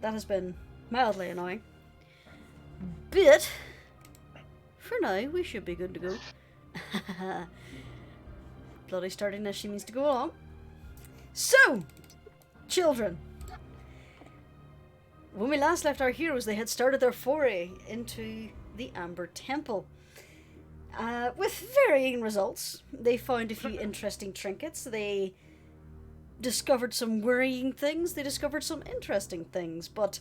that has been mildly annoying. But for now, we should be good to go. Bloody sturdiness, she means to go along. So, children. When we last left our heroes, they had started their foray into the Amber Temple. With varying results. They found a few interesting trinkets. They discovered some worrying things. They discovered some interesting things. But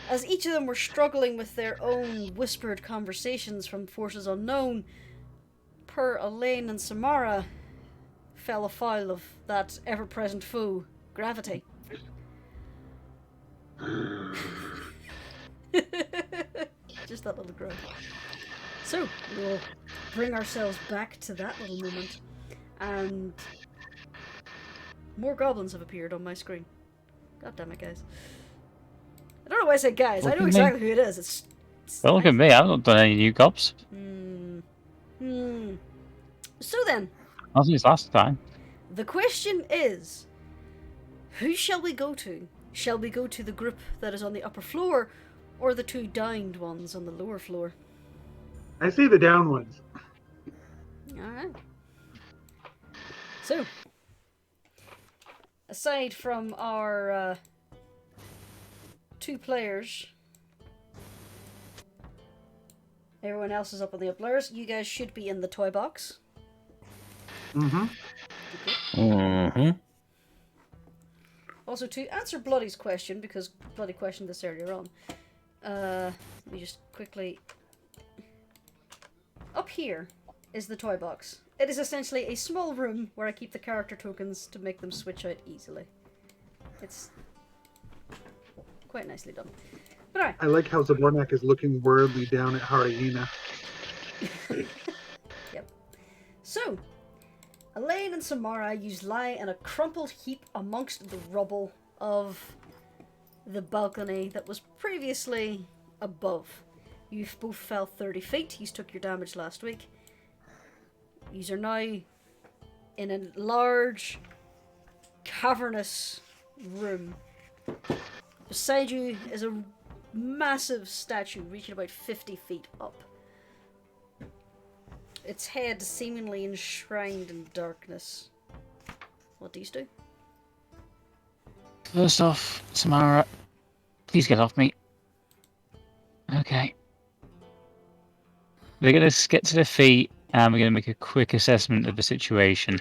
as each of them were struggling with their own whispered conversations from forces unknown, poor Elaine and Samara fell afoul of that ever-present foe, gravity. Just that little grunt. So, we'll bring ourselves back to that little moment. And more goblins have appeared on my screen. God damn it, guys. I don't know why I said guys. I know exactly who it is. It's Well, look at me. I've not done any new gobs. So then, As was last time. the question is, who shall we go to? Shall we go to the group that is on the upper floor, or the two downed ones on the lower floor? I see the down ones. Alright. So, aside from our two players, everyone else is up on the up layers. You guys should be in the toy box. Also, to answer Bloody's question, because Bloody questioned this earlier on, let me just quickly... Up here is the toy box. It is essentially a small room where I keep the character tokens to make them switch out easily. It's quite nicely done. But alright. I like how Zabornak is looking worriedly down at Harayina. Yep. So, Elaine and Samara, you lie in a crumpled heap amongst the rubble of the balcony that was previously above. You both fell 30 feet. You took your damage last week. You are now in a large, cavernous room. Beside you is a massive statue reaching about 50 feet up. Its head seemingly enshrined in darkness. What do you do? First off, Samara, please get off me. Okay. We're going to get to their feet and we're going to make a quick assessment of the situation.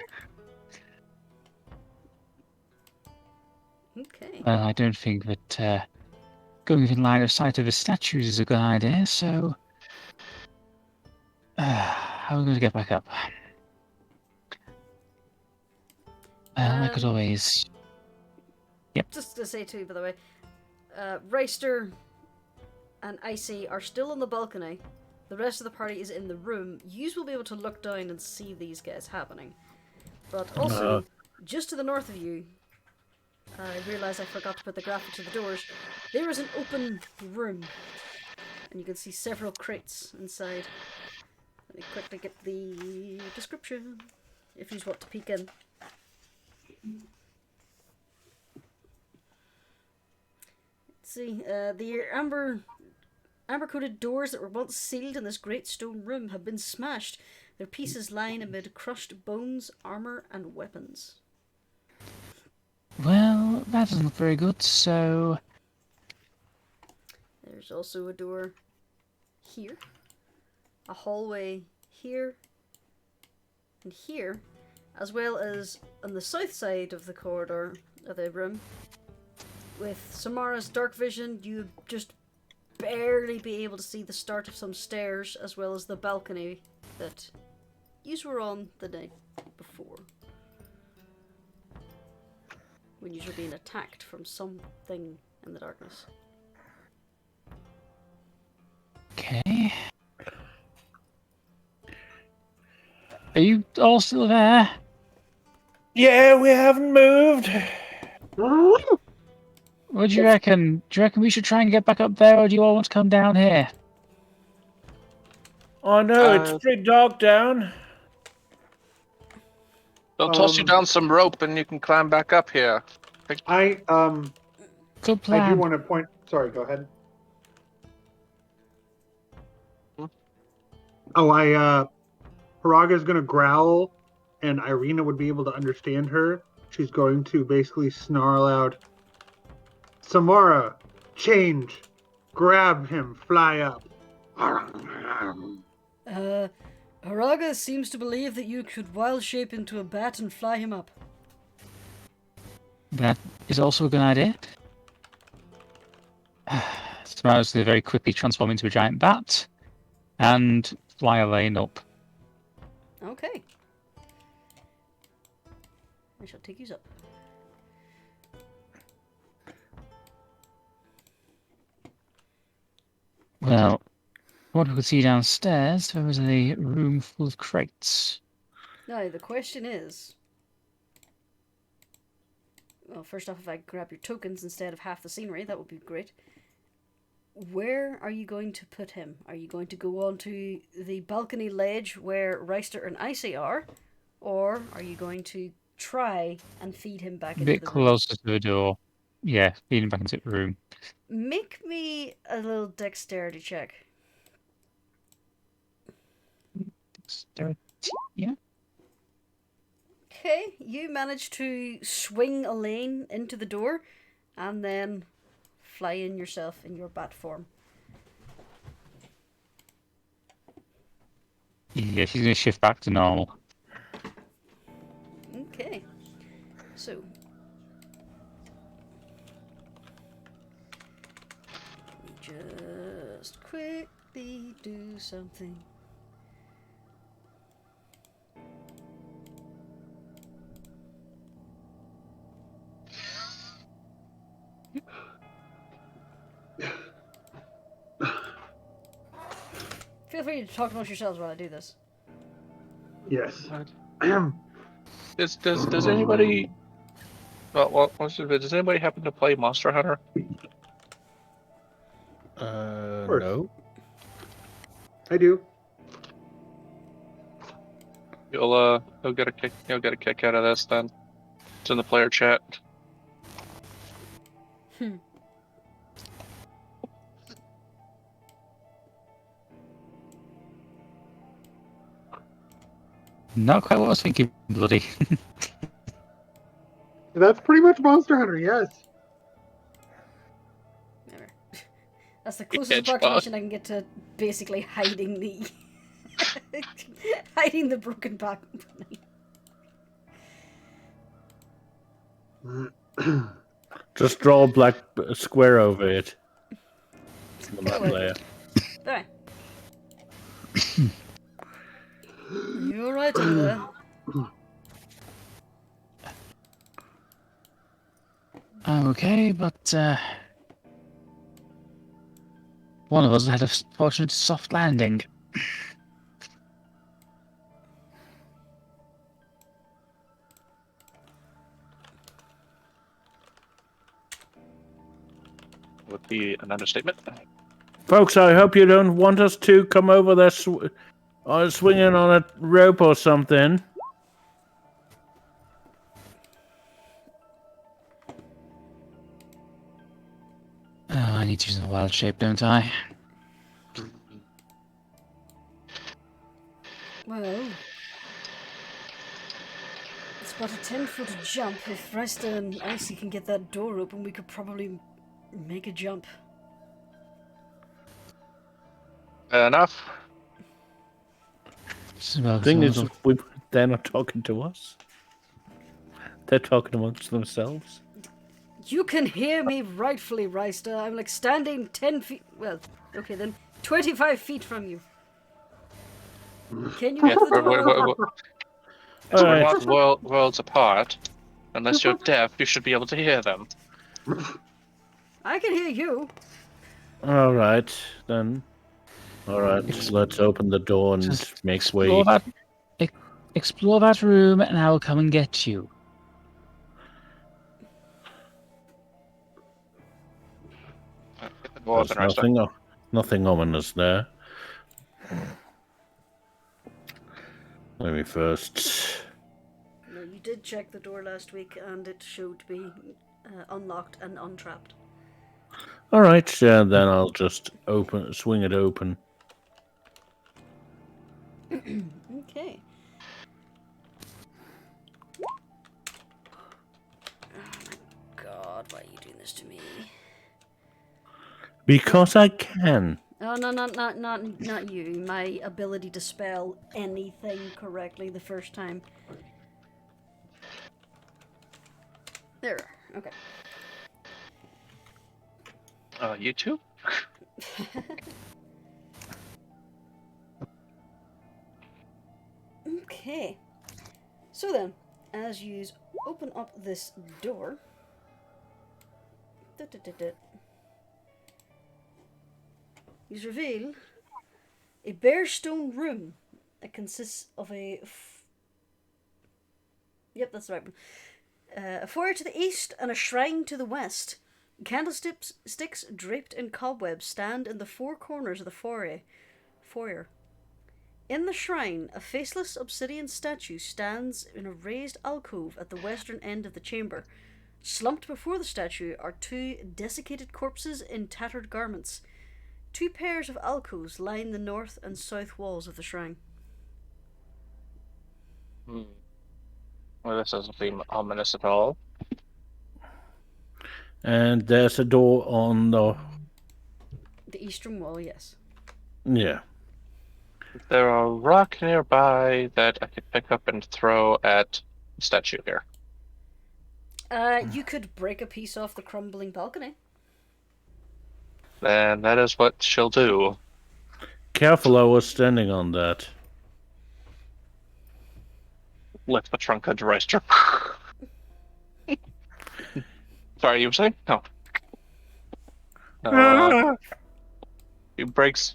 Okay. I don't think that going within line of sight of the statues is a good idea, so... how are we going to get back up? I could always... Yep. Just to say too, by the way, Reister and Icy are still on the balcony. The rest of the party is in the room. You will be able to look down and see these guys happening. But also, just to the north of you, I realise I forgot to put the graphics of the doors. There is an open room, and you can see several crates inside. Let me quickly get the description, if you want to peek in. Let's see, the amber-coated doors that were once sealed in this great stone room have been smashed, their pieces lying amid crushed bones, armour, and weapons. Well, that doesn't look very good, so... There's also a door here, a hallway here, and here, as well as on the south side of the corridor of the room. With Samara's dark vision, you just barely be able to see the start of some stairs, as well as the balcony that you were on the night before, when you were being attacked from something in the darkness. Okay. Are you all still there? Yeah, we haven't moved. What do you reckon? Do you reckon we should try and get back up there, or do you all want to come down here? Oh no, it's pretty dark down. They'll toss you down some rope and you can climb back up here. I Good I do plan. want to point. Sorry, go ahead. Oh, Haraga's going to growl, and Irina would be able to understand her. She's going to basically snarl out, Samara, change, grab him, fly up. Haraga seems to believe that you could wild shape into a bat and fly him up. That is also a good idea. Samara's going to very quickly transform into a giant bat and fly a lane up. Okay. I shall take you up. Well, what we could see downstairs, there was a room full of crates. Now, the question is... Well, first off, if I grab your tokens instead of half the scenery, that would be great. Where are you going to put him? Are you going to go onto the balcony ledge where Reister and Icy are? Or are you going to try and feed him back A into bit the room? closer to the door. Yeah, feeding back into the room. Make me a little dexterity check. Dexterity, yeah. Okay, you manage to swing a lane into the door and then fly in yourself in your bat form. Yeah, she's going to shift back to normal. Okay, so let me just quickly do something. Feel free to talk amongst yourselves while I do this. Yes. Does anybody? Well, does anybody happen to play Monster Hunter? No. I do. You'll get a kick out of this then. It's in the player chat. Not quite what I was thinking, bloody. That's pretty much Monster Hunter, yes. Never. That's the closest Hedgehog. approximation I can get to basically hiding the hiding the broken back. Just draw a black square over it. On that layer. There. You alright over there? Okay, but one of us had a fortunate soft landing. Would be an understatement. Folks, I hope you don't want us to come over there swinging on a rope or something. Oh, I need to use the wild shape, don't I? Well, it's about a 10-foot jump. If Reister and Icy can get that door open, we could probably make a jump. Fair enough. Well, Thing is, they're not talking to us. They're talking amongst themselves. You can hear me rightfully, Reister. I'm like standing 10 feet. Well, okay then. 25 feet from you. Can you Yeah, get the door open? we're not worlds apart. Unless you're deaf, you should be able to hear them. I can hear you. All right, then. All right, let's open the door and Just make explore way. explore that room, and I will come and get you. Go There's open, Reister. nothing ominous there. Let me first. No, you did check the door last week and it showed to be unlocked and untrapped. All right, then I'll just swing it open. Okay. Oh my god, why are you doing this to me? Because I can. Oh no, not you. My ability to spell anything correctly the first time. There. Okay. You too? Okay. So then, as you open up this door, you reveal a bare stone room that consists of yep, that's the right one. A foyer to the east and a shrine to the west. Candlesticks draped in cobwebs stand in the four corners of the foyer. In the shrine, a faceless obsidian statue stands in a raised alcove at the western end of the chamber. Slumped before the statue are two desiccated corpses in tattered garments. Two pairs of alcoves line the north and south walls of the shrine. Well, this doesn't seem ominous at all. And there's a door on the eastern wall, yes. Yeah. There are a rock nearby that I could pick up and throw at the statue here. You could break a piece off the crumbling balcony. And that is what she'll do. Careful, I was standing on that. Lift the trunk of the register. Sorry, you were saying? No. He breaks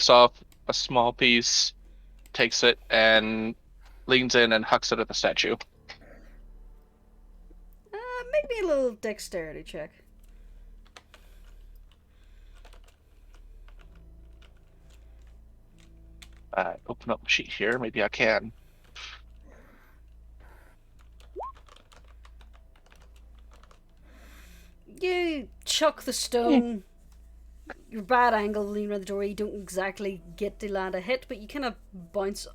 off a small piece, takes it, and leans in and hucks it at the statue. Make me a little dexterity check. Open up the sheet here. Maybe I can. You chuck the stone. You're bad angle leaning around the door. You don't exactly get to land a hit, but you kind of bounce.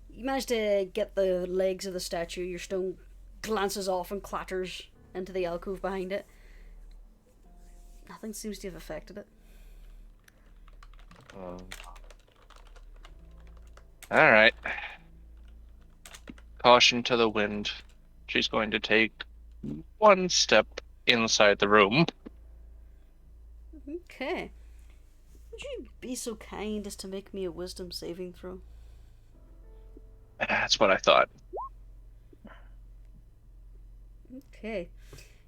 You manage to get the legs of the statue. Your stone glances off and clatters into the alcove behind it. Nothing seems to have affected it. Alright. Caution to the wind. She's going to take one step inside the room. Okay. Would you be so kind as to make me a wisdom saving throw? That's what I thought. Okay.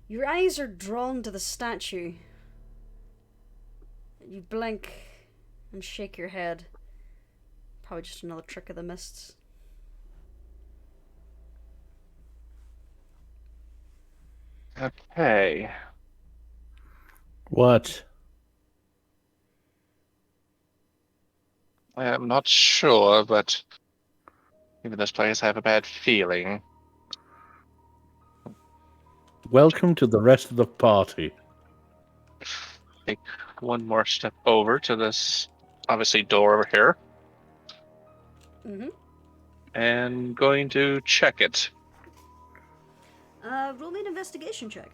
Your eyes are drawn to the statue. You blink and shake your head. Probably just another trick of the mists. Okay. What? I'm not sure, but even this place I have a bad feeling. Welcome to the rest of the party. Take one more step over to this, obviously, door over here. And going to check it. Roll me an investigation check.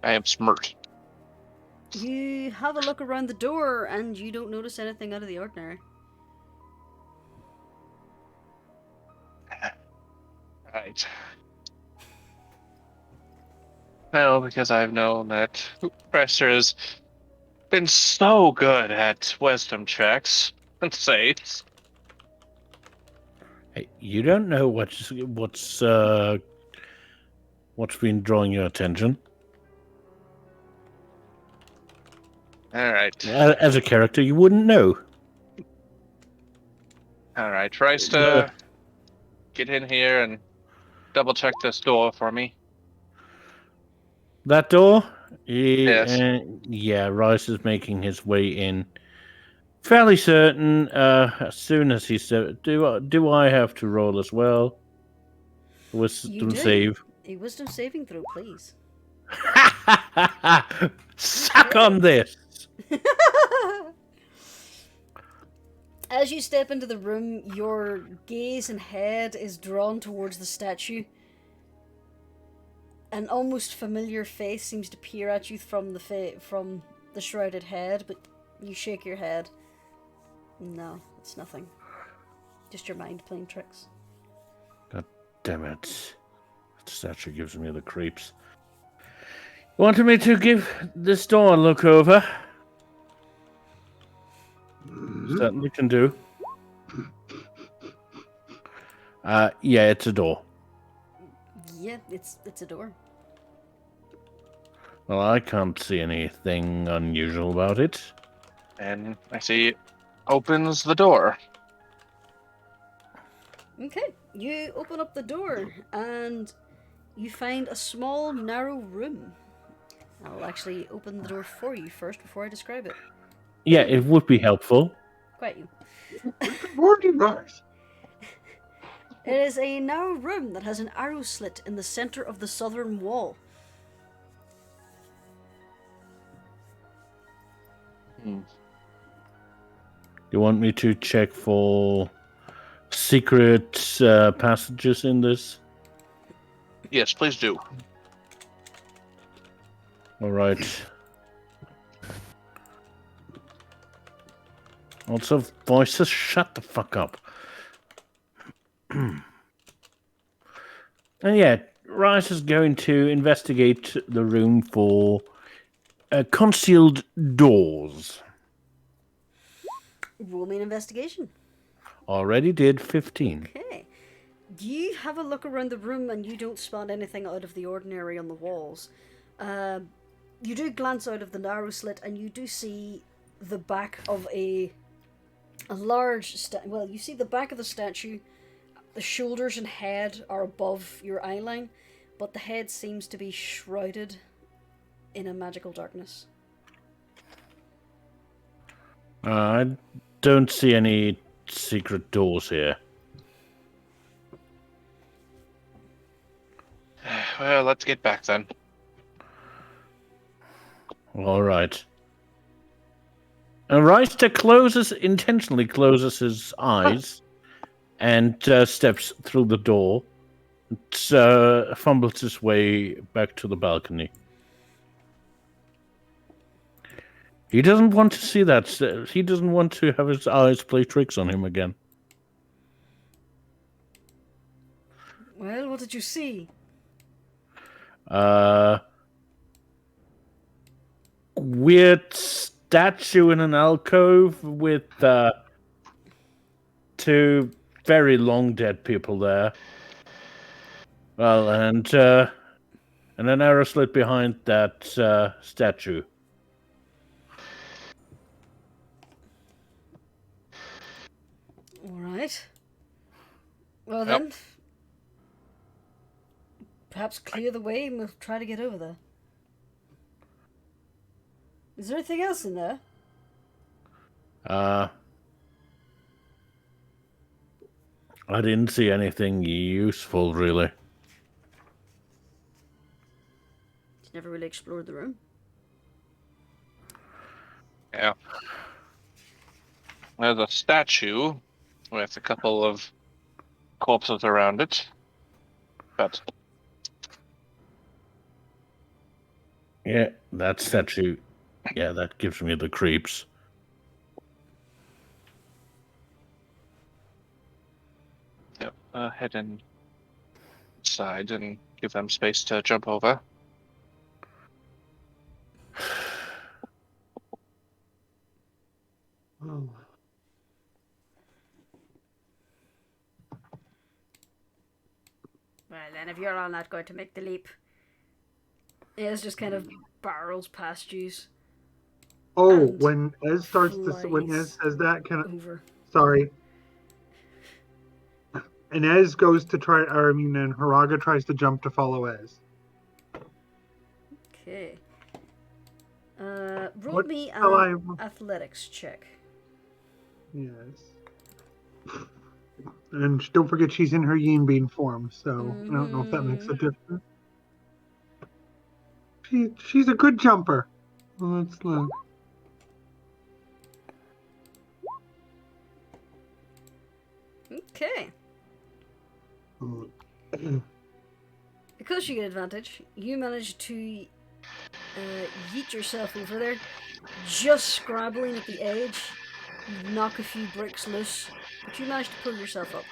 I am smart. You have a look around the door and you don't notice anything out of the ordinary. Right. Well, because I've known that Presser's been so good at wisdom checks and saves. Hey, you don't know what's been drawing your attention. Alright. As a character, you wouldn't know. Alright, tries to get in here and double check this door for me. That door? Yes. Yeah, Rice is making his way in. Fairly certain, as soon as he said, do I have to roll as well? Wisdom save. A wisdom saving throw, please. Suck on this. As you step into the room, your gaze and head is drawn towards the statue. An almost familiar face seems to peer at you from the shrouded head, but you shake your head. No, it's nothing. Just your mind playing tricks. God damn it. That statue gives me the creeps. Wanted me to give this door a look over? Certainly can do. Yeah, it's a door. Yeah, it's a door. Well, I can't see anything unusual about it. And I see it opens the door. Okay, you open up the door and you find a small, narrow room. I'll actually open the door for you first before I describe it. Yeah, it would be helpful. Quite you. More nice. It is a narrow room that has an arrow slit in the center of the southern wall. You want me to check for secret passages in this? Yes, please do. All right. Lots of voices. Shut the fuck up. And yeah, Rice is going to investigate the room for concealed doors. Roll me an investigation. Already did 15. Okay. You have a look around the room and you don't spot anything out of the ordinary on the walls. You do glance out of the narrow slit and you do see the back of a large well, you see the back of the statue. The shoulders and head are above your eye line, but the head seems to be shrouded in a magical darkness. I don't see any secret doors here. Well, let's get back then. All right. And Rice intentionally closes his eyes and steps through the door. Fumbles his way back to the balcony. He doesn't want to see that. He doesn't want to have his eyes play tricks on him again. Well, what did you see? Weird statue in an alcove with two very long dead people there. Well, and an arrow slit behind that statue. Alright. Well then, perhaps clear the way and we'll try to get over there. Is there anything else in there? I didn't see anything useful, really. You never really explored the room. Yeah. There's a statue with a couple of corpses around it. But Yeah, that statue. Yeah, that gives me the creeps. yep, head inside and give them space to jump over. Oh. Well then, if you're all not going to make the leap. Ez just kind of barrels past yous. Oh, And when Ez starts to when flies Ez says that, can I, over. sorry. And Ez goes to try, or I mean, and Haraga tries to jump to follow Ez. Okay. Roll What me shall I- an athletics check. Yes. And don't forget she's in her yin bean form, so I don't know if that makes a difference. She's a good jumper. Let's look. Okay. Because you get advantage, you manage to yeet yourself over there, just scrabbling at the edge. You knock a few bricks loose, but you manage to pull yourself up.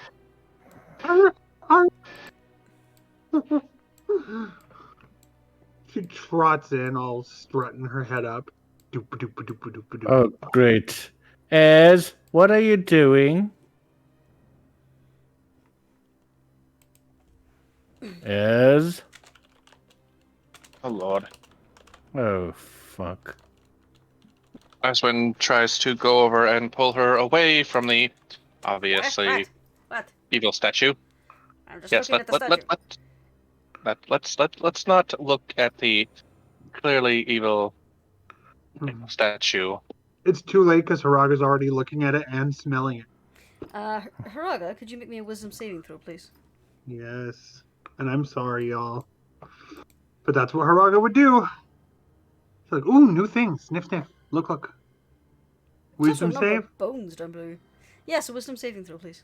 She trots in, all strutting her head up. Oh, great. Ez, what are you doing? Ez? Oh lord. Oh, fuck. Icewind tries to go over and pull her away from the obviously What? evil statue. I'm just Yes, looking at the statue. let's not look at the clearly evil statue. It's too late because Haraga's already looking at it and smelling it. Haraga, could you make me a wisdom saving throw, please? Yes. And I'm sorry, y'all. But that's what Haraga would do. It's like, ooh, new thing. Sniff, sniff. Look, look. There's also Wisdom a number save? of bones down below. Yes, a wisdom saving throw, please.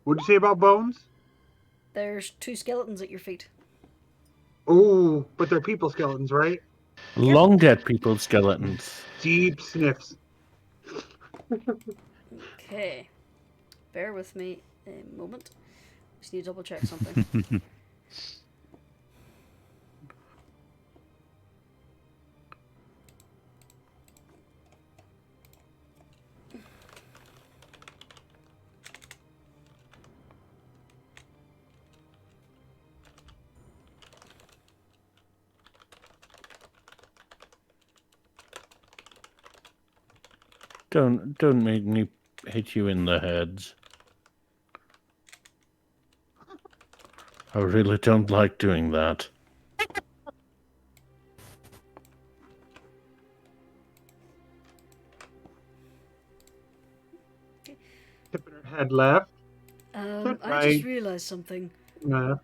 What'd you say about bones? There's 2 skeletons at your feet. Oh, but they're people skeletons, right? Long dead people skeletons. Deep sniffs. Okay. Bear with me a moment. Just need to double check something. Don't make me hit you in the heads. I really don't like doing that. Tipping her head left. I right. just realized something. Turn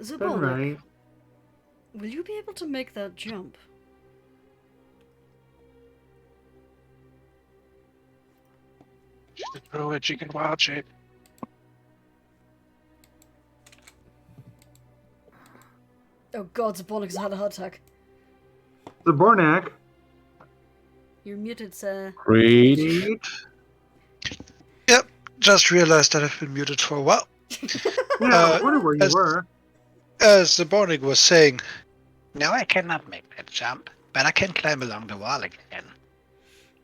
Zabonic, right. will you be able to make that jump? She's a druid, she can wild shape. Oh god, Zabonic's had a heart attack. The Bornak. You're muted, sir. Great. Yep, just realized that I've been muted for a while. Yeah, I wonder where you were. As the Bornig was saying, no, I cannot make that jump, but I can climb along the wall again.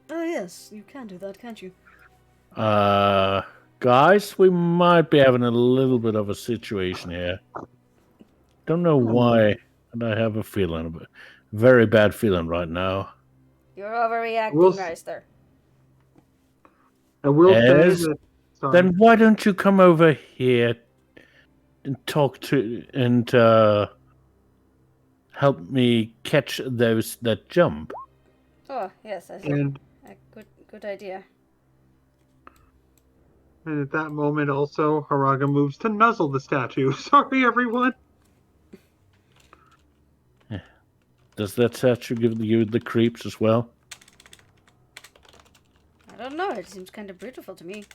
Oh yes, you can do that, can't you? Guys, we might be having a little bit of a situation here. Don't know why, and I have a feeling, a very bad feeling right now. You're overreacting, We'll Reister. I will say Ez, that. Sorry. Then why don't you come over here and talk to and help me catch those that jump? Oh yes, that's And a good idea. at that moment, also, Haraga moves to nuzzle the statue. Sorry, everyone. Does that statue give you the creeps as well? I don't know, it seems kind of beautiful to me.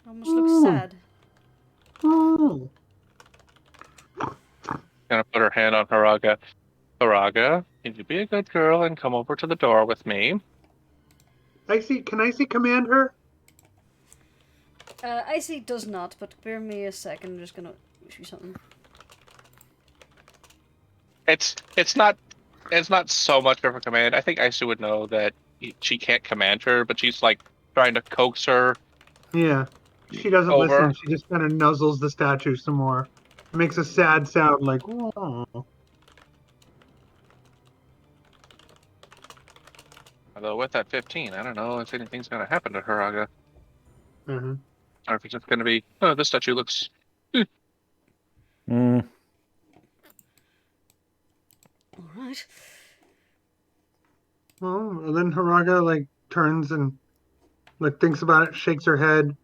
Almost looks sad. Oh. Gonna put her hand on Haraga. Haraga, can you be a good girl and come over to the door with me? Can Icy command her? Icy does not, but bear me a second, I'm just gonna issue something. It's not so much of a command. I think Icy would know that she can't command her, but she's like trying to coax her. Yeah. She doesn't Over. listen. She just kind of nuzzles the statue some more. Makes a sad sound like, oh. Although with that 15, I don't know if anything's gonna happen to Haraga. Uh-huh. Or if it's just gonna be, oh, this statue looks. Mm. Alright. Well, and then Haraga like turns and like thinks about it, shakes her head,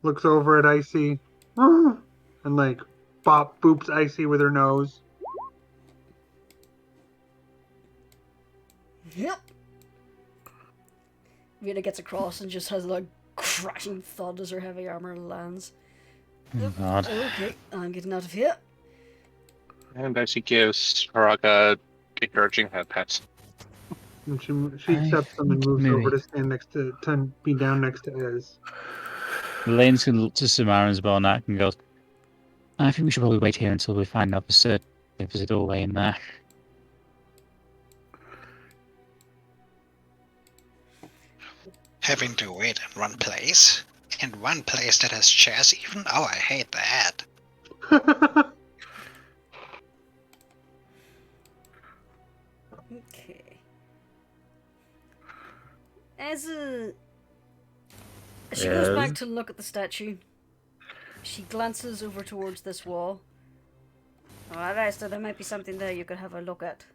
looks over at Icy, and like boops Icy with her nose. Yep. Rita gets across and just has a crashing thud as her heavy armor lands. Oh, God. Okay, I'm getting out of here. And as he gives Haraga encouraging head pats. And she accepts them and moves Maybe. over to stand next to be down next to Ez. Elaine's going to look to Samaran's Barnack and goes, I think we should probably wait here until we find an opposite doorway in there. Having to wait in one place. In one place that has chairs even? Oh, I hate that. Okay. As she goes back to look at the statue, she glances over towards this wall. Alright, so there might be something there you could have a look at.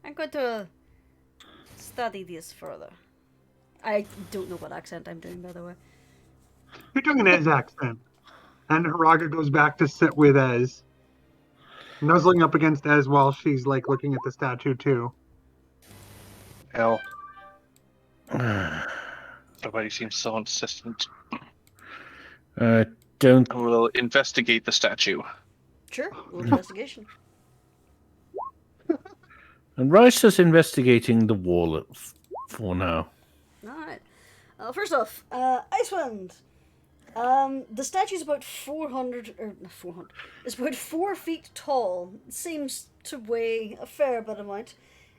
I'm going to study this further. I don't know what accent I'm doing, by the way. You're doing an Ez accent. And Haraga goes back to sit with Ez. Nuzzling up against Ez while she's looking at the statue too. Hell. Everybody seems so insistent. Don't. We'll investigate the statue. Sure, roll investigation. And Rice is investigating the wall for now. Alright. First off, Icewind. The statue's about 400. It's about 4 feet tall. It seems to weigh a fair bit amount.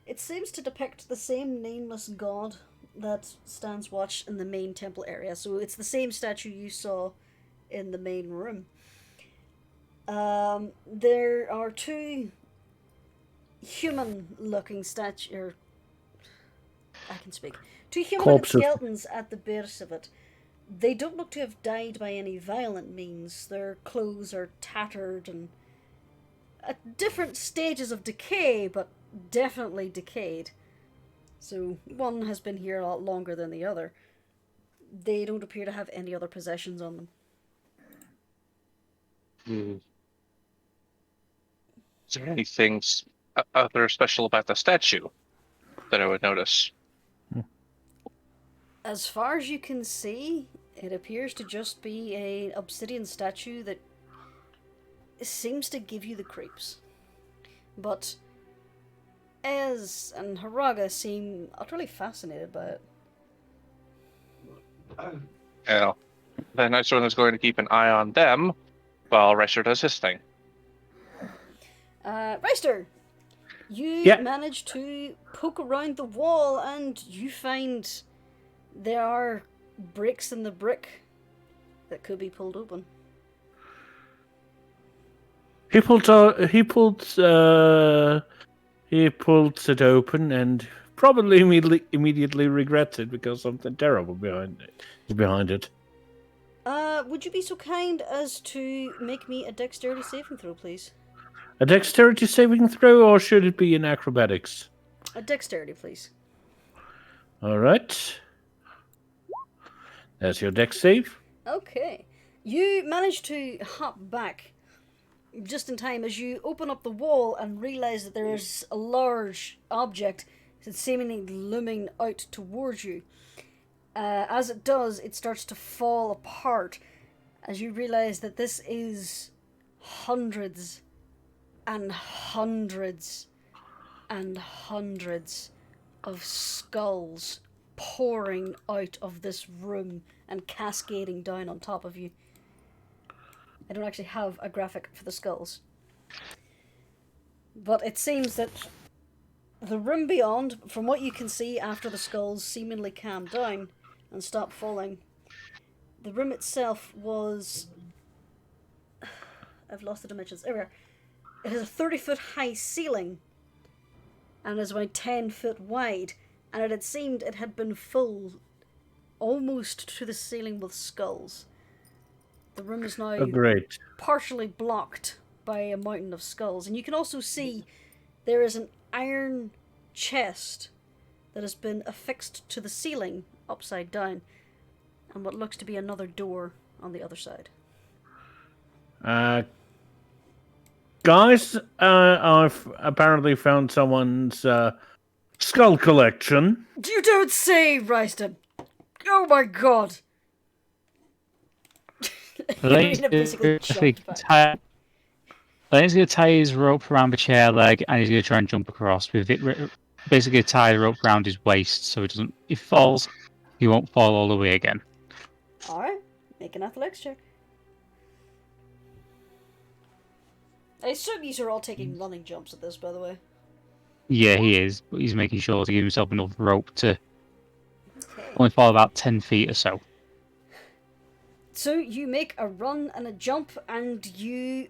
It seems to depict the same nameless god that stands watch in the main temple area. So it's the same statue you saw in the main room. There are 2 human-looking statues. I can speak. 2 human skeletons at the base of it. They don't look to have died by any violent means. Their clothes are tattered and at different stages of decay, but definitely decayed. So one has been here a lot longer than the other. They don't appear to have any other possessions on them. Is there anything other special about the statue that I would notice? As far as you can see, it appears to just be an obsidian statue that seems to give you the creeps. But Ez and Haraga seem utterly fascinated by it. Yeah. Then Icewind is going to keep an eye on them while Reister does his thing. Reister, you manage to poke around the wall and you find there are breaks in the brick that could be pulled open. He pulled it open and probably immediately regrets it because something terrible is behind it. Would you be so kind as to make me a dexterity saving throw, please? A dexterity saving throw, or should it be in acrobatics? A dexterity, please. All right. There's your dex save. Okay. You manage to hop back just in time as you open up the wall and realize that there is a large object that's seemingly looming out towards you. As it does, it starts to fall apart as you realize that this is hundreds and hundreds and hundreds of skulls pouring out of this room and cascading down on top of you. I don't actually have a graphic for the skulls. But it seems that the room beyond, from what you can see after the skulls seemingly calmed down and stopped falling, the room itself was... I've lost the dimensions. Everywhere. It has a 30-foot high ceiling and is about 10 foot wide, and it had seemed it had been filled almost to the ceiling with skulls. The room is now partially blocked by a mountain of skulls, and you can also see there is an iron chest that has been affixed to the ceiling upside down, and what looks to be another door on the other side. Guys, I've apparently found someone's Skull collection. You don't say, Ryston. Oh my god. Elaine's Irina basically jumped back. Elaine's going to tie his rope around the chair leg, and he's going to try and jump across with it. Basically, tie the rope around his waist so it doesn't. If he falls, he won't fall all the way again. Alright, make an athletics check. I assume these are all taking running jumps at this, by the way. Yeah, he is, but he's making sure to give himself enough rope to only fall about 10 feet or so. So you make a run and a jump, and you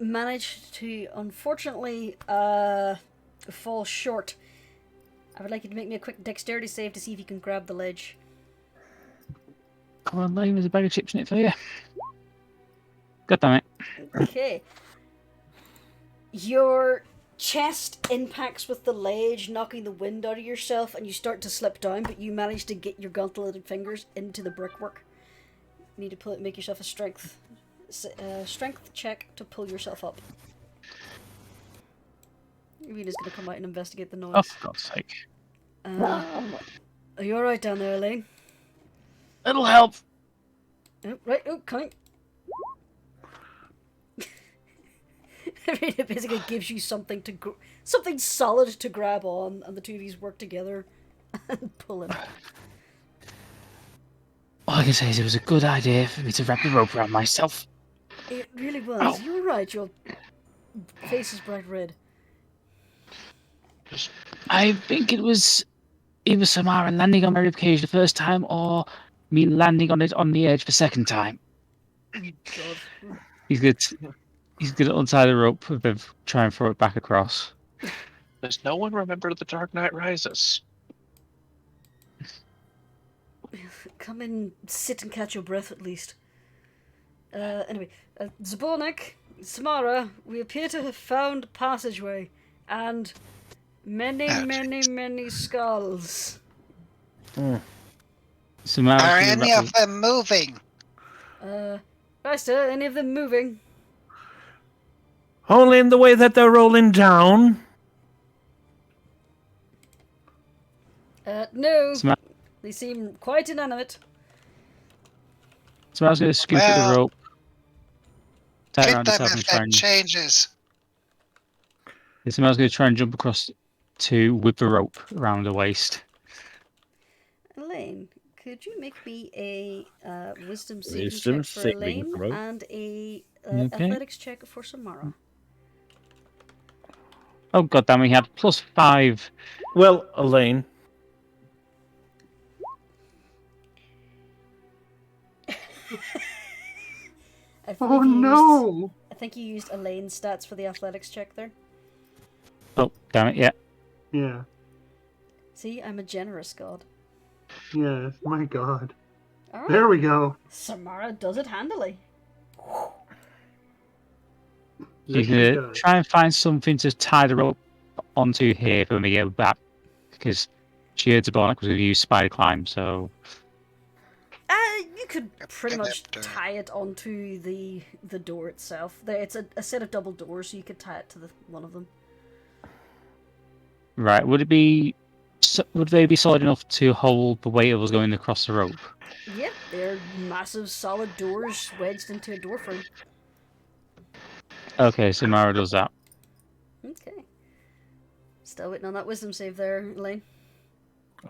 manage to, unfortunately, fall short. I would like you to make me a quick dexterity save to see if you can grab the ledge. Come on, Lane, there's a bag of chips in it for you. God damn it. Okay. Your chest impacts with the ledge, knocking the wind out of yourself, and you start to slip down, but you manage to get your gauntleted fingers into the brickwork. You need to make yourself a strength check to pull yourself up. Irina's going to come out and investigate the noise. Oh, for God's sake. Are you alright down there, Elaine? It'll help. Oh, right, oh, coming. Irina basically gives you something something solid to grab on, and the two of you work together and pull him. All I can say is it was a good idea for me to wrap the rope around myself. It really was. Ow. You're right, your face is bright red. I think it was either Samara landing on my ribcage the first time, or me landing on it on the edge the second time. God. He's gonna untie the rope and then try and throw it back across. Does no one remember The Dark Knight Rises? Come in, sit and catch your breath at least. Anyway, Zabornik, Samara, we appear to have found a passageway, and many skulls. Samara's Are gonna any wrap of them moving? Reister, any of them moving? Only in the way that they're rolling down. No. Samara- They seem quite inanimate. Samara's gonna scoop at the Well, rope, tie it Hit around them herself, if and try that and. changes. Samara's gonna try and jump across to with the rope around her waist. Elaine, could you make me a wisdom saving Wisdom check for saving Elaine throw. and a Okay. athletics check for Samara? Oh god damn, we had +5. Well, Elaine, Oh no! I think you used Elaine's stats for the athletics check there. Oh damn it, yeah. Yeah. See, I'm a generous god. Yes. My God. Alright. There we go. Samara does it handily. She's Yes, she gonna does. try and find something to tie the rope onto here for me to go back, because she heard Zabornik was going to use spider climb, so You could pretty much tie it onto the door itself. It's a set of double doors, so you could tie it to one of them. right. Would they be solid enough to hold the weight of us going across the rope? Yep, they're massive solid doors wedged into a door frame. Okay, so Mara does that. Okay. Still waiting on that wisdom save there, Elaine.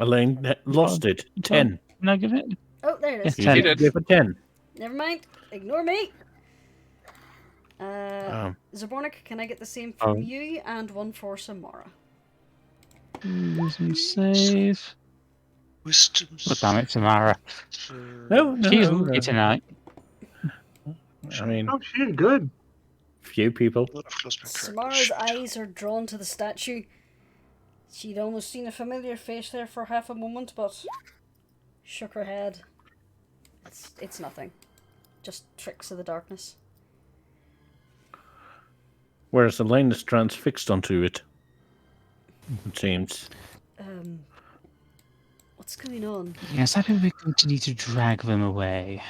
Elaine lost it. 10. Can I give it? Oh, there it is. Yes, You 10. did give a 10. Never mind. Ignore me. Zabornik, can I get the same from you and one for Samara? Wisdom save. Wisdom. Oh, damn it, Samara. No, She's lucky tonight. I mean, Oh, she did good. few people. Samara's eyes are drawn to the statue. She'd almost seen a familiar face there for half a moment, but shook her head. It's nothing. Just tricks of the darkness. Whereas Elaine is transfixed onto it. It seems. What's going on? Yes, I think we're going to need to drag them away.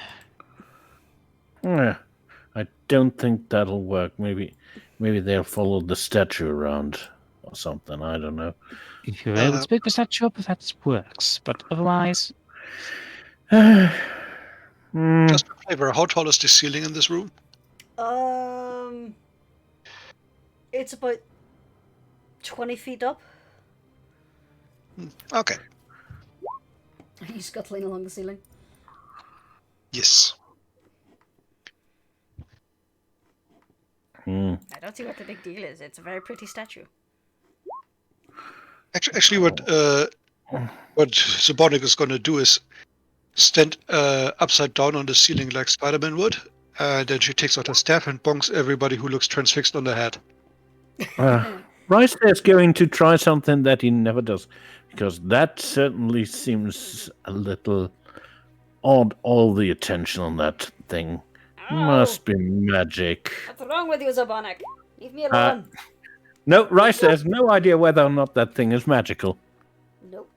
Yeah, I don't think that'll work. Maybe they'll follow the statue around or something. I don't know. If you're able to pick the statue up, that works. But otherwise, Just a flavor. How tall is the ceiling in this room? It's about 20 feet up. Okay. Are you scuttling along the ceiling? Yes. I don't see what the big deal is. It's a very pretty statue. Actually, what Zabonic is going to do is stand upside down on the ceiling like Spider-Man would. Then she takes out her staff and bonks everybody who looks transfixed on the head. Rice is going to try something that he never does, because that certainly seems a little odd. All the attention on that thing must be magic. What's wrong with you, Zabonic? Leave me alone. No, Rice has no idea whether or not that thing is magical. Nope.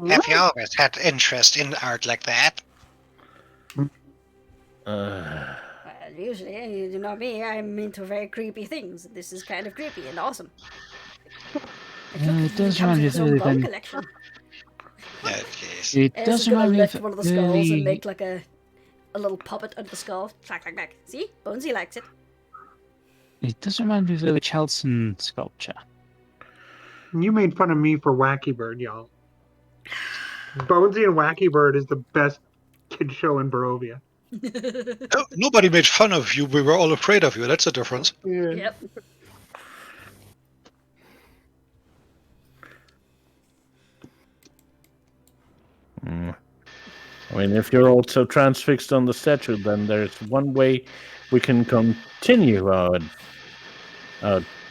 Have you always had interest in art like that? Well, usually, you know me, I'm into very creepy things. This is kind of creepy and awesome. it does comes remind me with of its own bone really. collection. Yes. It Ez does is gonna remind me of lift one of the skulls and early. make like a little puppet out of the skull. Clack, clack, clack. See? Bonesy likes it. It does remind me of early Chelson sculpture. You made fun of me for Wacky Bird, y'all. Bonesy and Wacky Bird is the best kid show in Barovia. No, nobody made fun of you. We were all afraid of you. That's the difference. Yeah. Yep. I mean, if you're also transfixed on the statue, then there's one way we can continue our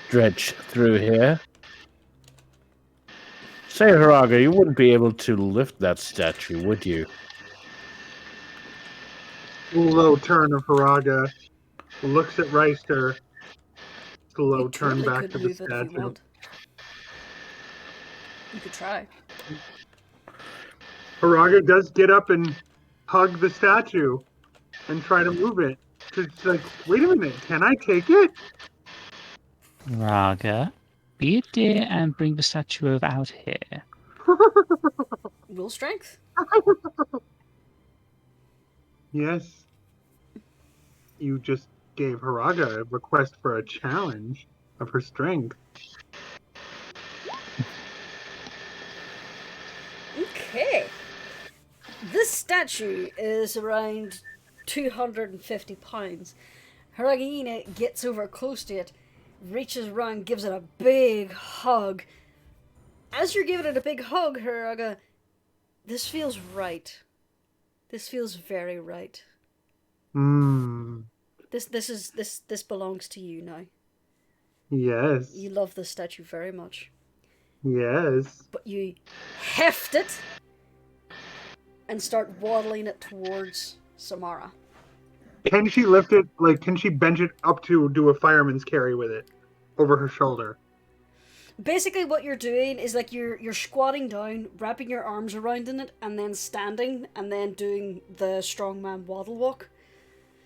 dredge through here. Say, Haraga, you wouldn't be able to lift that statue, would you? Slow turn of Haraga. Looks at Reister. Slow You turn totally back could to the move it if you statue. want. You could try. Haraga does get up and hug the statue and try to move it. It's like, wait a minute, can I take it? Raga, be a dear and bring the statue over out here. Roll strength. Yes. You just gave Haraga a request for a challenge of her strength. Okay. This statue is around 250 pounds. Haragina gets over close to it, reaches around, gives it a big hug. As you're giving it a big hug, Haraga, this feels right. This feels very right. This belongs to you now. Yes. You love this statue very much. Yes. But you heft it and start waddling it towards Samara. Can she lift it, like, can she bench it up to do a fireman's carry with it over her shoulder? Basically what you're doing is like you're squatting down, wrapping your arms around in it, and then standing, and then doing the strongman waddle walk.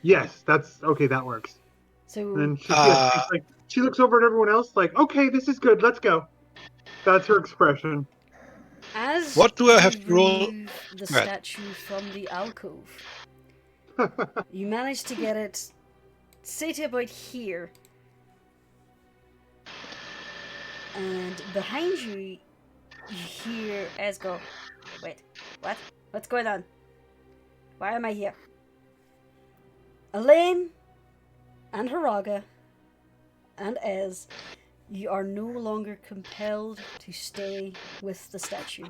Yes, that's, okay, that works. So And then she looks over at everyone else like, okay, this is good, let's go. That's her expression. as What do I have you to roll? remove the Right. statue from the alcove, you manage to get it, say to about here. And behind you, you hear Ez go, wait, what? What's going on? Why am I here? Elaine and Haraga and Ez, you are no longer compelled to stay with the statue.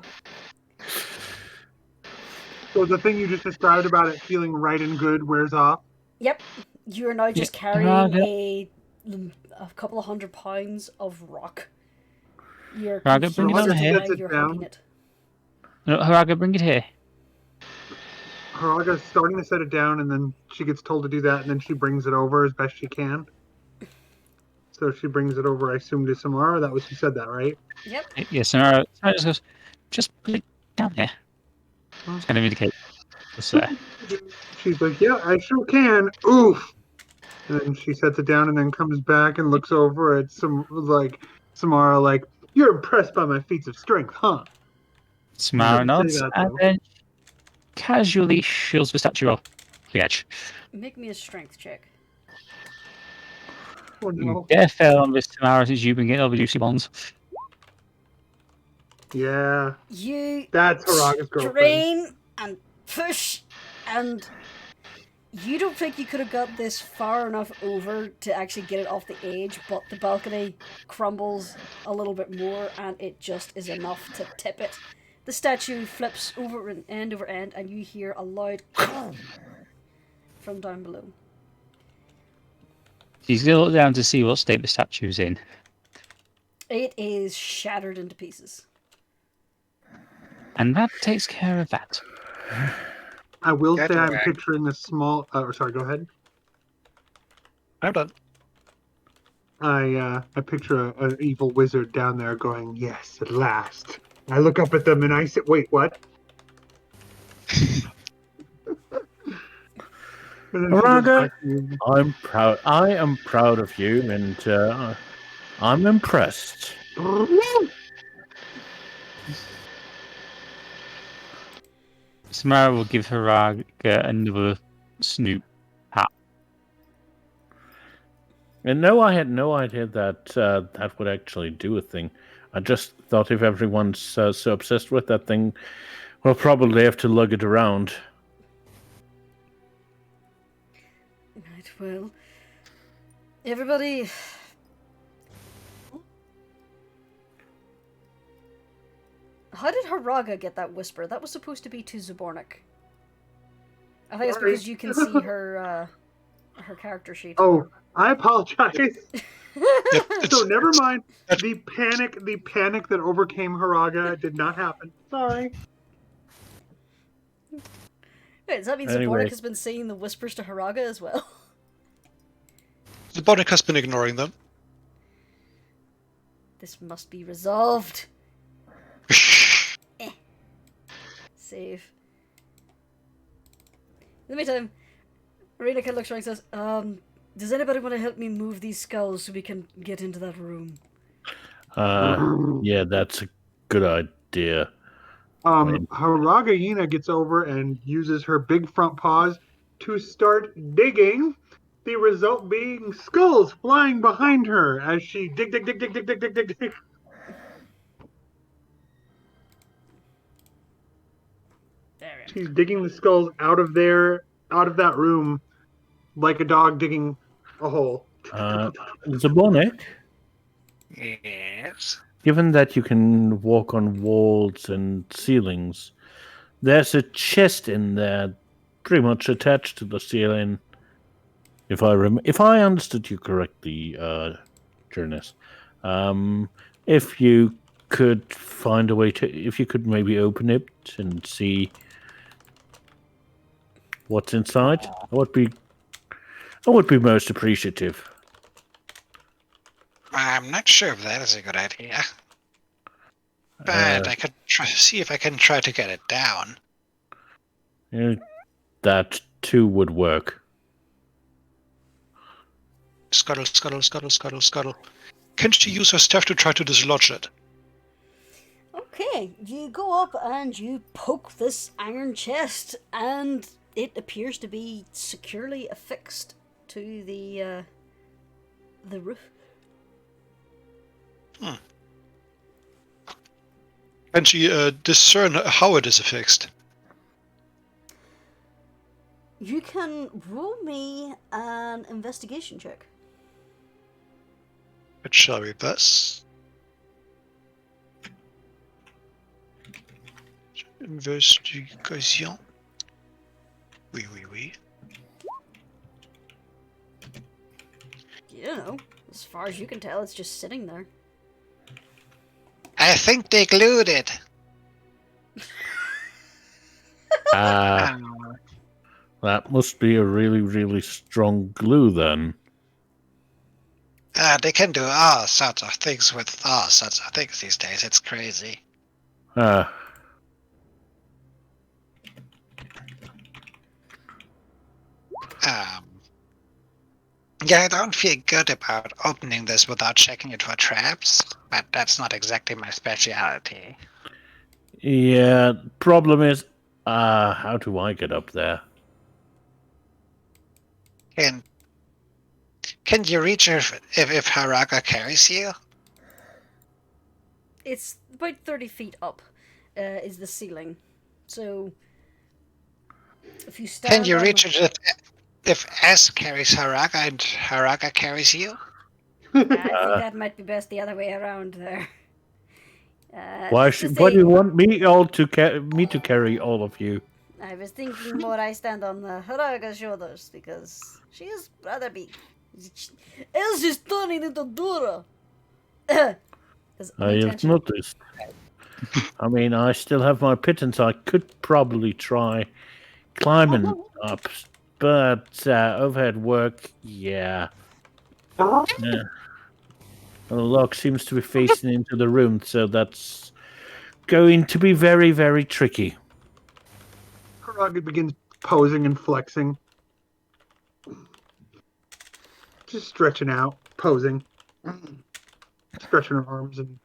So the thing you just described about it feeling right and good wears off? Yep, you are now just Yeah, carrying Haraga. a couple of 100 pounds of rock. You're Haraga, bring it over confused here. why Sets it you're down. hugging it. No, Haraga, bring it here. Haraga's starting to set it down, and then she gets told to do that, and then she brings it over as best she can. So she brings it over, I assume, to Samara. That was, she said that, right? Yep. Yes, Samara just goes, just put it down here. It's going to indicate it's there. She's like, yeah, I sure can. Oof. And then she sets it down and then comes back and looks over at some, like, Samara, like, you're impressed by my feats of strength, huh? Samara Say nods that, and though. then casually shoves the statue off the edge. Make me a strength check. Oh no. Get a fail on this, Samara, since you've been getting all the juicy ones. Yeah, You that's Haraga's girlfriend. strain and push, and you don't think you could have got this far enough over to actually get it off the edge, but the balcony crumbles a little bit more, and it just is enough to tip it. The statue flips over end, and you hear a loud from down below. She's going to look down to see what state the statue's in. It is shattered into pieces. And that takes care of that. I will Get say I'm away. picturing a small. Sorry, go ahead. I'm done. I picture an evil wizard down there going, "Yes, at last." I look up at them and I say, "Wait, what?" And then she goes Haraga, back to me. I'm proud. I am proud of you, and I'm impressed. Samara will give Haraga another snoop. And no, I had no idea that that would actually do a thing. I just thought if everyone's so obsessed with that thing, we'll probably have to lug it around. Right, well, everybody. How did Haraga get that whisper? That was supposed to be to Zabornik. I think it's Sorry. because you can see her her character sheet. Oh, I apologize. It's- So never it's- mind. The panic that overcame Haraga did not happen. Sorry. Wait, does that mean Anyway. Zabornik has been saying the whispers to Haraga as well? The Bonic has been ignoring them. This must be resolved. Save. In the meantime, Marina kind of looks around and says, does anybody want to help me move these skulls so we can get into that room? Yeah, that's a good idea. Haraga Yina gets over and uses her big front paws to start digging. The result being skulls flying behind her as she dig. There we are. She's digging the skulls out of that room, like a dog digging a hole. Zabornik, Yes. given that you can walk on walls and ceilings, there's a chest in there pretty much attached to the ceiling. If I understood you correctly, Jurnis, if you could find a way if you could maybe open it and see what's inside, I would be most appreciative. I'm not sure if that is a good idea. But I could see if I can try to get it down. That too would work. Scuttle, scuttle, scuttle, scuttle, scuttle. Can she use her staff to try to dislodge it? Okay, you go up and you poke this iron chest, and it appears to be securely affixed to the roof. Can she discern how it is affixed? You can roll me an investigation check. It shall be best. Investigation. Oui. You know, as far as you can tell, it's just sitting there. I think they glued it. That must be a really, really strong glue then. They can do all sorts of things with all sorts of things these days. It's crazy. Yeah, I don't feel good about opening this without checking it for traps, but that's not exactly my specialty. Yeah, problem is, how do I get up there? Can you reach her if Haraka carries you? It's about 30 feet up, is the ceiling. So, if you stand Can you on reach the- her if S carries Haraka and Haraka carries you? I think that might be best the other way around there. Why Just to why do say, you want me all to me to carry all of you? I was thinking more I stand on the Haraga's shoulders because she is rather big. Else is turning into Dura. I have noticed. I mean, I still have my pittance. I could probably try climbing up, but overhead work, yeah. Yeah. The lock seems to be facing into the room, so that's going to be very, very tricky. Haraga begins posing and flexing. Just stretching out, posing. Stretching her arms and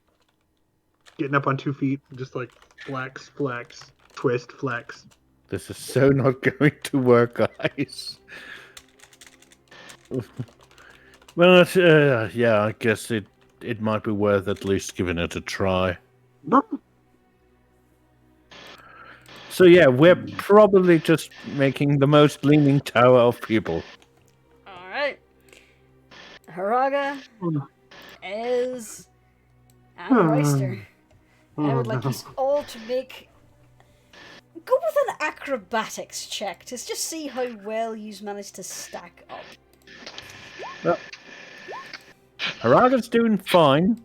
getting up on 2 feet. Just like flex, flex, twist, flex. This is so not going to work, guys. Well, yeah, I guess it might be worth at least giving it a try. So yeah, we're probably just making the most leaning tower of people. Alright. Haraga is and Royster. I would like you all to go with an acrobatics check to just see how well you've managed to stack up. Well, Haraga's doing fine.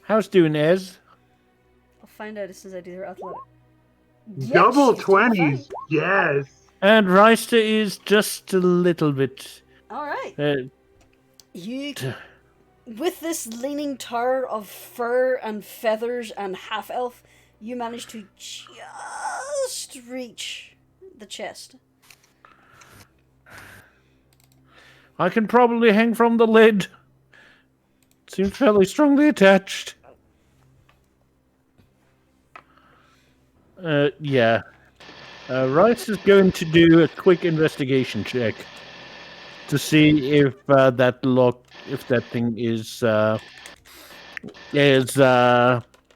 How's doing Ez? I'll find out as soon as I do their athletic. Yes, Double she's doing 20s. fine. Yes. And Reister is just a little bit. Alright. Uh, You, with this leaning tower of fur and feathers and half-elf, you manage to just reach the chest. I can probably hang from the lid. Seems fairly strongly attached. Yeah. Rice is going to do a quick investigation check to see if that thing is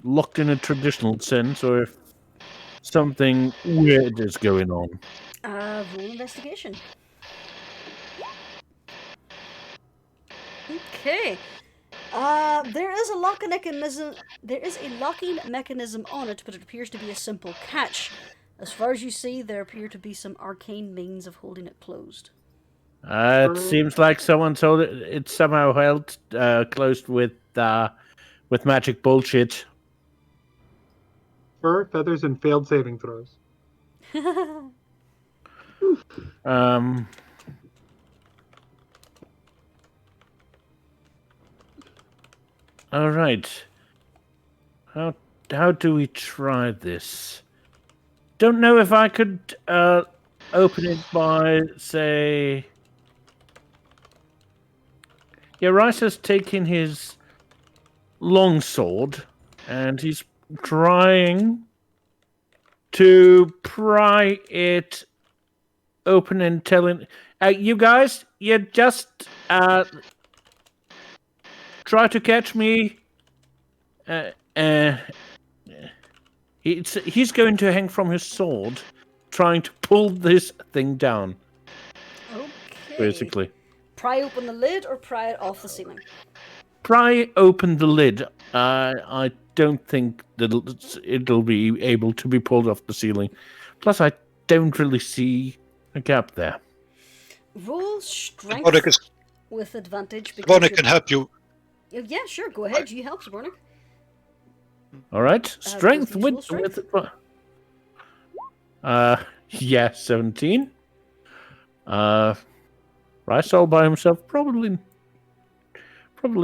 locked in a traditional sense, or if something weird is going on. Roll investigation. Okay. There is a locking mechanism. There is a locking mechanism on it, but it appears to be a simple catch. As far as you see, there appear to be some arcane means of holding it closed. It seems like someone told it. It's somehow held closed with magic bullshit. Fur, feathers, and failed saving throws. All right. How do we try this? Don't know if I could open it by, say. Yeah, Rice has taken his longsword and he's trying to pry it open and telling you guys, you just try to catch me. He's going to hang from his sword, trying to pull this thing down. Okay. Basically. Pry open the lid or pry it off the ceiling? Pry open the lid. I don't think that it'll be able to be pulled off the ceiling. Plus, I don't really see a gap there. Roll strength with advantage. Zabornik can help you. Yeah, sure. Go ahead. You help, Zabornik. All right, strength with strength? yeah, 17. Rice all by himself, probably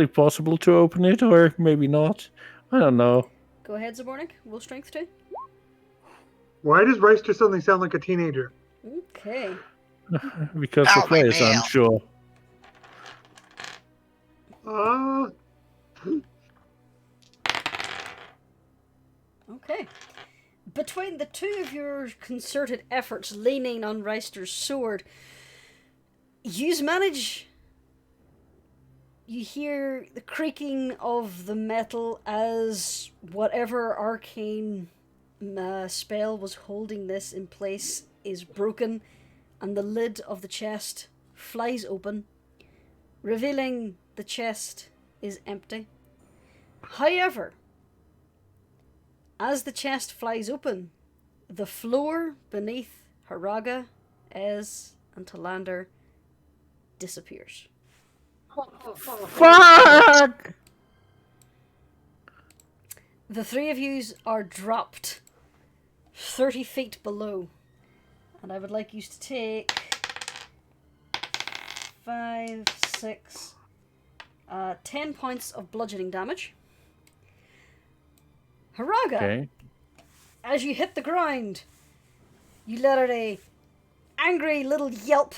possible to open it, or maybe not. I don't know. Go ahead, Zabornik. Roll strength too. Why does Rice just suddenly sound like a teenager? Okay. Because the players, I'm sure. Okay. Between the two of your concerted efforts leaning on Reister's sword, you manage. You hear the creaking of the metal as whatever arcane spell was holding this in place is broken, and the lid of the chest flies open, revealing the chest is empty. However, as the chest flies open, the floor beneath Haraga, Ez, and Talander disappears. Fuck! The three of yous are dropped 30 feet below. And I would like you to take 5, 6, 10 points of bludgeoning damage. Haraga, Okay. as you hit the ground, you let out a angry little yelp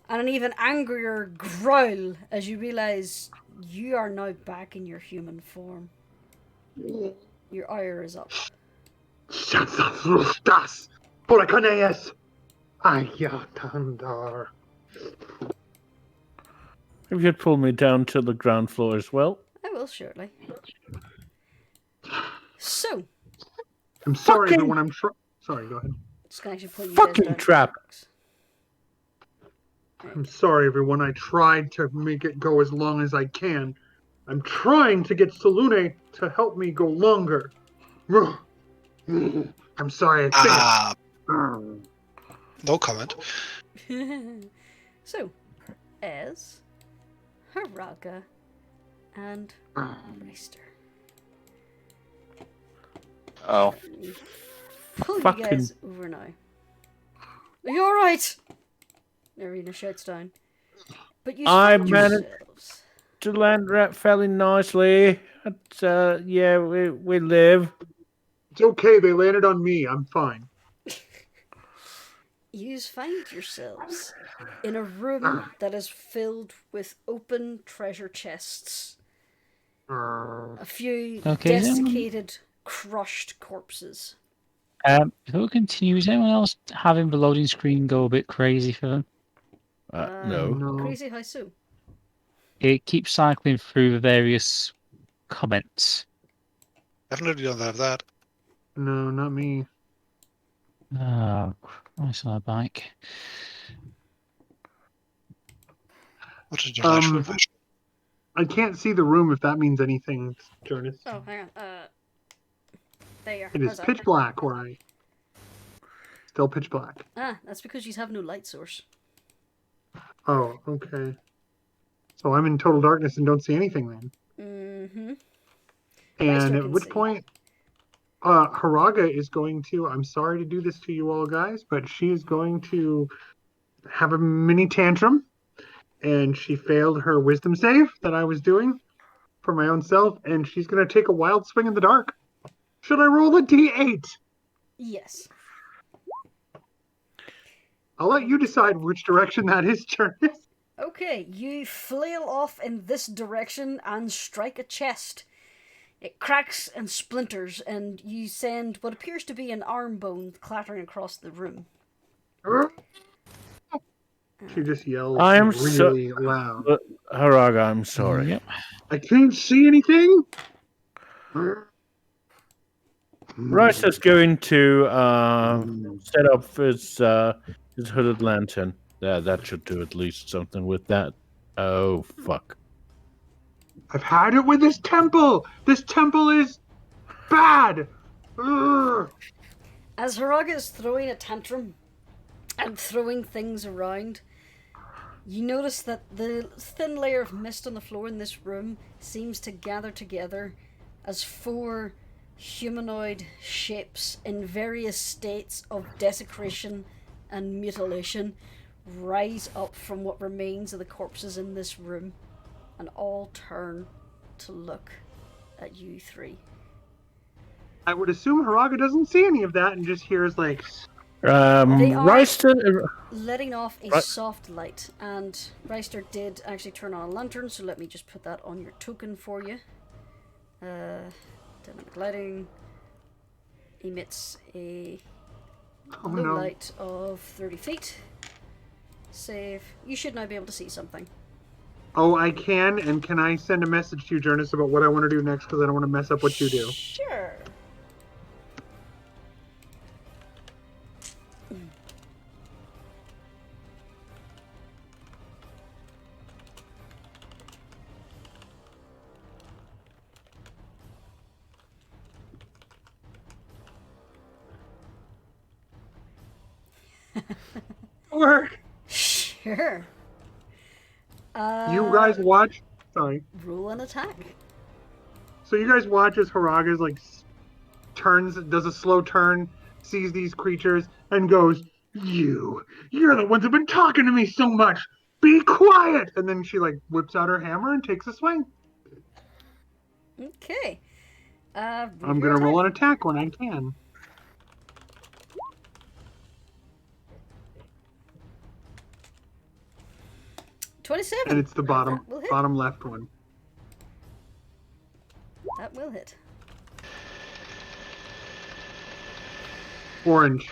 and an even angrier growl as you realize you are now back in your human form. Your ire is up. Shazafrustas! Huracaneas! Ayatandar. If you'd pull me down to the ground floor as well. I will shortly. So, I'm sorry, Fucking- but when I'm sorry, go ahead. just gonna actually put you Fucking guys down. trap. I'm sorry, everyone. I tried to make it go as long as I can. I'm trying to get Salune to help me go longer. I'm sorry. No comment. So, Ez, Haraga, and Reister. Oh. Pull Fucking- you guys over now. Are you alright? Arena shouts down. But you I find managed- yourselves. To land rat fairly nicely. But, yeah, we live. It's okay. They landed on me. I'm fine. You find yourselves in a room that is filled with open treasure chests. A few Okay, then. desiccated, crushed corpses. Before we continue, is anyone else having the loading screen go a bit crazy for them? No. No. Crazy how so? It keeps cycling through the various comments. Definitely don't have that. No, not me. Oh, Christ on a bike. What is your actual Um, vision? I can't see the room if that means anything, Jurnis. Oh, hang on. There. It is How's that? pitch black where I. Still pitch black. Ah, that's because you have no light source. Oh, okay. So I'm in total darkness and don't see anything then. Mm-hmm. And still at can which see. point, Haraga is going to. I'm sorry to do this to you all guys, but she is going to have a mini tantrum. And she failed her wisdom save that I was doing for my own self, and she's going to take a wild swing in the dark. Should I roll a d8? Yes. I'll let you decide which direction that is, Jurnis. Okay, you flail off in this direction and strike a chest. It cracks and splinters, and you send what appears to be an arm bone clattering across the room. She just yells I am so- really loud. Haraga, I'm sorry. Yep. I can't see anything. Rice is going to set up his hooded lantern. Yeah, that should do at least something with that. Oh, fuck. I've had it with this temple. This temple is bad. Ugh. As Haraga is throwing a tantrum and throwing things around, you notice that the thin layer of mist on the floor in this room seems to gather together as 4 humanoid shapes in various states of desecration and mutilation rise up from what remains of the corpses in this room and all turn to look at you 3. I would assume Haraga doesn't see any of that and just hears like, They are- Reister, letting off a Right. soft light, and Reister did actually turn on a lantern, so let me just put that on your token for you. Dynamic lighting emits a Oh blue no. light of 30 feet. Save. You should now be able to see something. Oh, I can, and can I send a message to you, Jurnis, about what I want to do next, because I don't want to mess up what you do. Sure. Work! Sure. You guys watch. Sorry. Roll an attack. So you guys watch as Haraga's like does a slow turn, sees these creatures, and goes, You're the ones who've been talking to me so much. Be quiet! And then she like whips out her hammer and takes a swing. Okay. I'm gonna roll an attack when I can. And 27. it's the bottom That will hit. bottom left one. That will hit. Orange.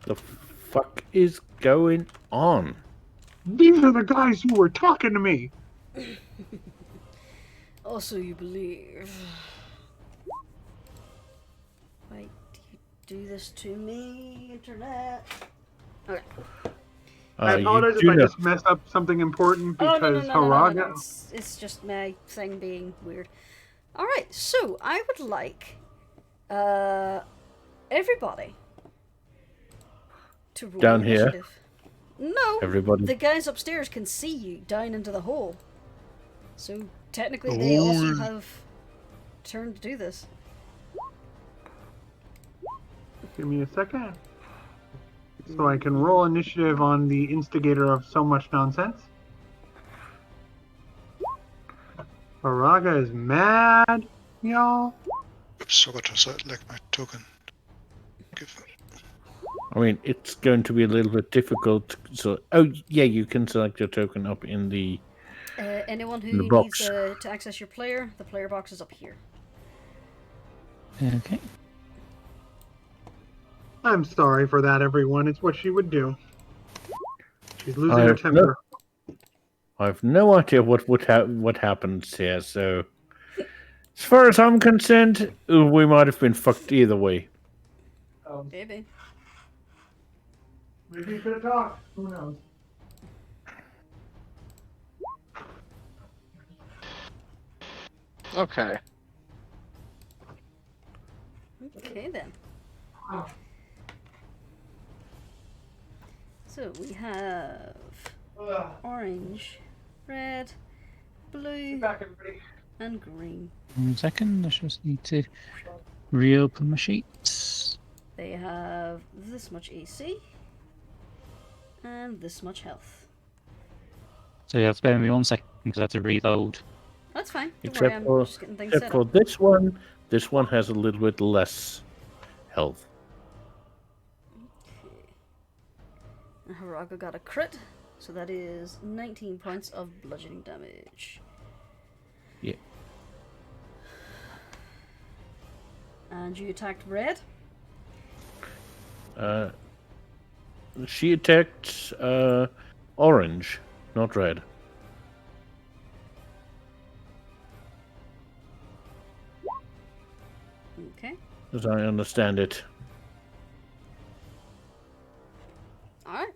the fuck is going on? These are the guys who were talking to me. Also, you believe. Why do you do this to me, internet? Okay. I apologize if I just messed up something important because Haraga. It's just my thing being weird. Alright, so I would like everybody to roll Down here? initiative. No, Everybody. the guys upstairs can see you down into the hole. So technically they also have turn to do this. Give me a second. So I can roll initiative on the instigator of so much nonsense. Haraga is mad, y'all. Oops, forgot to select my token. I mean, it's going to be a little bit difficult. So, oh yeah, you can select your token up in the. Anyone the who needs box. to access your player, the player box is up here. Okay. I'm sorry for that, everyone. It's what she would do. She's losing I her have temper. I have no idea what happens here. So, as far as I'm concerned, we might have been fucked either way. Maybe. Maybe you could have talked. Who knows? Okay. Okay then. So we have orange, red, blue, and green. 1 second, I just need to reopen my sheets. They have this much AC and this much health. So you have to spare me 1 second because I have to reload. That's fine. Don't Except worry, I'm for- just getting things Except set for up. this one has a little bit less health. And Haraga got a crit, so that is 19 points of bludgeoning damage. Yeah. And you attacked red. She attacked orange, not red. Okay. As I understand it. Alright.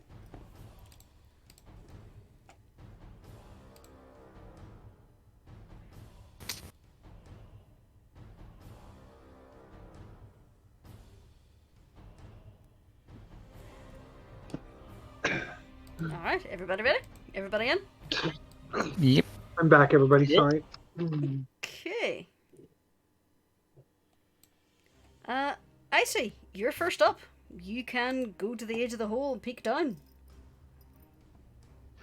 Alright, everybody ready? Everybody in? Yep. I'm back, everybody. Sorry. Okay. Icy, you're first up. You can go to the edge of the hole and peek down.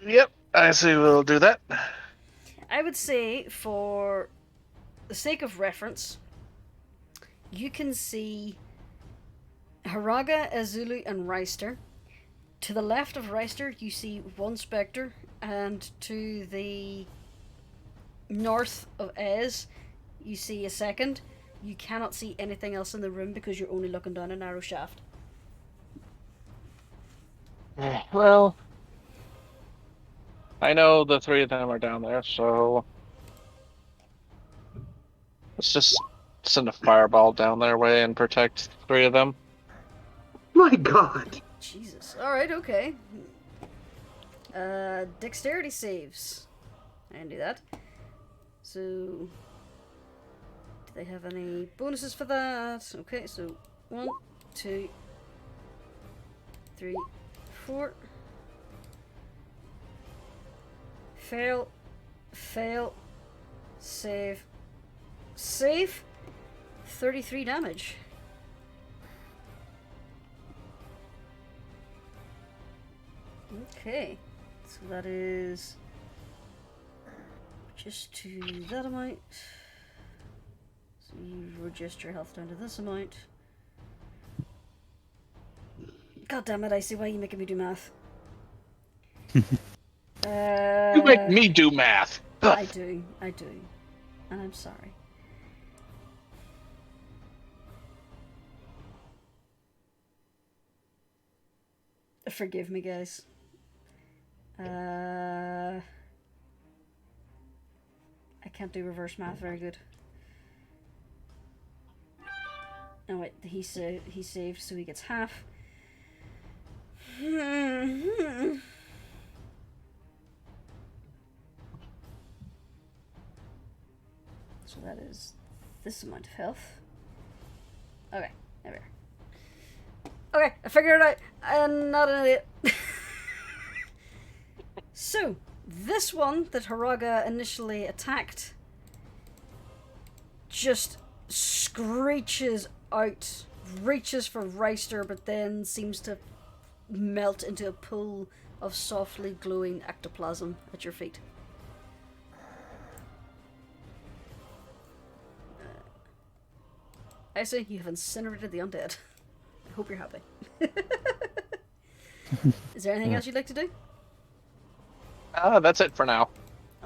Yep, I see we'll do that. I would say, for the sake of reference, you can see Haraga, Azulu, and Reister. To the left of Reister, you see one spectre, and to the north of Ez, you see a second. You cannot see anything else in the room because you're only looking down a narrow shaft. Well, I know the three of them are down there, so let's just send a fireball down their way and protect three of them. My God. Jesus. Alright, okay. Dexterity saves. I can do that. So, do they have any bonuses for that? Okay, so 1, 2, 3, 4. Fail. Fail. Save. Save. 33 damage. Okay, so that is just to that amount. So you reduced your health down to this amount. God damn it, Icy, why are you making me do math? You make me do math. I do, and I'm sorry. Forgive me, guys. I can't do reverse math very good. Oh wait, he saved, so he gets half. So that is this amount of health. Okay, there we are. Okay, I figured it out. I'm not an idiot. So, this one that Haraga initially attacked just screeches out, reaches for Reister, but then seems to melt into a pool of softly glowing ectoplasm at your feet. I say you have incinerated the undead. I hope you're happy. Is there anything else you'd like to do? That's it for now.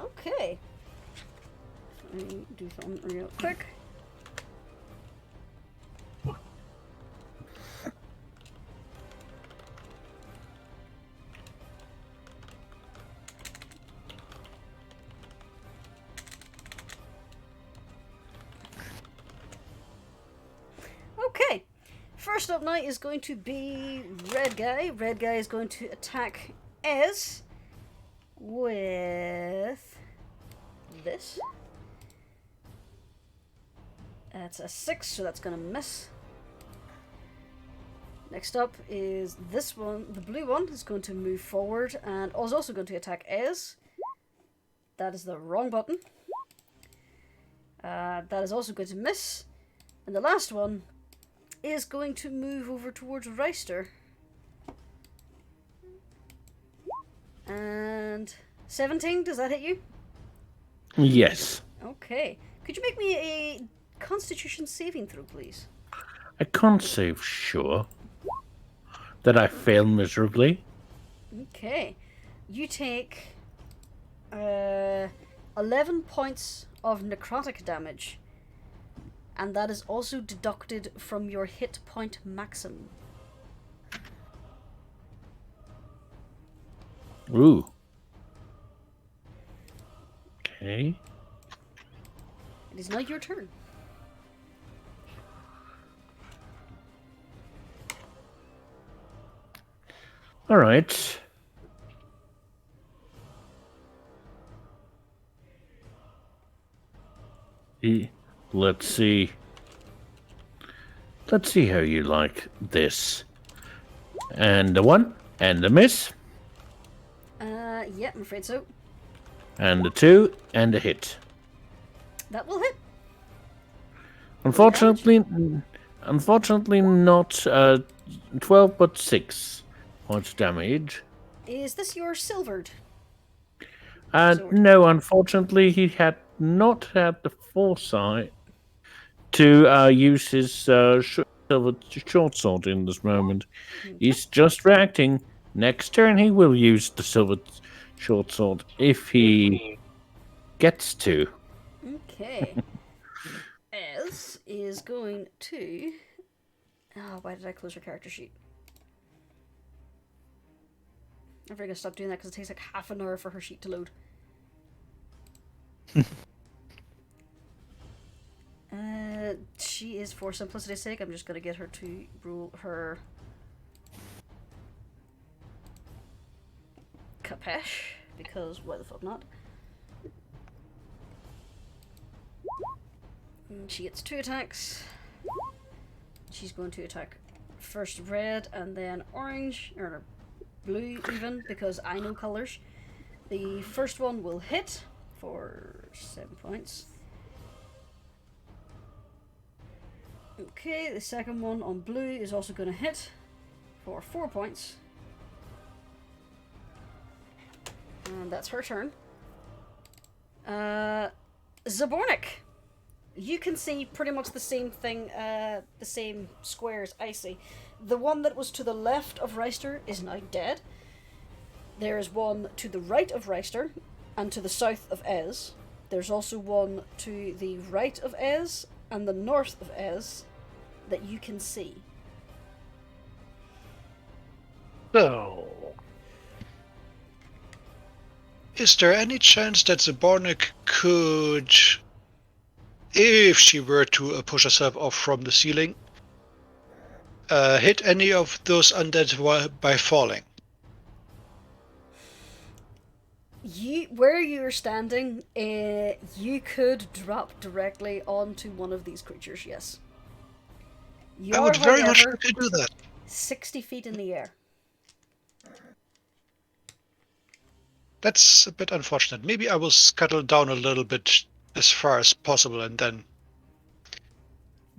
Okay. Let me do something real quick. Okay. First up now is going to be Red Guy. Red Guy is going to attack Ez with this. That's a 6, so that's going to miss. Next up is this one. The blue one is going to move forward and is also going to attack Ez. That is the wrong button. That is also going to miss. And the last one is going to move over towards Reister. And 17, does that hit you? Yes. Okay. Could you make me a Constitution saving throw, please? I can't save sure that I fail miserably. Okay. You take 11 points of necrotic damage. And that is also deducted from your hit point maximum. Ooh. Okay. It is now your turn. All right. Let's see. Let's see how you like this. And a 1, and a miss, Yeah, I'm afraid so. and a 2, and a hit. That will hit. Unfortunately not 12, but 6 points of damage. Is this your silvered? No, unfortunately, he had not had the foresight to use his silver short sword in this moment. He's just reacting. Next turn, he will use the silver short sword if he gets to. Okay. Ez is going to... Oh, why did I close her character sheet? I'm never going to stop doing that because it takes like half an hour for her sheet to load. She is, for simplicity's sake, I'm just going to get her to roll her Capesh, because why the fuck not? And she gets 2 attacks. She's going to attack first red and then orange, or blue even, because I know colours. The first one will hit for 7 points. Okay, the second one on blue is also going to hit for 4 points. And that's her turn. Zabornik. You can see pretty much the same thing, the same squares I see. The one that was to the left of Reister is now dead. There is one to the right of Reister and to the south of Ez. There's also one to the right of Ez and the north of Ez that you can see. So, is there any chance that Zabornik could, if she were to push herself off from the ceiling, hit any of those undead by falling? Where you're standing, you could drop directly onto one of these creatures, yes. I would very much like to do that. 60 feet in the air. That's a bit unfortunate. Maybe I will scuttle down a little bit as far as possible and then...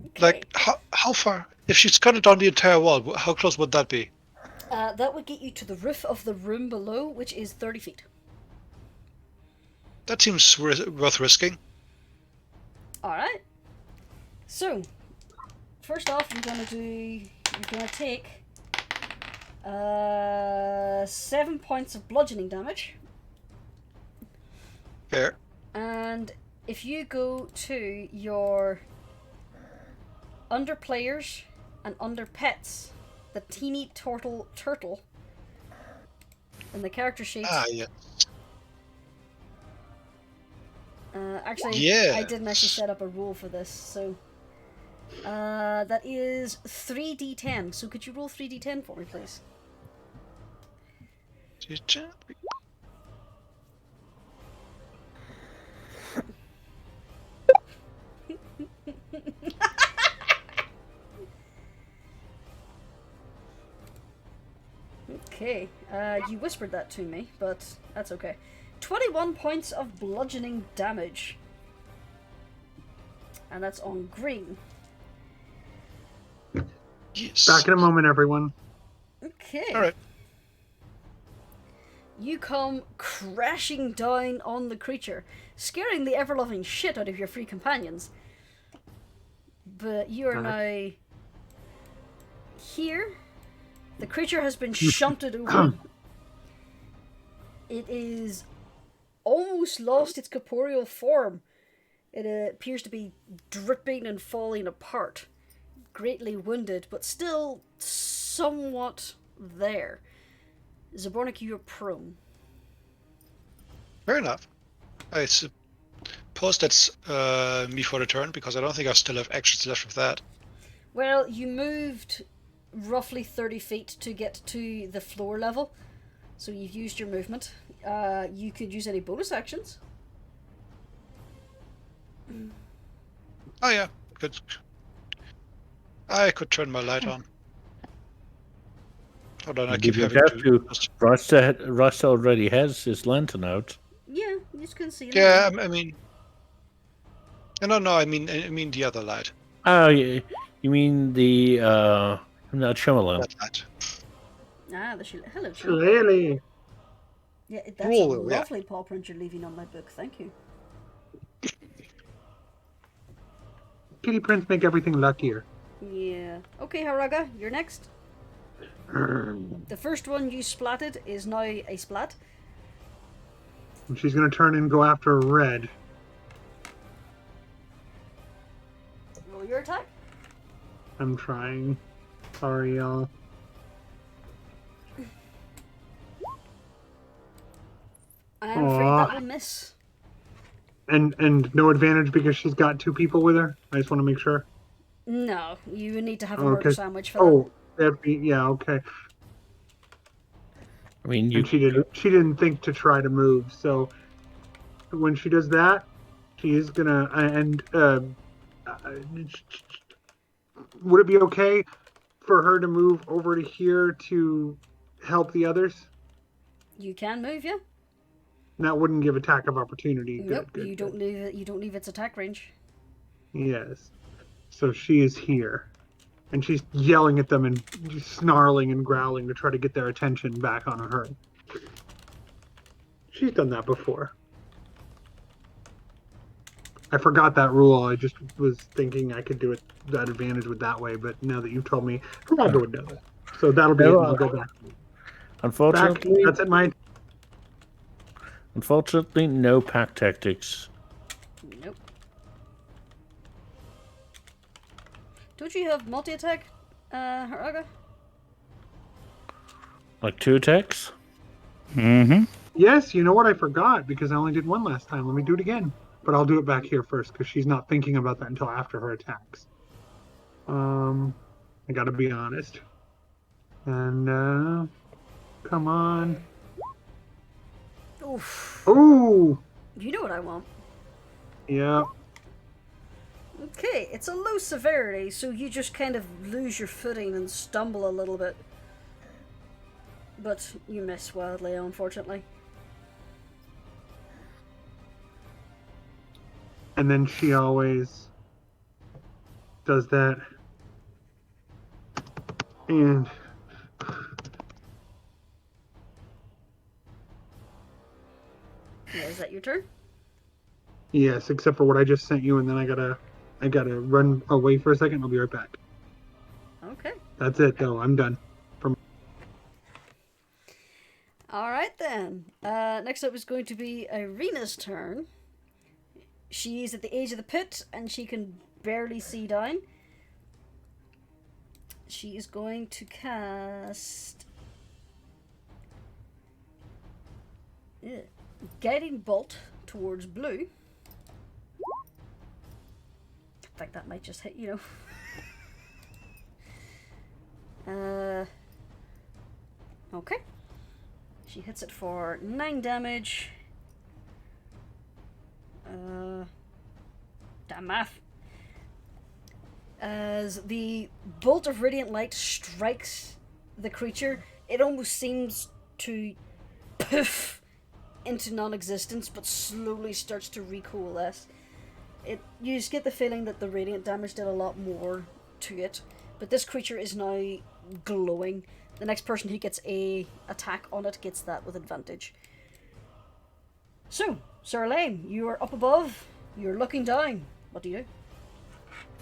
Okay. Like, how far? If she scuttled down the entire wall, how close would that be? That would get you to the roof of the room below, which is 30 feet. That seems worth risking. Alright. So, first off, you're gonna take 7 points of bludgeoning damage. Fair. And if you go to your under players and under pets, the teeny turtle in the character sheet. Ah, yeah. Actually, yeah. I didn't actually set up a rule for this, so that is 3d10. So could you roll 3d10 for me, please? Okay, you whispered that to me, but that's okay. 21 points of bludgeoning damage. And that's on green. Yes. Back in a moment, everyone. Okay. Alright. You come crashing down on the creature, scaring the ever-loving shit out of your free companions. But you are now here. The creature has been shunted over. It is almost lost its corporeal form. It appears to be dripping and falling apart. Greatly wounded, but still somewhat there. Zabornik, you're prone. Fair enough. I suppose that's me for the turn, because I don't think I still have actions left with that. Well, you moved roughly 30 feet to get to the floor level, so you've used your movement. You could use any bonus actions. Oh yeah, good. I could turn my light on. Hold on, I keep having to... Russ already has his lantern out. Yeah, you just couldn't see it. Yeah, I mean... No, I mean the other light. Oh, yeah. You mean the Shyamalan? That light. Ah, hello, Shillelagh. Clearly. Yeah, that's Roll, a yeah. lovely paw print you're leaving on my book. Thank you. kitty prints make everything luckier. Yeah. Okay, Haraga, you're next. The first one you splatted is now a splat. And she's going to turn and go after red. Roll your attack. I'm trying. Sorry, y'all. I'm afraid that will miss. And no advantage because she's got 2 people with her? I just want to make sure. No, you would need to have a Okay. murder sandwich for that. Oh, that'd be, yeah, okay. I mean, And she didn't think to try to move, so when she does that, she is gonna, would it be okay for her to move over to here to help the others? You can move, yeah. That wouldn't give attack of opportunity. Nope, Good. you don't leave it. You don't leave its attack range. Yes. So she is here. And she's yelling at them and snarling and growling to try to get their attention back on her. She's done that before. I forgot that rule. I just was thinking I could do it that advantage with that way, but now that you've told me, I'll go with that. So that'll be it. I'll go back. Unfortunately, That's it, mine. Unfortunately, no pack tactics. Nope. Don't you have multi-attack, Haraga? Like 2 attacks? Mm-hmm. Yes, you know what? I forgot because I only did 1 last time. Let me do it again. But I'll do it back here first because she's not thinking about that until after her attacks. I gotta be honest. And, come on. Oof. Ooh! You know what I want. Yeah. Okay, it's a low severity, so you just kind of lose your footing and stumble a little bit. But you miss wildly, unfortunately. And then she always does that. And Yeah, is that your turn? yes, except for what I just sent you, and then I gotta run away for a second. I'll be right back. Okay. That's it, though. I'm done. Alright then. Next up is going to be Irina's turn. She's at the edge of the pit and she can barely see down. She is going to cast Guiding Bolt towards blue. I think that might just hit, you know. Okay. She hits it for 9 damage. Damn math. As the bolt of radiant light strikes the creature, it almost seems to poof into non-existence, but slowly starts to recoalesce. You just get the feeling that the radiant damage did a lot more to it, but this creature is now glowing. The next person who gets a attack on it gets that with advantage. So, Sir Elaine, you are up above. You're looking down. What do you do?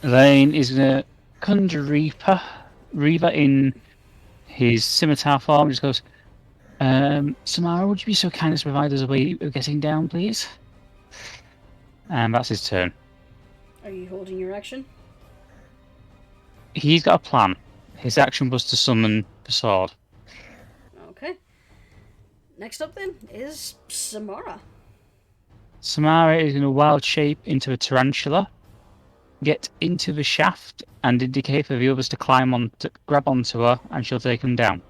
Elaine is going to conjure Reaver in his scimitar form. Just goes, Samara, would you be so kind as to provide us a way of getting down, please? And that's his turn. Are you holding your action? He's got a plan. His action was to summon the sword. Okay. Next up then is Samara. Samara is going to wild shape into a tarantula, get into the shaft, and indicate for the others to grab onto her, and she'll take them down.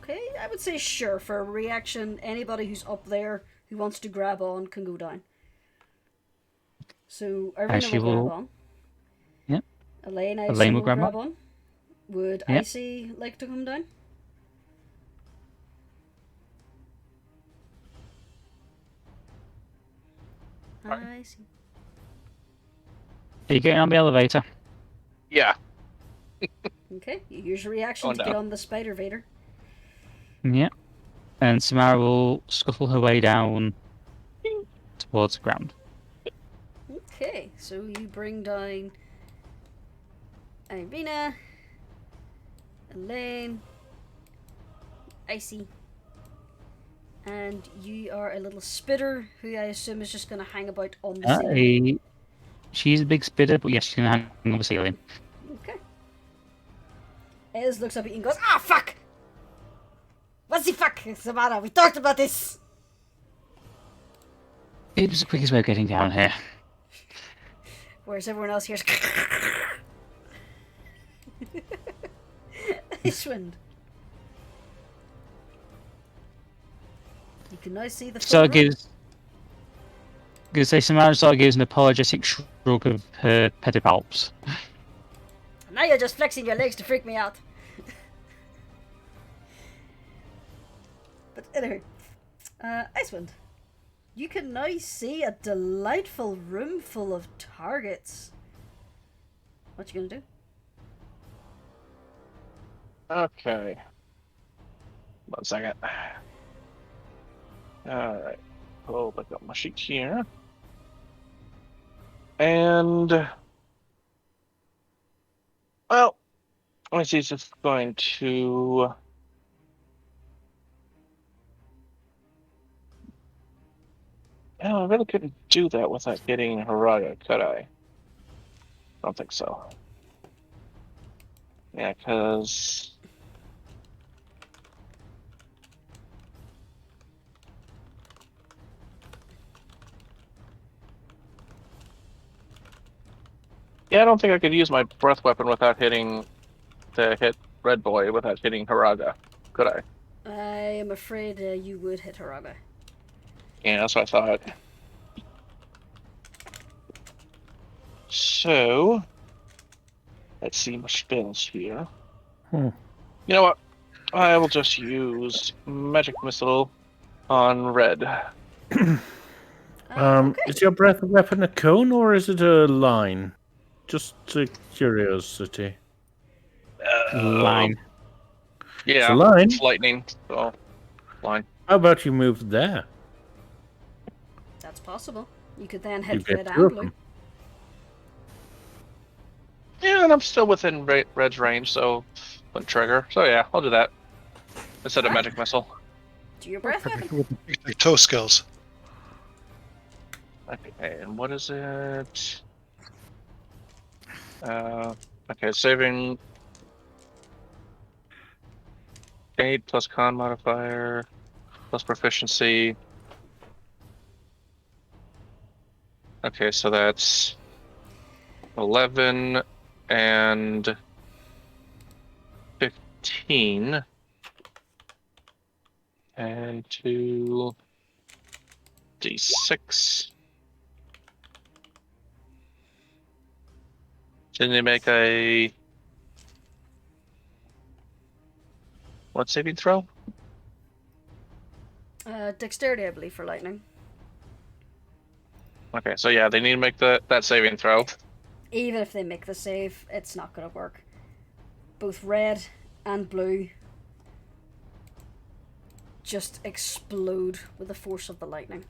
Okay, I would say sure. For a reaction, anybody who's up there who wants to grab on can go down. So Irina will grab on. Yep. Elaine will grab on. Would Yep. Icy like to come down? Icy. Are you getting on the elevator? Yeah. Okay, you use your reaction Going to get down. on the Spider Vader. Yep. And Samara will scuffle her way down towards the ground. Okay, so you bring down Irina, Elaine, Icy, and you are a little spitter who I assume is just going to hang about on the ceiling. She's a big spitter, but yes, she's going to hang on the ceiling. Okay. Ez looks up at you and goes, "Ah, fuck! What's the fuck is the matter? We talked about this!" It was the quickest way of getting down here. Whereas everyone else hears Icewind. You can now see the So full it gives... Gonna say Samara sort of gives an apologetic shrug of her pedipalps. Now you're just flexing your legs to freak me out. But anyway, Icewind, you can now see a delightful room full of targets. What you gonna do? Okay. 1 second. Alright. Pull back up my sheet here. And... well, I see it's just going to... oh, I really couldn't do that without getting Haraga, could I? I don't think so. Yeah, because... yeah, I don't think I could use my breath weapon without hitting... to hit Red Boy without hitting Haraga, could I? I am afraid you would hit Haraga. Yeah, that's what I thought. So... let's see my spells here. You know what? I will just use Magic Missile on Red. Okay. Is your breath weapon a cone or is it a line? Just curiosity. Line. Yeah, It's a line. it's lightning, so line. How about you move there? That's possible. You could then You hit get red two and of blue. them. Yeah, and I'm still within Red's range, so wouldn't trigger. So yeah, I'll do that instead of Magic Missile. Do your breath weapon. Like toe skills. Okay, and what is it? Okay, saving 8 plus con modifier plus proficiency. Okay, so that's 11 and 15. And 2d6. Didn't they make a... what saving throw? Dexterity, I believe, for lightning. Okay, so yeah, they need to make that saving throw. Even if they make the save, it's not going to work. Both red and blue just explode with the force of the lightning.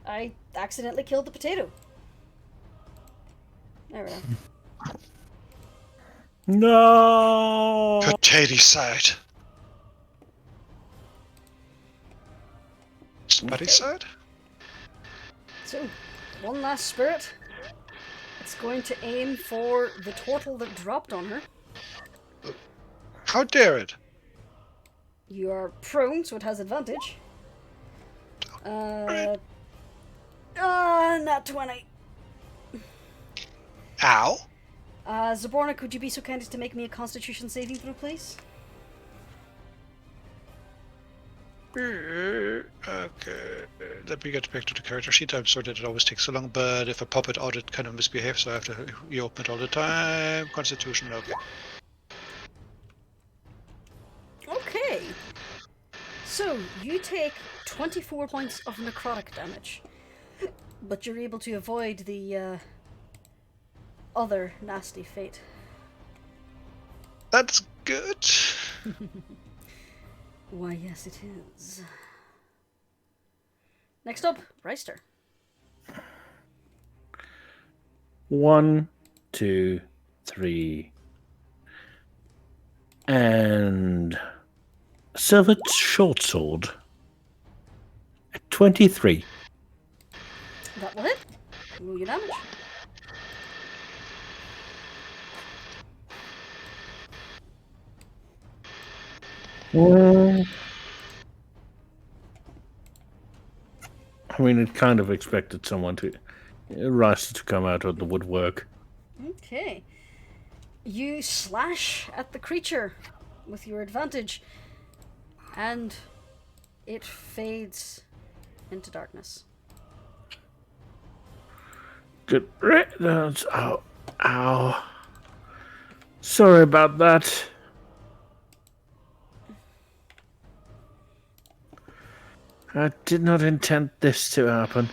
I accidentally killed the potato. There we go. No. Potato side. Spuddy side? So, one last spirit. It's going to aim for the turtle that dropped on her. How dare it? You are prone, so it has advantage. Not 20. Ow. Zaborna, could you be so kind as to make me a Constitution saving throw, please? Okay, let me get back to the character sheet. I'm sorry that it always takes so long, but if I pop it out, it kind of misbehaves, so I have to reopen it all the time. Constitution, okay. Okay. So, you take 24 points of necrotic damage, but you're able to avoid the other nasty fate. That's good. Why, yes, it is. Next up, Reister. 1, 2, 3. And silver short sword at 23. That will hit. Roll your damage. I mean, it kind of expected someone to rise to come out of the woodwork. Okay. You slash at the creature with your advantage, and it fades into darkness. Good riddance. Ow. Ow. Sorry about that. I did not intend this to happen.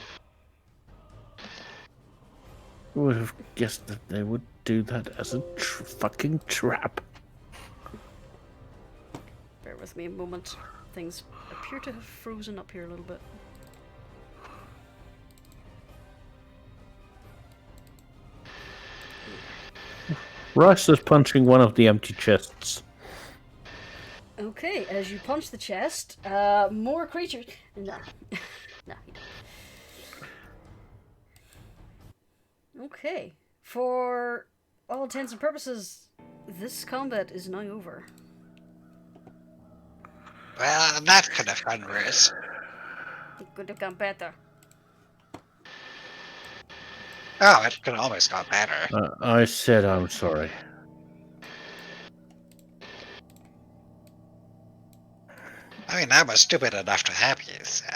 Would have guessed that they would do that as a fucking trap. Bear with me a moment. Things appear to have frozen up here a little bit. Rice is punching one of the empty chests. Okay, as you punch the chest, more creatures. No. No, you don't. Okay. For all intents and purposes, this combat is now over. Well, that could have gone worse. It could have gone better. Oh, it could always go better. I said I'm sorry. I mean, I was stupid enough to help you, so...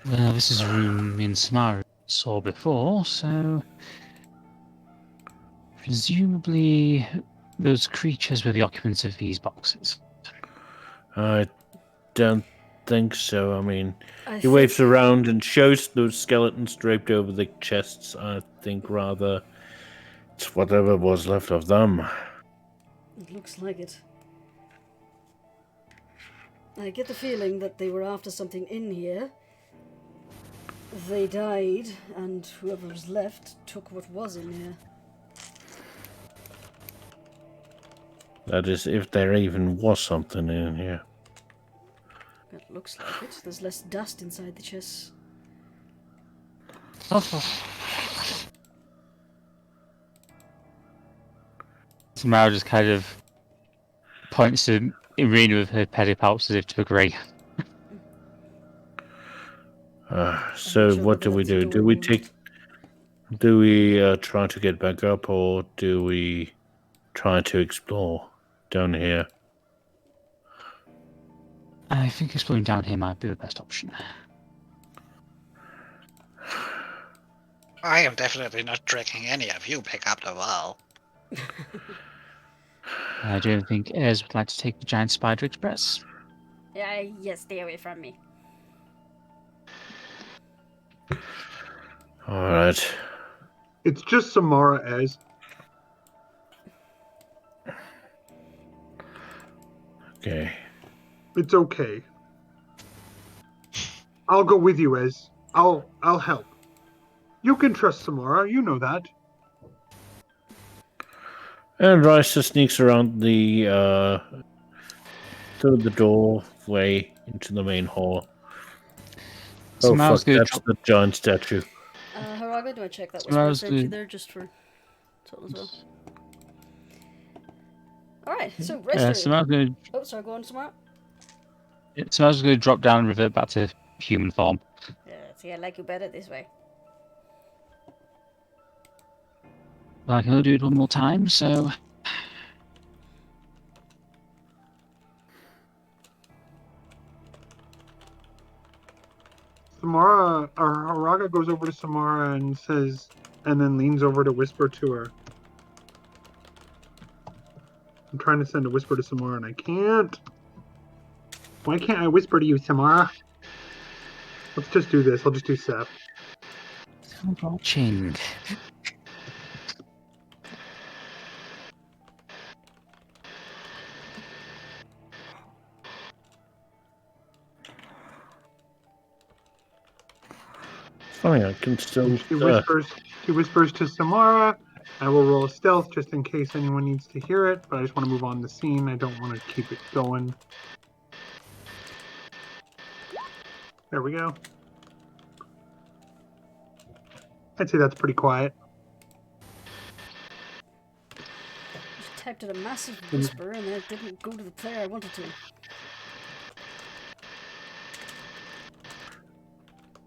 Well, this is a room in Samara saw before, so presumably those creatures were the occupants of these boxes. I don't think so. I mean, I he waves around and shows those skeletons draped over the chests. I think rather it's whatever was left of them. It looks like it. I get the feeling that they were after something in here. They died, and whoever was left took what was in here. That is, if there even was something in here. It looks like it. There's less dust inside the chests. Samara just kind of points to Irina with her pedipalps as if to agree. So sure what whether do we that's a do? door Do we or take? Do we try to get back up, or do we try to explore down here? I think exploring down here might be the best option. I am definitely not dragging any of you back up the wall. I don't think Ez would like to take the giant spider express. Yeah, yes, stay away from me. All right. It's just Samara as. Okay. It's okay. I'll go with you, Ez. I'll help. You can trust Samara, you know that. And Rice sneaks around the through the doorway into the main hall. So Oh Miles fuck! gonna That's drop- the giant statue. Haraga, do I check that So whisper I Miles sent you gonna- there just for total as well? Alright, so Reister. Samara's going Oh, sorry, go on, Samara. to drop down and revert back to human form. Yeah, see, I like you better this way. Well, I can only do it one more time, so Samara, or Haraga goes over to Samara and says, and then leans over to whisper to her. I'm trying to send a whisper to Samara and I can't. Why can't I whisper to you, Samara? Let's just do this. I'll just do Seth. watching. Funny, I can still. She whispers to Samara. I will roll a stealth just in case anyone needs to hear it, but I just want to move on the scene. I don't want to keep it going. There we go. I'd say that's pretty quiet. Just typed in a massive whisper and then it didn't go to the player I wanted to.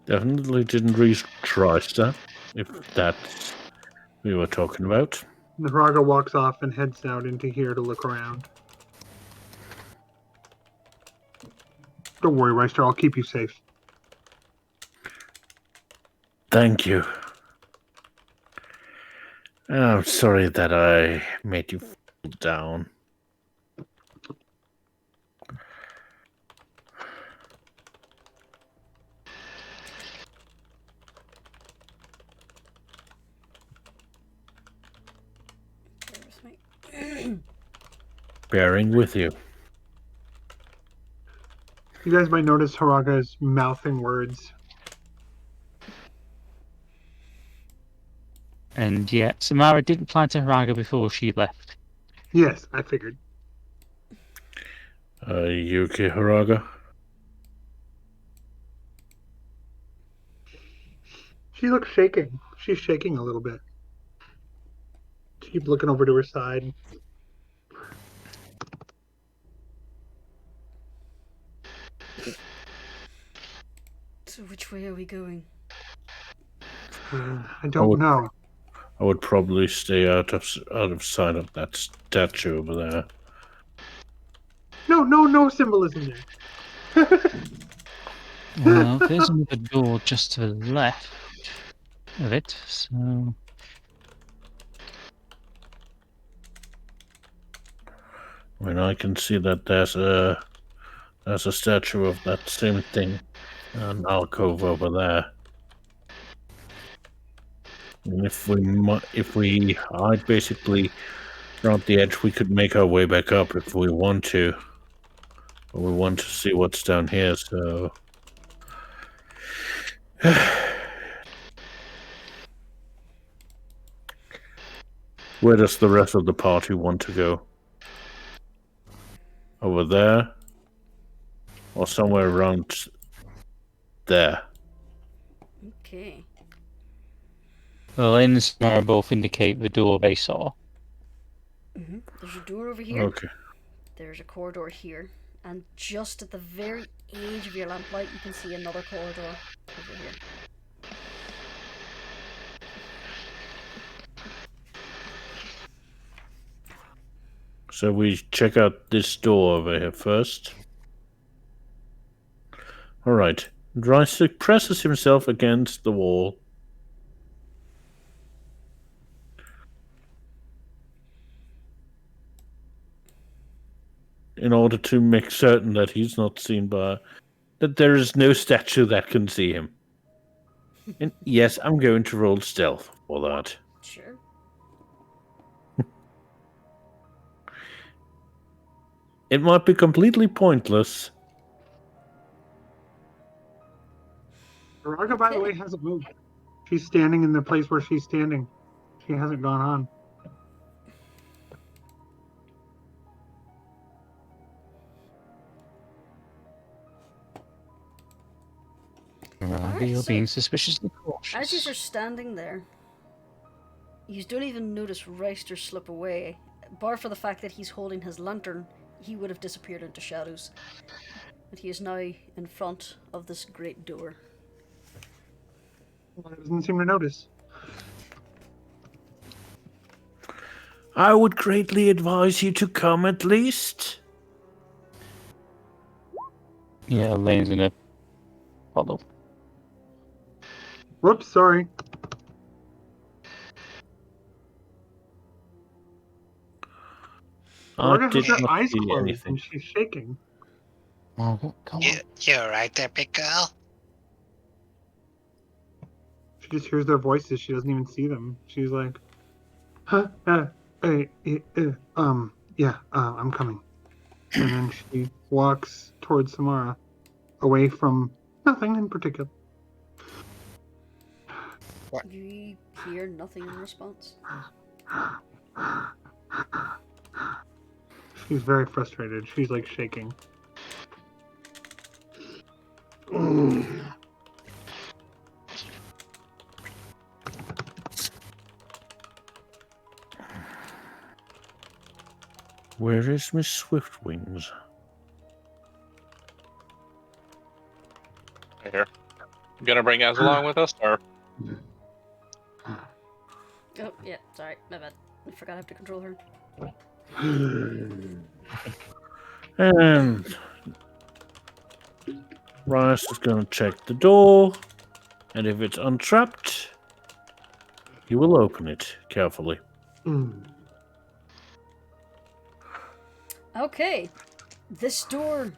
Definitely didn't read Trister, if that's we were talking about. The Haraga walks off and heads out into here to look around. Don't worry, Reister, I'll keep you safe. Thank you. I'm sorry that I made you fall down. Bear with me. Bearing with you. You guys might notice Haraga is mouthing words. And yeah, Samara did reply to Haraga before she left. Yes, I figured. You okay, Haraga? She looks shaking. She's shaking a little bit. She keeps looking over to her side. So which way are we going? I don't know. I would probably stay out of sight of that statue over there. No symbolism there. Well, there's another door just to the left of it, so... I mean, I can see that there's a statue of that same thing, an alcove over there. And if we hide basically around the edge, we could make our way back up if we want to. But we want to see what's down here, so... Where does the rest of the party want to go? Over there? Or somewhere around there? Okay. Well, Lane and Samara both indicate the door they saw. There's a door over here. Okay. There's a corridor here. And just at the very edge of your lamplight, you can see another corridor over here. So we check out this door over here first. Alright. Drystick presses himself against the wall. In order to make certain that he's not seen by... that there is no statue that can see him. And yes, I'm going to roll stealth for that. Sure. It might be completely pointless. Haraga, by the way, hasn't moved. She's standing in the place where she's standing. She hasn't gone on. You're being suspiciously cautious. As you are standing there, you don't even notice Reister slip away. Bar for the fact that he's holding his lantern, he would have disappeared into shadows. But he is now in front of this great door. Well, it doesn't seem to notice. I would greatly advise you to come at least. Yeah, Lane's gonna follow. Whoops, sorry. Haraga has her eyes closed and she's shaking. Oh, come on. You're right there, big girl. She just hears their voices. She doesn't even see them. She's like, huh? Yeah, I'm coming. And then she walks towards Samara, away from nothing in particular. You hear nothing in response. She's very frustrated. She's like shaking. Where is Miss Swiftwings? Here. You gonna bring Az along with us, or? Oh, yeah, sorry, my bad. I forgot I have to control her. And Rice is going to check the door, and if it's untrapped, he will open it carefully. Okay, this door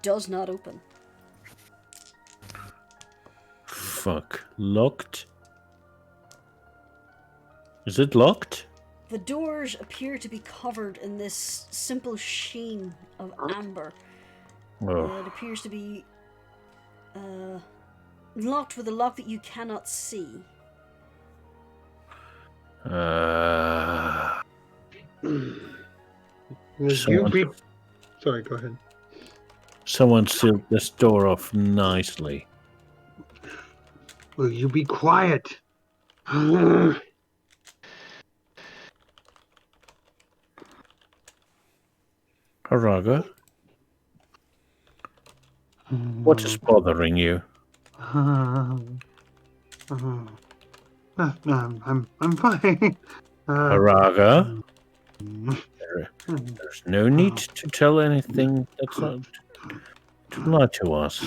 does not open. Fuck. Locked? Is it locked? The doors appear to be covered in this simple sheen of amber. Oh. It appears to be locked with a lock that you cannot see. Sorry, go ahead. Someone sealed this door off nicely. Will you be quiet? Haraga? What is bothering you? I'm fine. Haraga? There's no need to tell anything that's not to lie to us.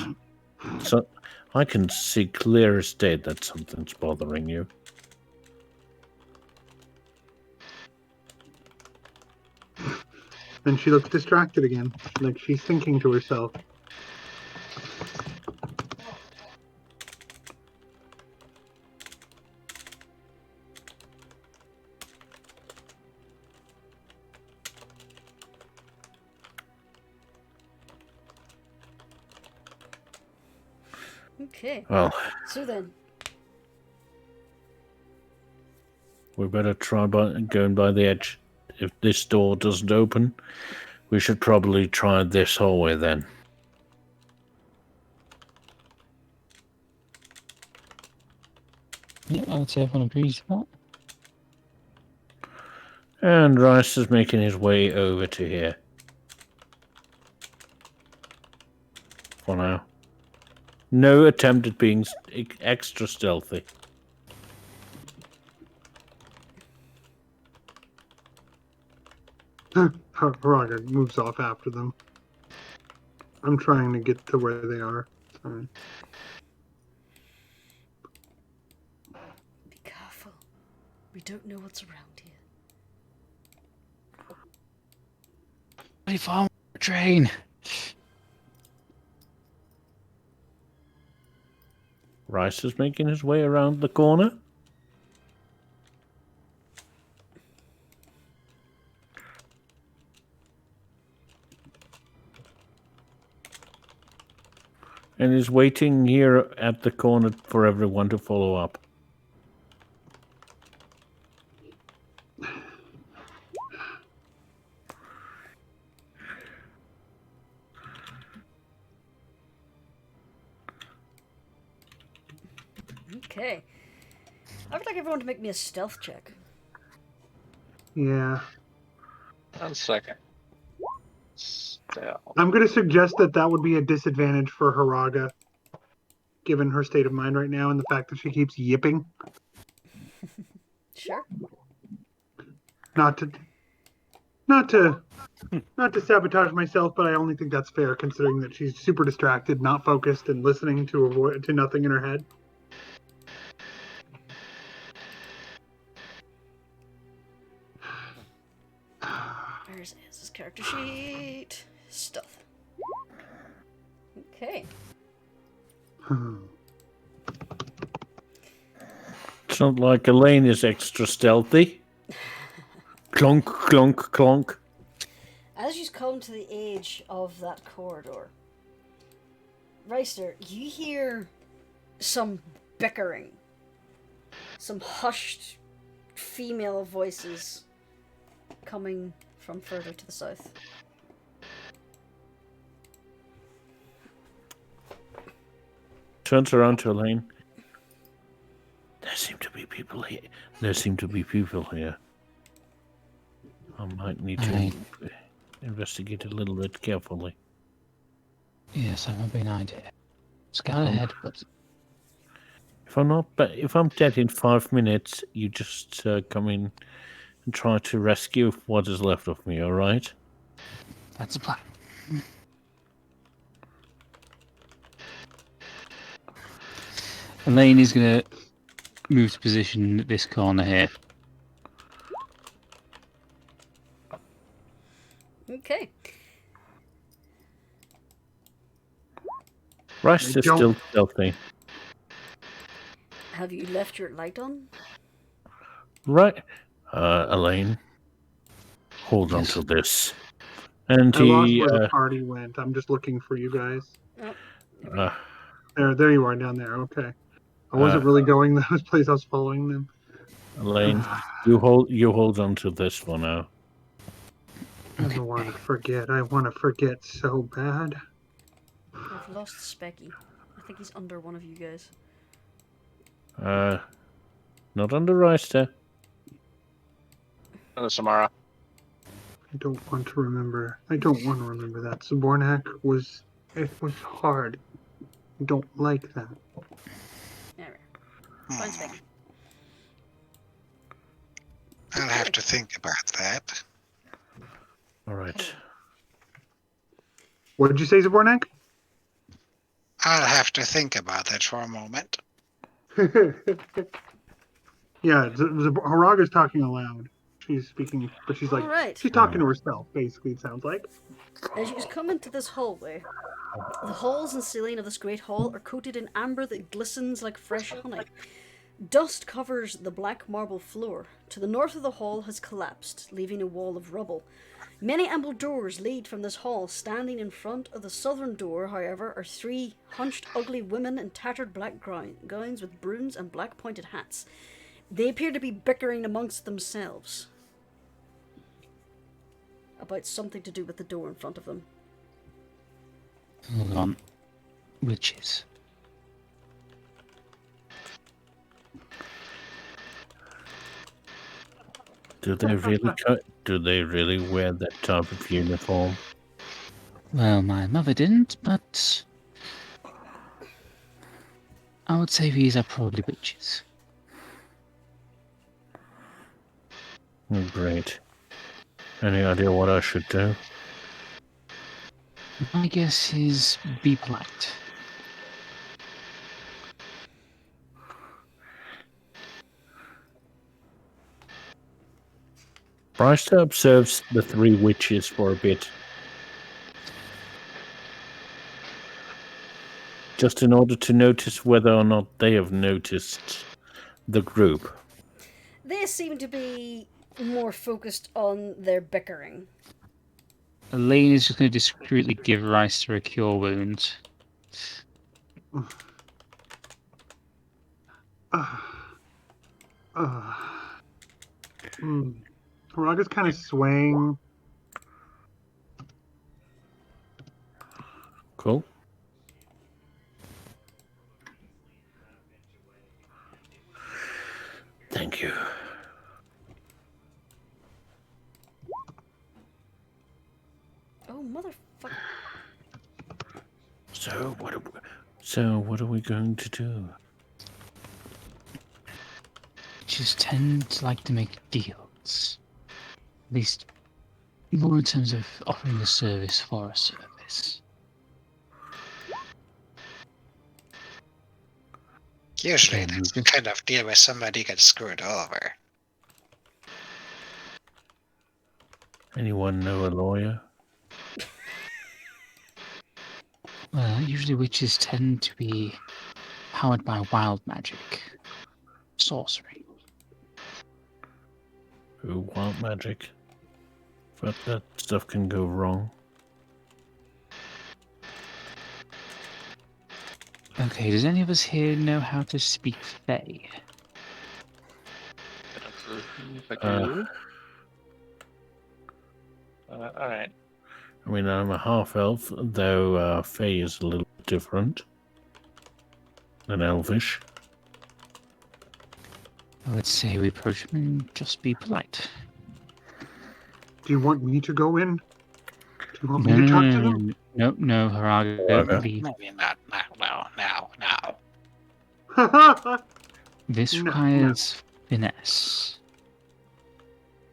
So I can see clear as day that something's bothering you. Then she looks distracted again, like she's thinking to herself. Okay. Well, So then, we better try going by the edge. If this door doesn't open, we should probably try this hallway then. Yeah, I would say everyone agrees with that. And Rice is making his way over to here. For now. No attempt at being extra stealthy. Haraga moves off after them. I'm trying to get to where they are. Sorry. be careful. We don't know what's around here. Bloody farm train. Rice is making his way around the corner. And is waiting here at the corner for everyone to follow up. Okay. I would like everyone to make me a stealth check. Yeah. 1 second. Stealth. I'm going to suggest that would be a disadvantage for Haraga, given her state of mind right now and the fact that she keeps yipping. Sure. Not to sabotage myself, but I only think that's fair considering that she's super distracted, not focused, and listening to nothing in her head. Where's his character sheet? Stealth. Okay. It's not like Elaine is extra stealthy. Clunk, clunk, clunk. As you come to the edge of that corridor, Reister, you hear some bickering some hushed female voices coming from further to the south. Turns around to Elaine. There seem to be people here. I might need to investigate a little bit carefully. Yes, that would be an idea. Scout ahead, but if I'm dead in 5 minutes, you just come in and try to rescue what is left of me. All right? that's the plan. Elaine is going to move to position this corner here. Okay. Rice is still stealthy. Have you left your light on? Right. Elaine, hold on to this. And I lost he... where the party went. I'm just looking for you guys. Oh. There you are down there. Okay. I wasn't really going that place. I was following them. Elaine, you hold on to this for now. I don't want to forget. I want to forget so bad. I've lost Specky. I think he's under one of you guys. Not under Rice. Samara. I don't want to remember. I don't want to remember that. Subornak was... It was hard. I don't like that. Alright. Fine, Specky. I'll have to think about that. All right. What did you say, Subornak? I'll have to think about that for a moment. Yeah, Haraga's talking aloud. She's speaking, but she's like, Alright. she's talking to herself, basically, it sounds like. As you come into this hallway, the halls and ceiling of this great hall are coated in amber that glistens like fresh honey. Dust covers the black marble floor. To the north of the hall has collapsed, leaving a wall of rubble. Many amber doors lead from this hall. Standing in front of the southern door, however, are 3 hunched, ugly women in tattered black gowns with brooms and black pointed hats. They appear to be bickering amongst themselves about something to do with the door in front of them. Hold on. Witches. Do they really wear that type of uniform? Well, my mother didn't, but I would say these are probably witches. Oh, great. Any idea what I should do? My guess is be polite. Bryster observes the 3 witches for a bit. Just in order to notice whether or not they have noticed the group. They seem to be more focused on their bickering. Elaine is just going to discreetly give Rice to a cure wound. Haraga's kind of swaying. Cool. Thank you. Oh, motherfucker. So what are we going to do? Witches tend to like to make deals. At least more in terms of offering a service for a service. Usually that's the kind of deal where somebody gets screwed over. Anyone know a lawyer? Well, usually witches tend to be powered by wild magic. Sorcery. Ooh, wild magic. But that stuff can go wrong. Okay, does any of us here know how to speak Fae? If I do. Alright. I mean, I'm a half-elf, though Fae is a little different than Elvish. I would say we approach him and just be polite. Do you want me to go in? Do you want me to talk to them? No, Haraga, Haraga. leave. Maybe not now. This No, requires finesse.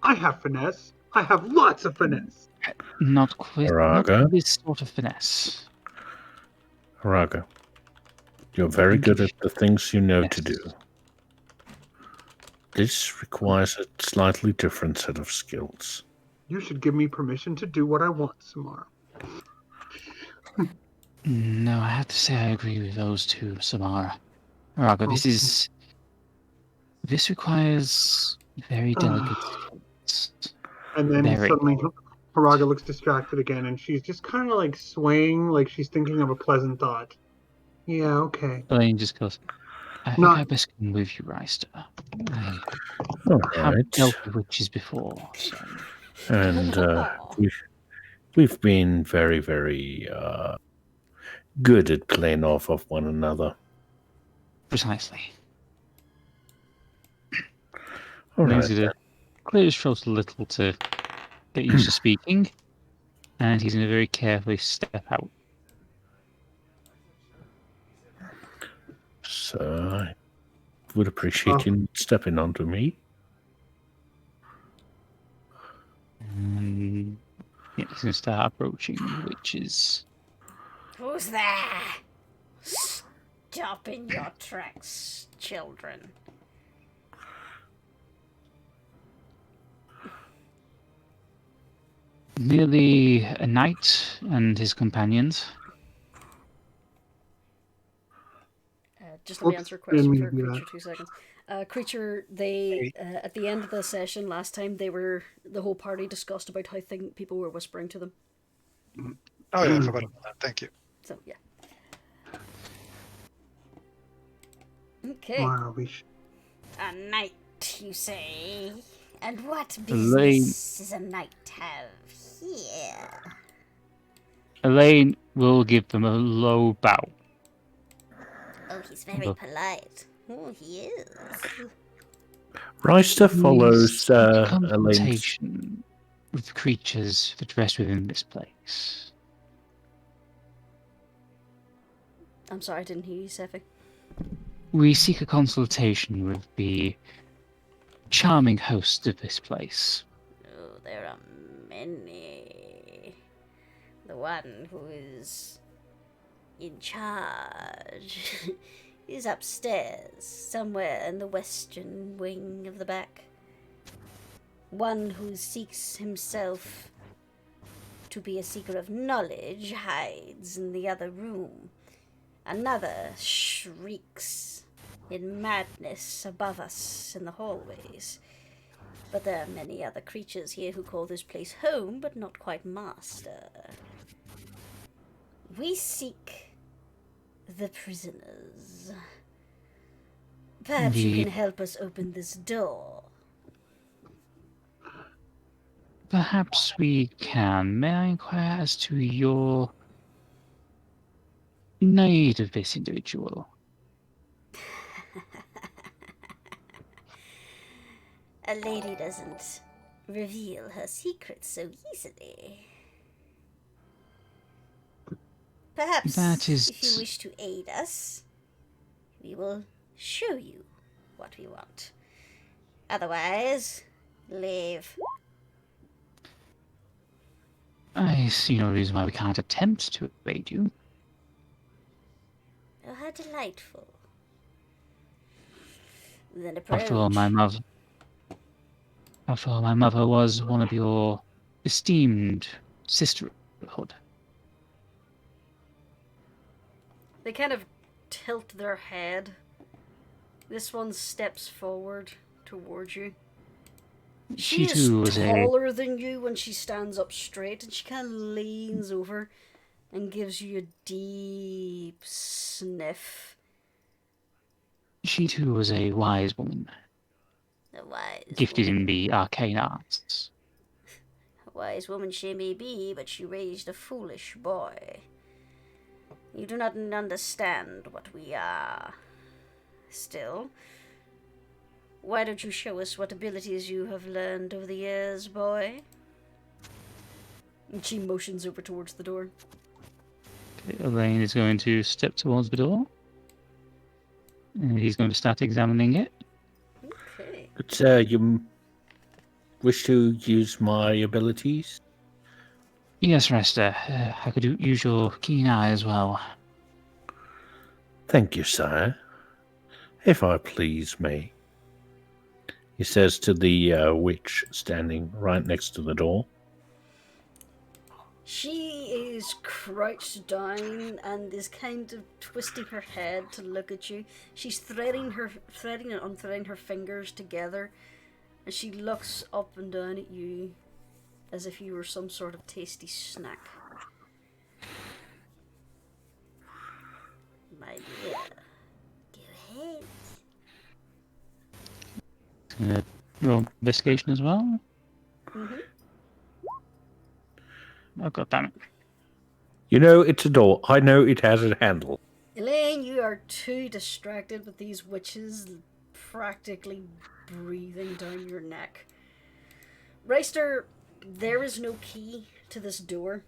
I have finesse. I have lots of finesse. Not Haraga. this sort of finesse. Haraga, you're very good at the things you know to do. This requires a slightly different set of skills. You should give me permission to do what I want, Samara. No, I have to say I agree with those two, Samara. Haraga, this requires very delicate skills. And then Very. suddenly Haraga looks distracted again, and she's just kind of like swaying, like she's thinking of a pleasant thought. Yeah, okay. Elaine just goes, I think I best come with you, Reister. I have dealt with witches before, so... And we've been very, very good at playing off of one another. Precisely. All He's right. going to clear his throat a little to get used to speaking, and he's going to very carefully step out. So I would appreciate you stepping onto me. And yeah, he's going to start approaching the witches. Who's there? Stop in your tracks, children. Merely a knight and his companions. Just let me answer a question for do Creature 2 seconds. Creature, they at the end of the session last time, the whole party discussed about how people were whispering to them. Oh yeah, I forgot about that. Thank you. So yeah. Okay. Tomorrow we A knight, you say? And what Elaine. business does a knight have here? Elaine will give them a low bow. Oh, he's very polite. Oh, he is. Reister follows Elaine's. Consultation with creatures that rest within this place. I'm sorry, I didn't hear you, Sephi. We seek a consultation with the charming host of this place. Oh, there are many. The one who is in charge is upstairs, somewhere in the western wing of the back. One who seeks himself to be a seeker of knowledge hides in the other room. Another shrieks in madness above us in the hallways. But there are many other creatures here who call this place home, but not quite master. We seek the prisoners. Perhaps you can help us open this door. Perhaps we can. May I inquire as to your need of this individual? A lady doesn't reveal her secrets so easily. Perhaps if you wish to aid us, we will show you what we want. Otherwise, leave. I see no reason why we can't attempt to aid you. Oh, how delightful. Then approach. After all, my mother was one of your esteemed sisterhood. They kind of tilt their head. This one steps forward towards you. She is taller than you when she stands up straight, and she kind of leans over and gives you a deep sniff. She too was a wise woman. A wise gifted woman. in the arcane arts. A wise woman she may be, but she raised a foolish boy. You do not understand what we are. Still, why don't you show us what abilities you have learned over the years, boy? And she motions over towards the door. Okay, Elaine is going to step towards the door. And he's going to start examining it. Okay. But you wish to use my abilities? Yes, Rester. I could use your keen eye as well. Thank you, sire. If I please may. He says to the witch standing right next to the door. She is crouched down and is kind of twisting her head to look at you. She's threading and unthreading her fingers together, and she looks up and down at you as if you were some sort of tasty snack. My dear, go ahead. Roll investigation as well. Mm-hmm. Oh, God damn it. You know, it's a door. I know it has a handle. Elaine, you are too distracted with these witches practically breathing down your neck. Reister, there is no key to this door.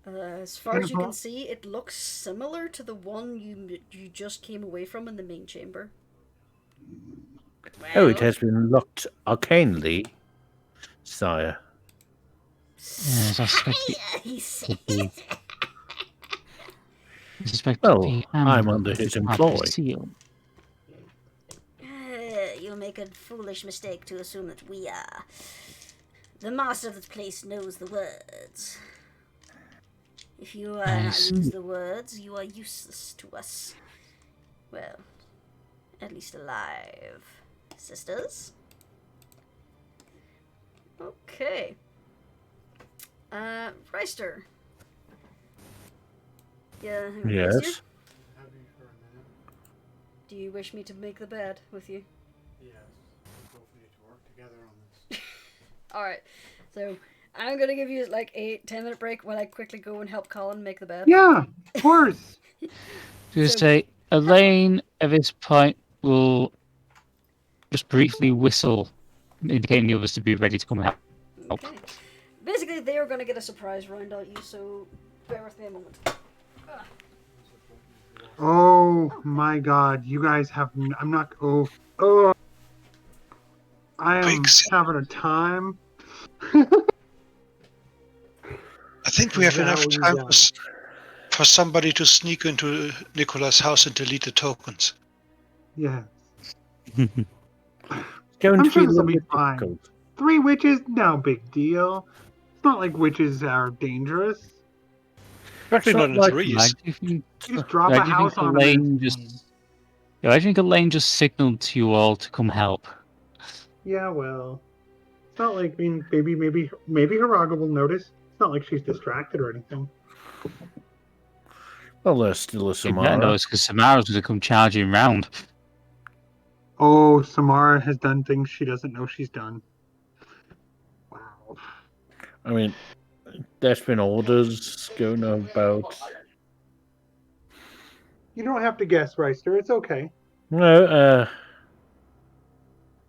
As far as you can see, it looks similar to the one you just came away from in the main chamber. Oh, it has been locked arcanely, sire. Yes, I suspect He says. could be. I suspect Well, the I'm handle under his is part of the employ. seal. You'll make a foolish mistake to assume that we are. The master of this place knows the words. If you are not use the words, you are useless to us. Well, at least alive. Sisters? Okay. Reister. Yeah. Yes. Do you wish me to make the bed with you? Yes. Both need to work together on this. Alright. So, I'm gonna give you like a 10-minute break while I quickly go and help Colin make the bed. Yeah, of course. Just say, Elaine at this point will just briefly whistle, indicating the others to be ready to come help. Okay. Basically, they are going to get a surprise round at you, so bear with me a moment. Oh my God, you guys have. I'm not. Oh. I am having a time. I think we have enough That time was, for somebody to sneak into Nicola's house and delete the tokens. Yeah. Going I'm to sure be a this will little be bit fine. difficult. 3 witches, no big deal. It's not like witches are dangerous. Especially not in threes. You just drop a house on them. Elaine just. Yeah, I think Elaine just signaled to you all to come help. Yeah, well, it's not like maybe Haraga will notice. It's not like she's distracted or anything. Well, there's still a Samara. No, it's because Samara's going to come charging round. Oh, Samara has done things she doesn't know she's done. Wow. I mean, there's been orders going about. You don't have to guess, Reister. It's okay. No,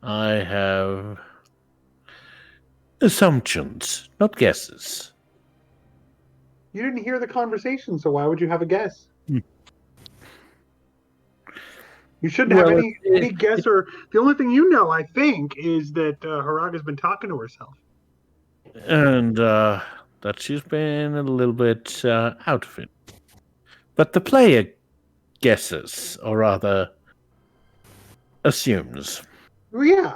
I have assumptions, not guesses. You didn't hear the conversation, so why would you have a guess? You shouldn't have any guess, or the only thing you know, I think, is that Haraga's been talking to herself. And that she's been a little bit out of it. But the player guesses, or rather assumes. Oh, yeah.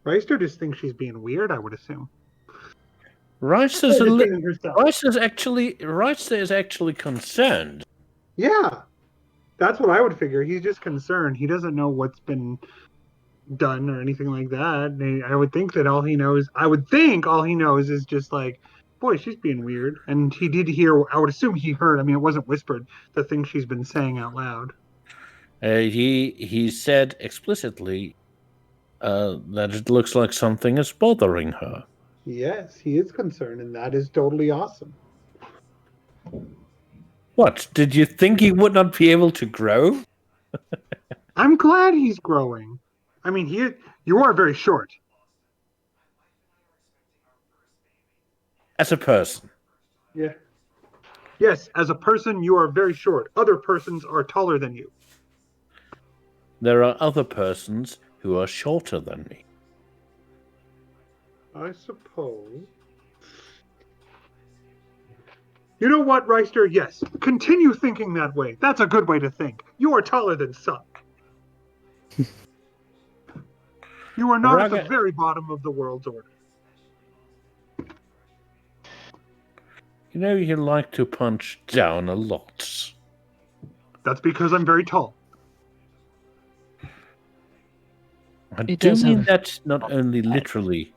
Reister just thinks she's being weird, I would assume. Reister is actually concerned. Yeah. That's what I would figure. He's just concerned. He doesn't know what's been done or anything like that. I would think all he knows is just like, boy, she's being weird. And he did hear, I would assume he heard, it wasn't whispered, the things she's been saying out loud. He said explicitly that it looks like something is bothering her. Yes, he is concerned, and that is totally awesome. What? Did you think he would not be able to grow? I'm glad he's growing. I mean, you are very short. As a person. Yeah. Yes, as a person, you are very short. Other persons are taller than you. There are other persons who are shorter than me. I suppose. You know what, Reister? Yes, continue thinking that way. That's a good way to think. You are taller than some. You are not at the very bottom of the world's order. You know, you like to punch down a lot. That's because I'm very tall. I It do does mean have- that not only literally.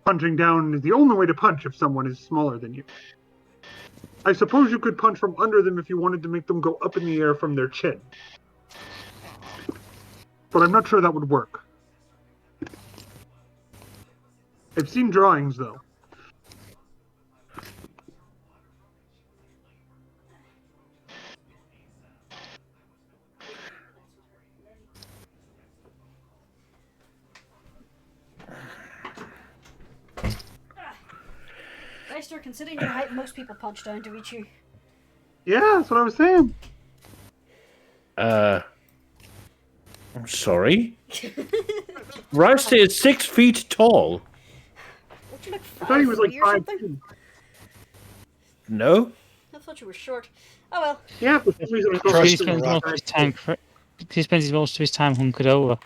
Punching down is the only way to punch if someone is smaller than you. I suppose you could punch from under them if you wanted to make them go up in the air from their chin. But I'm not sure that would work. I've seen drawings, though. Reister, considering your height, most people punch down to reach you. Yeah, that's what I was saying. I'm sorry? Reister is 6 feet tall. What, you like I thought he was like 5'3" or 5'2". something? No? I thought you were short. Oh well. Yeah, for some reason I thought He Christ, spends rock. most of his time. He spends most of his time hunkered over.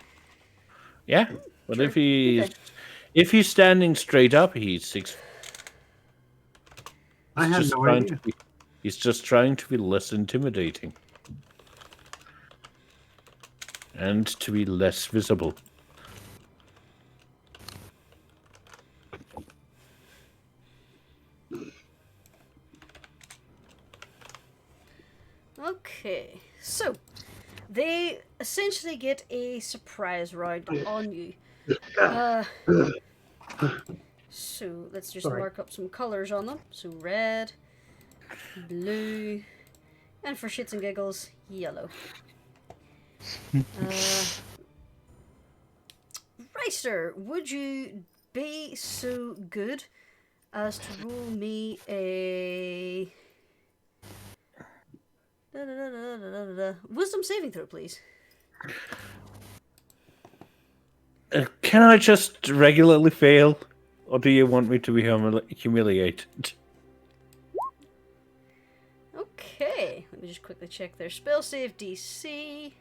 Yeah. But True. if he's standing straight up, he's 6 I had no trying idea. he's just trying to be less intimidating. And to be less visible. Okay, so they essentially get a surprise round on you. So let's just Sorry. mark up some colors on them. So red, blue, and for shits and giggles, yellow. Reister, would you be so good as to roll me a wisdom saving throw, please? Can I just regularly fail? Or do you want me to be humiliated? Okay, let me just quickly check their spell save DC.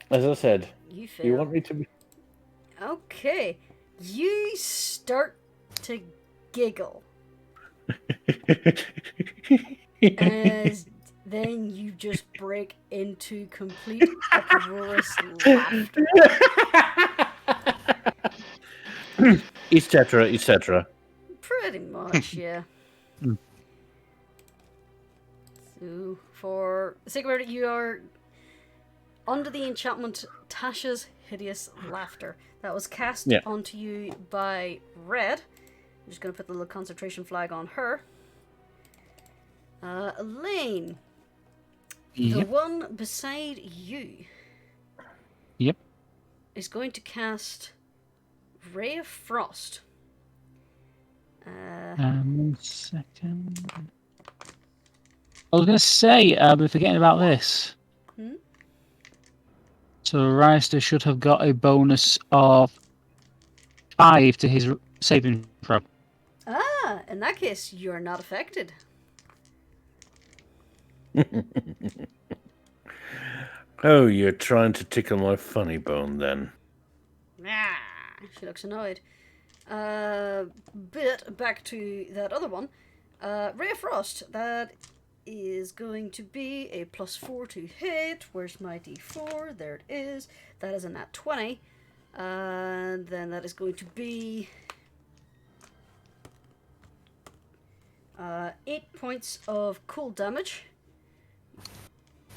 As I said, You fail. you want me to be... Okay, you start to giggle as then you just break into complete uproarious laughter. etc., etc. Pretty much, yeah. So, for the sake of it, you are under the enchantment Tasha's Hideous Laughter. That was cast onto you by Red. I'm just going to put the little concentration flag on her. Elaine. The one beside you. Yep. Is going to cast Ray of Frost. 1 second. I was going to say, we're forgetting about this. So Reister should have got a bonus of 5 to his saving throw. Ah, in that case, you're not affected. Oh, you're trying to tickle my funny bone then. She looks annoyed. But back to that other one. Ray of Frost, that is going to be a +4 to hit. Where's my d4? There it is. That is a nat 20. And then that is going to be 8 points of cold damage.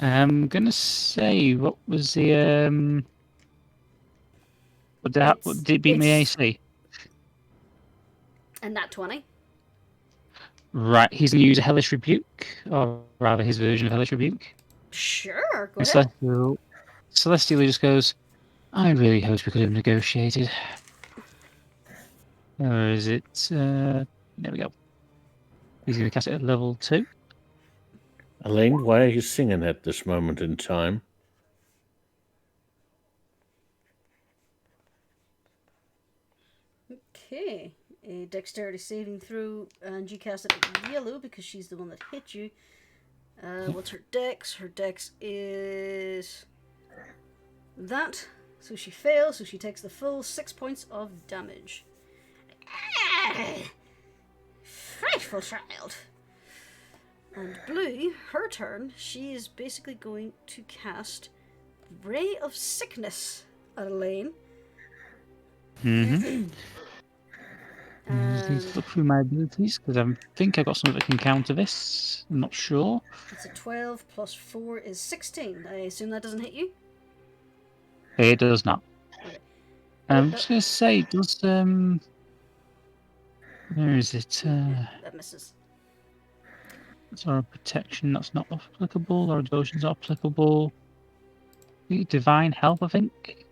I'm gonna say, what was the what did it beat me AC? And that 20. Right, he's gonna use a Hellish Rebuke, or rather his version of Hellish Rebuke. Sure, go And ahead. Celestially just goes, I really hoped we could have negotiated. Or is it... there we go. He's going to cast it at level 2. Elaine, why are you singing at this moment in time? Okay. A dexterity saving throw, and you cast it at Yellow because she's the one that hit you. What's her dex? Her dex is that. So she fails, so she takes the full 6 points of damage. Frightful child. And Blue, her turn, she is basically going to cast Ray of Sickness at Elaine. Mm-hmm. Need to look through my abilities, because I think I've got something that can counter this. I'm not sure. It's a 12 plus 4 is 16. I assume that doesn't hit you? It does not. Okay. I'm just going to say, does... where is it? That misses. Or a protection that's not applicable, or a devotion's not applicable. Divine help, I think.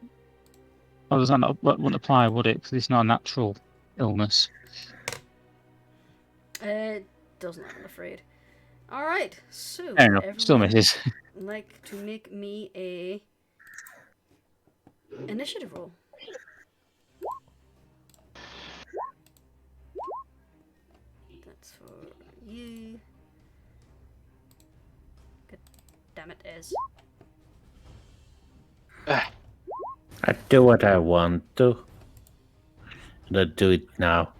Oh, does that not wouldn't apply, would it? Because it's not a natural illness. It doesn't, I'm afraid. Alright, so Fair enough. Still everyone misses. like to make me a initiative roll. That's for you. God damn it, Ez. I do what I want to. And I do it now.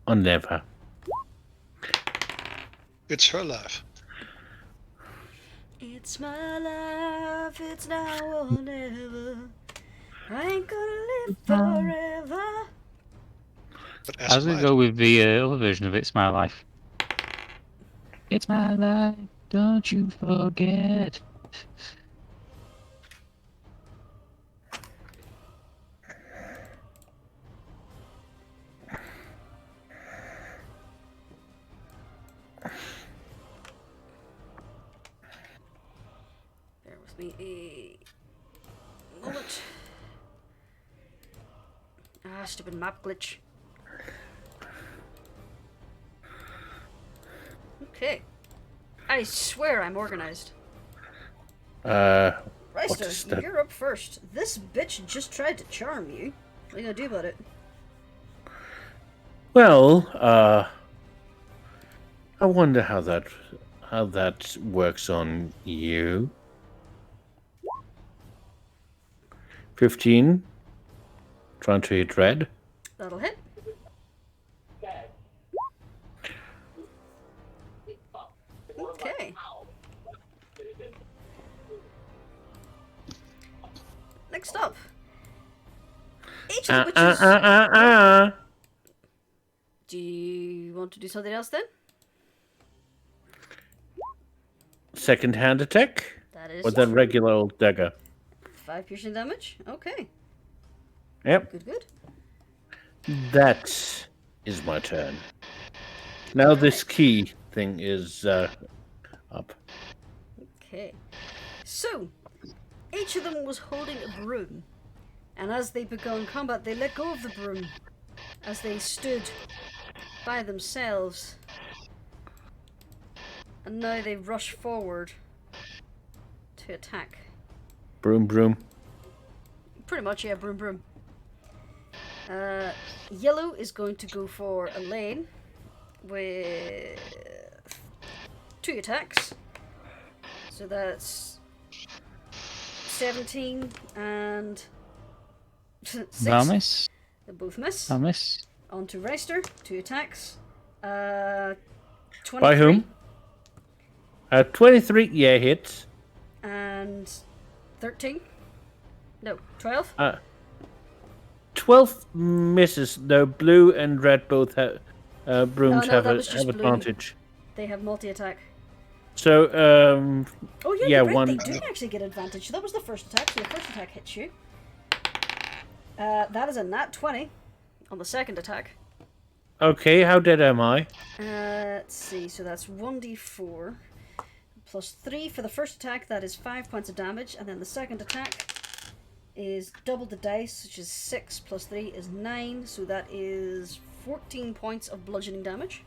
Or never. It's her life. It's my life, it's now or never. I ain't gonna live forever. But I was going to go with the other version of It's My Life. It's my life, don't you forget. Bear with me a moment. Ah, stupid map glitch. Okay. I swear I'm organized. What is Reister, that? you're up first. This bitch just tried to charm you. What are you gonna do about it? Well, I wonder how that works on you. 15. Trying to hit red. That'll hit. Okay. Next up. Each of the witches... Do you want to do something else then? Second hand attack? That is With that regular old dagger. 5 piercing damage. Okay. Yep. Good. That is my turn. Now this key thing is up. Okay. So, each of them was holding a broom. And as they began combat, they let go of the broom. As they stood by themselves. And now they rush forward to attack. Broom, broom. Pretty much, yeah, broom, broom. Yellow is going to go for Elaine with 2 attacks. So that's 17 and 6. That'll miss. They both miss. I'll miss. On to Reister, 2 attacks. 23. By whom? 23, yeah, hits. And 13. No, 12. 12 misses, though blue and red both have brooms No, have that was just blue. advantage. They have multi-attack. So, Oh yeah, yeah, you're right. one. They do actually get advantage. So that was the first attack. So the first attack hits you. That is a nat 20 on the second attack. Okay, how dead am I? Let's see. So that's 1d4 plus 3 for the first attack. That is 5 points of damage, and then the second attack is double the dice, which is 6 plus 3 is 9. So that is 14 points of bludgeoning damage.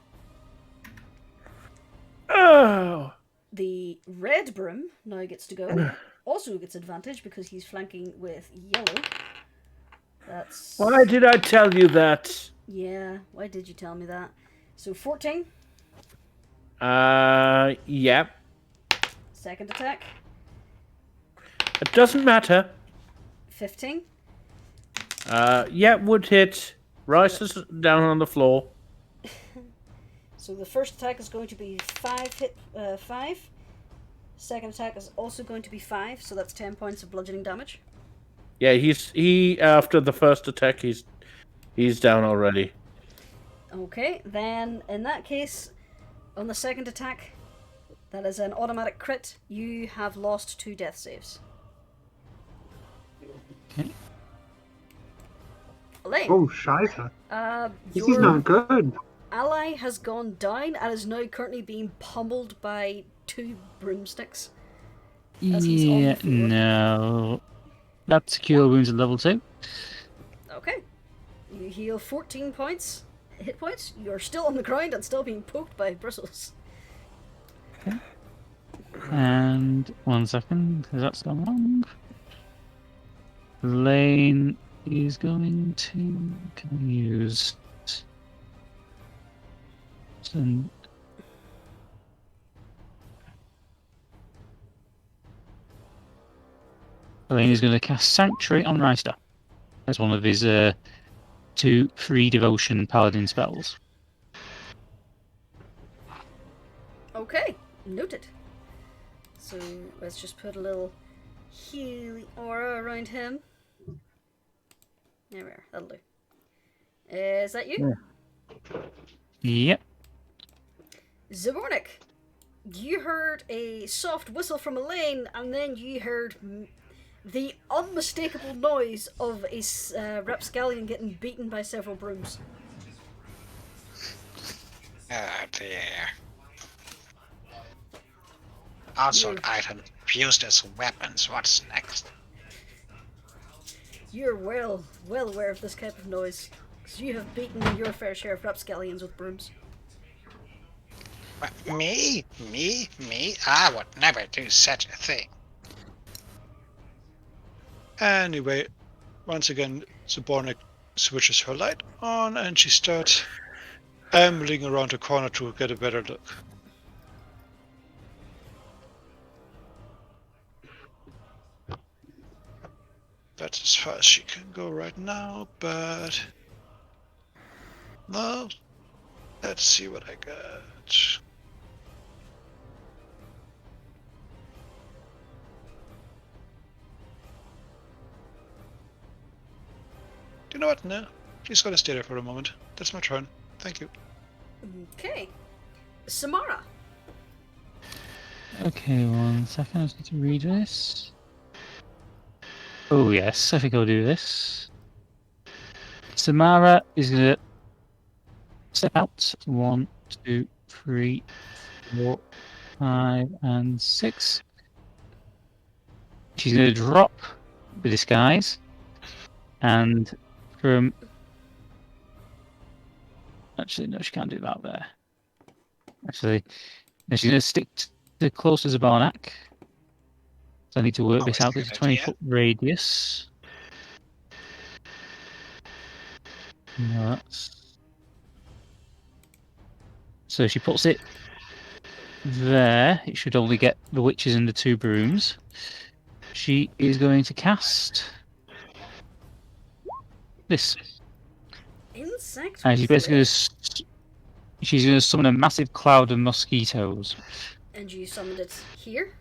Oh! The red broom now gets to go. Also gets advantage because he's flanking with yellow. That's... Why did I tell you that? Yeah, why did you tell me that? So 14. Yeah. Second attack. It doesn't matter. 15. Yeah, would hit. Rice is down on the floor. So the first attack is going to be 5. Second attack is also going to be 5, so that's 10 points of bludgeoning damage. Yeah, he after the first attack he's down already. Okay, then in that case, on the second attack, that is an automatic crit. You have lost 2 death saves. Okay. Elaine. Oh, Shiza. This is Your not good. ally has gone down and is now currently being pummeled by 2 broomsticks. As he's on the Yeah, floor. no. That's cure wounds at level 2. Okay. You heal 14 points, hit points. You're still on the ground and still being poked by bristles. And 1 second, because that's gone wrong. Lane is going to... Can I use... Some... Lane is going to cast Sanctuary on Ryster as one of his 2 free devotion paladin spells. Okay, noted. So let's just put a little healing aura around him. There we are, that'll do. Is that you? Yep. Zabornik, you heard a soft whistle from Elaine, and then you heard the unmistakable noise of a rapscallion getting beaten by several brooms. Oh dear. Household item used as weapons. What's next? You're well aware of this type of noise, because you have beaten your fair share of rapscallions with brooms. Me? I would never do such a thing. Anyway, once again, Zabornik switches her light on and she starts ambling around the corner to get a better look. That's as far as she can go right now, but... No. Let's see what I got. You know what? No. She's gonna stay there for a moment. That's my turn. Thank you. Okay. Samara. Okay, 1 second, I just need to read this. Oh yes, I think I'll do this. Samara is going to step out. 1, 2, 3, 4, 5, and 6. She's going to drop the disguise, and from... Actually, no, she can't do that there. Actually, no, she's going to stick to close to Zabarnak. So I need to work this out. There's a 20-foot radius. No, that's... So she puts it there. It should only get the witches and the 2 brooms. She is going to cast this. Insect. And she's basically she's going to summon a massive cloud of mosquitoes. And you summoned it here?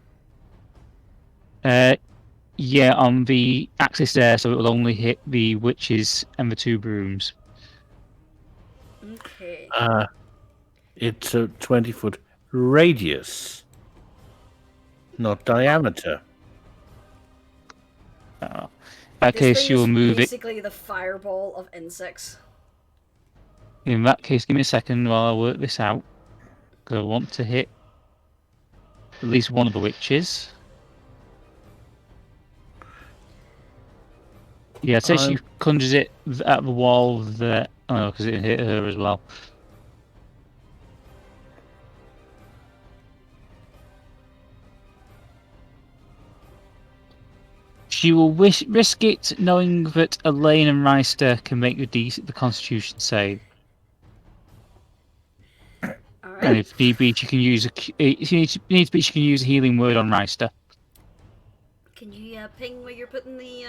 Yeah, on the axis there, so it will only hit the witches and the 2 brooms. Okay. It's a 20-foot radius, not diameter. In that This case, thing you'll is move it. basically the fireball of insects. In that case, give me a second while I work this out. Because I want to hit at least one of the witches. Yeah, it says she conjures it at the wall there. Oh, no, because it hit her as well. She will risk it knowing that Elaine and Reister can make the Constitution save. Alright. And if need be, she can use she can use a healing word on Reister. Can you ping where you're putting the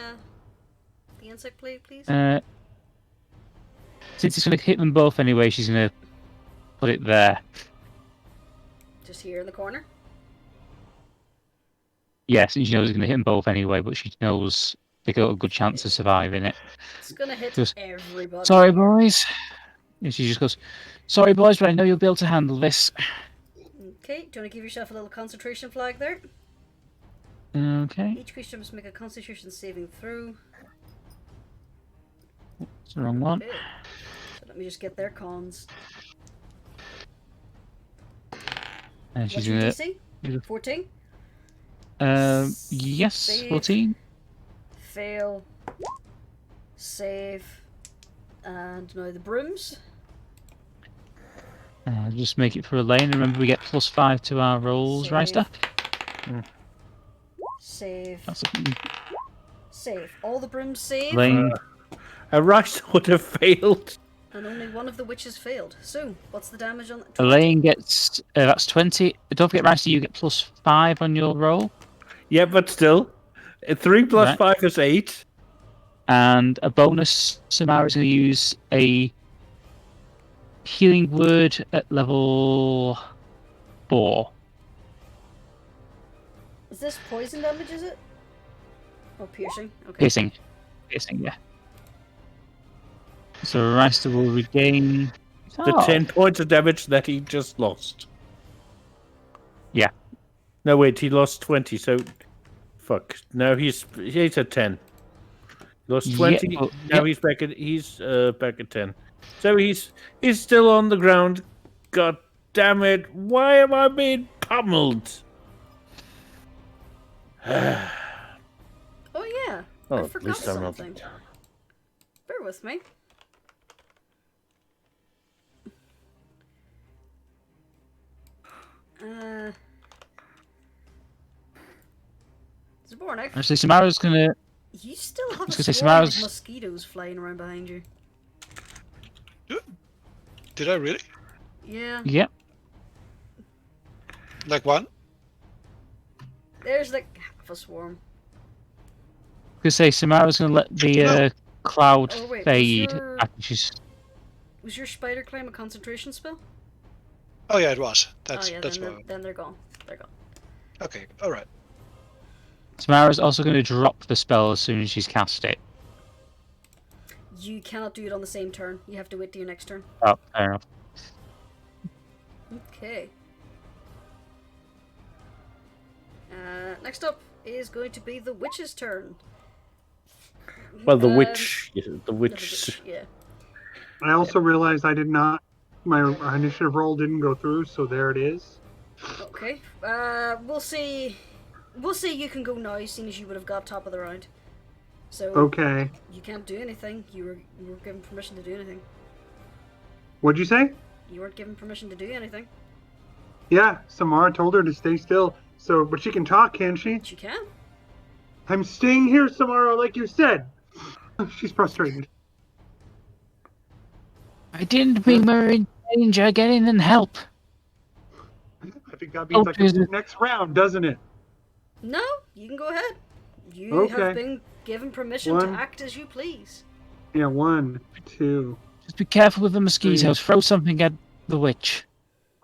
insect plate, please? Since it's going to hit them both anyway, she's going to put it there. Just here in the corner? Yes, and she knows it's going to hit them both anyway, but she knows they got a good chance of surviving it. It's gonna hit Just, everybody. Sorry, boys. And she just goes, sorry, boys, but I know you'll be able to handle this. Okay, do you want to give yourself a little concentration flag there? Okay. Each creature must make a constitution saving throw. It's the wrong one. Okay. So let me just get their cons. And What's she's your going DC? 14? Yes, Save. 14. Fail. Save. And now the brooms. Just make it for Elaine. Remember, we get +5 to our rolls, Save. Reister. Save. That's Save. All the brooms save. Elaine. Reister would have failed. And only one of the witches failed. So, what's the damage on that? Elaine gets that's 20. Don't forget, Reister, you get +5 on your roll. Yeah, but still, 3 plus Right. 5 is 8. And a bonus, Samara's going to use a healing word at level 4. Is this poison damage, is it? Or piercing? Okay. Piercing. Piercing, yeah. So Reister will regain... The 10 points of damage that he just lost. Yeah. No, wait, he lost 20, so... Fuck. No, he's at 10. He lost 20, Yeah, well, now yeah. he's back at 10. So he's still on the ground. God damn it, why am I being pummeled? Oh yeah. Oh, I at forgot least I'm not... something. Bear with me. Zabornik, Actually, Samara's going to... you still have a was gonna say, swarm of Samara's- mosquitoes flying around behind you. Did I really? Yeah. Yep. Like one? There's like half a swarm. I was going to say, Samara's going to let the cloud Oh, wait, was fade. your- After she's... Was your spider climb a concentration spell? Oh yeah, it was. That's oh yeah, that's then, why. then they're gone. They're gone. Okay, all right. Samara's also going to drop the spell as soon as she's cast it. You cannot do it on the same turn. You have to wait till your next turn. Oh, fair enough. Okay. Next up is going to be the witch's turn. Well, the Um, witch... The the witch... Yeah. I also realized I did not. My initiative roll didn't go through, so there it is. Okay. We'll see. We'll see. You can go now, seeing as you would have got top of the round. So Okay. you can't do anything. You were given permission to do anything. What'd you say? You weren't given permission to do anything. Yeah, Samara told her to stay still. So, but she can talk, can she? But you can. I'm staying here, Samara, like you said. She's frustrated. I didn't mean we're in danger. Get in and help. I think that means I can Jesus. move next round, doesn't it? No, you can go ahead. You Okay. have been given permission One. to act as you please. Yeah, 1, 2. Just be careful with the mosquitoes. Throw something at the witch.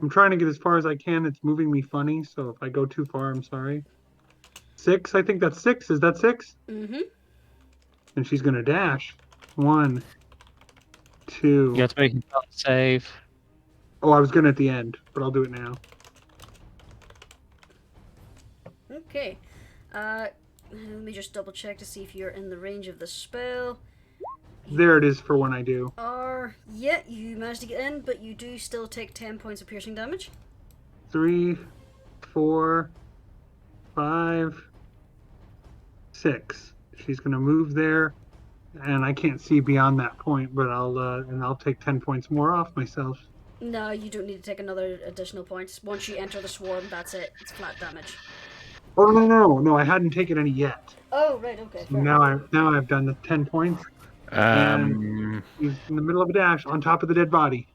I'm trying to get as far as I can. It's moving me funny, so if I go too far, I'm sorry. 6, I think that's 6. Is that 6? Mm-hmm. And she's gonna dash. 1, 2. You have to make a save. Oh, I was gonna at the end, but I'll do it now. Okay. Let me just double check to see if you're in the range of the spell. There it is for when I do. Yeah, you managed to get in, but you do still take 10 points of piercing damage. 3, 4, 5, 6. She's gonna move there, and I can't see beyond that point, but I'll take 10 points more off myself. No, you don't need to take another additional point. Once you enter the swarm, that's it. It's flat damage. Oh no! I hadn't taken any yet. Oh, right, okay. So now I've done the 10 points, and he's in the middle of a dash on top of the dead body.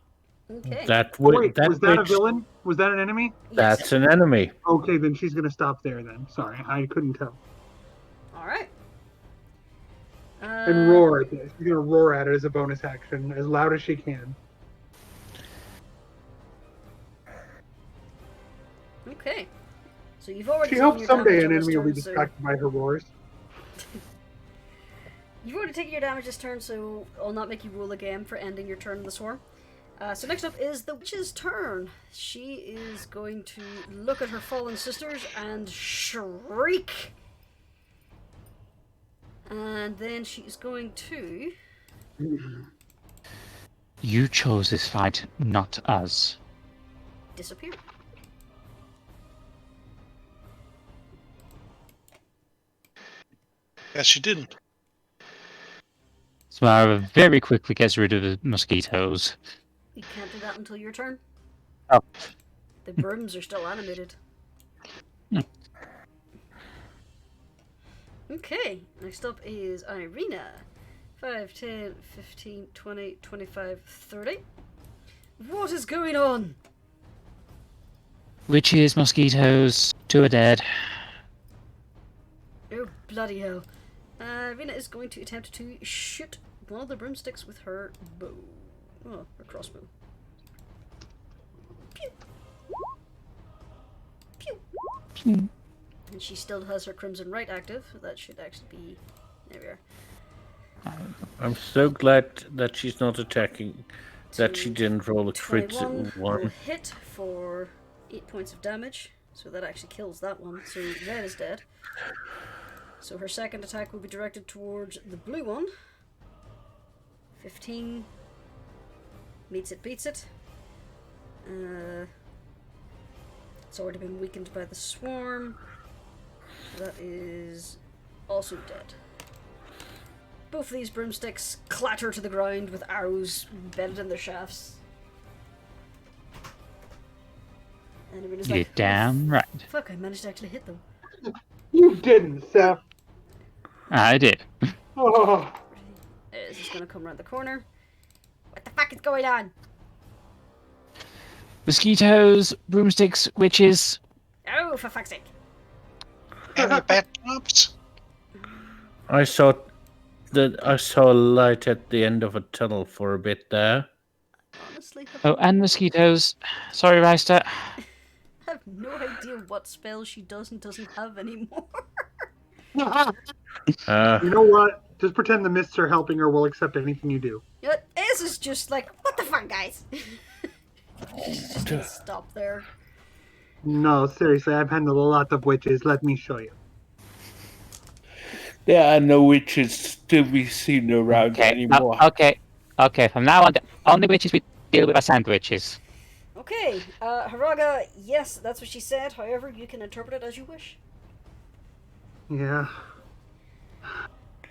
Okay. Was that a villain? Was that an enemy? That's an enemy. Okay, then she's gonna stop there. Then sorry, I couldn't tell. All right. And roar at it. She's gonna roar at it as a bonus action, as loud as she can. Okay. So you've already. She hopes your someday damage an on this enemy will be turn, so- distracted by her roars. You've already taken your damage this turn, so I'll not make you roll again for ending your turn in the swarm. So next up is the witch's turn. She is going to look at her fallen sisters and shriek. And then she's going to... You chose this fight, not us. disappear. Yes, she didn't. Samara very quickly gets rid of the mosquitoes. You can't do that until your turn. Oh. The brooms are still animated. Okay, next up is Irina. 5, 10, 15, 20, 25, 30. What is going on? Witches, mosquitoes, 2 are dead. Oh, bloody hell. Irina is going to attempt to shoot one of the broomsticks with her bow. Oh, her crossbow. Pew! Pew! Pew. And she still has her Crimson Right active. That should actually be... There we are. I'm so glad that she's not attacking. That she didn't roll a crit 21 will one. hit for 8 points of damage. So that actually kills that one. So Red is dead. So her second attack will be directed towards the blue one. 15. Meets it, beats it. It's already been weakened by the swarm. That is also dead. Both of these broomsticks clatter to the ground with arrows embedded in their shafts. And everyone's You're like, damn right. fuck, I managed to actually hit them. You didn't, Seth. I did. Oh. Is just gonna come around the corner. What the fuck is going on? Mosquitoes, broomsticks, witches. Oh, for fuck's sake. Any bad drops? I saw a light at the end of a tunnel for a bit there. Honestly, Oh, and mosquitoes. Sorry, Reister. I have no idea what spells she does and doesn't have anymore. You know what? Just pretend the mists are helping her. We'll accept anything you do. You know what? Ez is just like, what the fuck, guys? She's just gonna stop there. No, seriously, I've handled a lot of witches. Let me show you. There are no witches to be seen around Okay, anymore. okay. From now on, the only witches we deal with are sandwiches. Okay, Haraga, yes, that's what she said. However, you can interpret it as you wish. Yeah.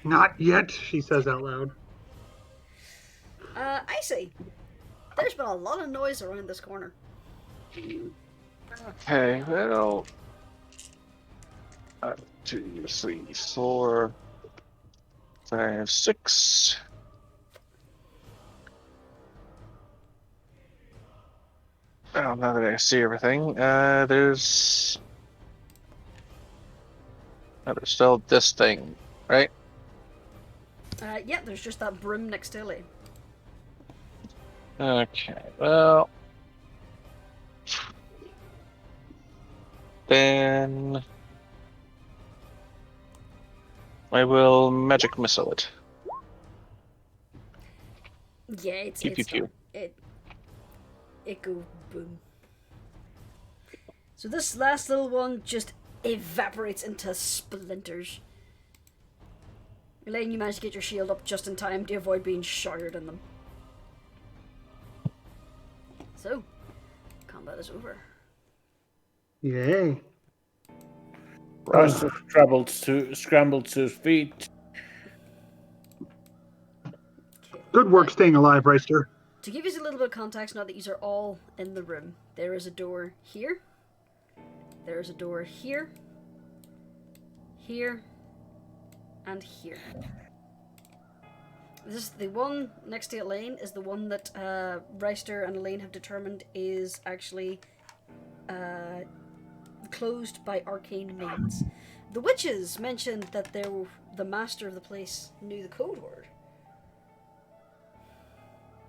Not yet, she says out loud. I see. There's been a lot of noise around this corner. Okay, well... 2, 3, 4, 5, 6. Oh, now that I see everything, there's still this thing, right? Yeah, there's just that broom next to Ellie. Okay, well... Then... I will magic missile it. Yeah, it's Pew, pew, pew. It go boom. So this last little one just evaporates into splinters. Elaine, you managed to get your shield up just in time to avoid being shattered in them. So, combat is over. Yay. Rice scrambled to his feet. Okay. Good work staying alive, Reister. To give you a little bit of context, now that you are all in the room, there is a door here. There is a door here. Here. And here. This is the one next to Elaine is the one that Reister and Elaine have determined is actually closed by arcane means. The witches mentioned that the master of the place knew the code word.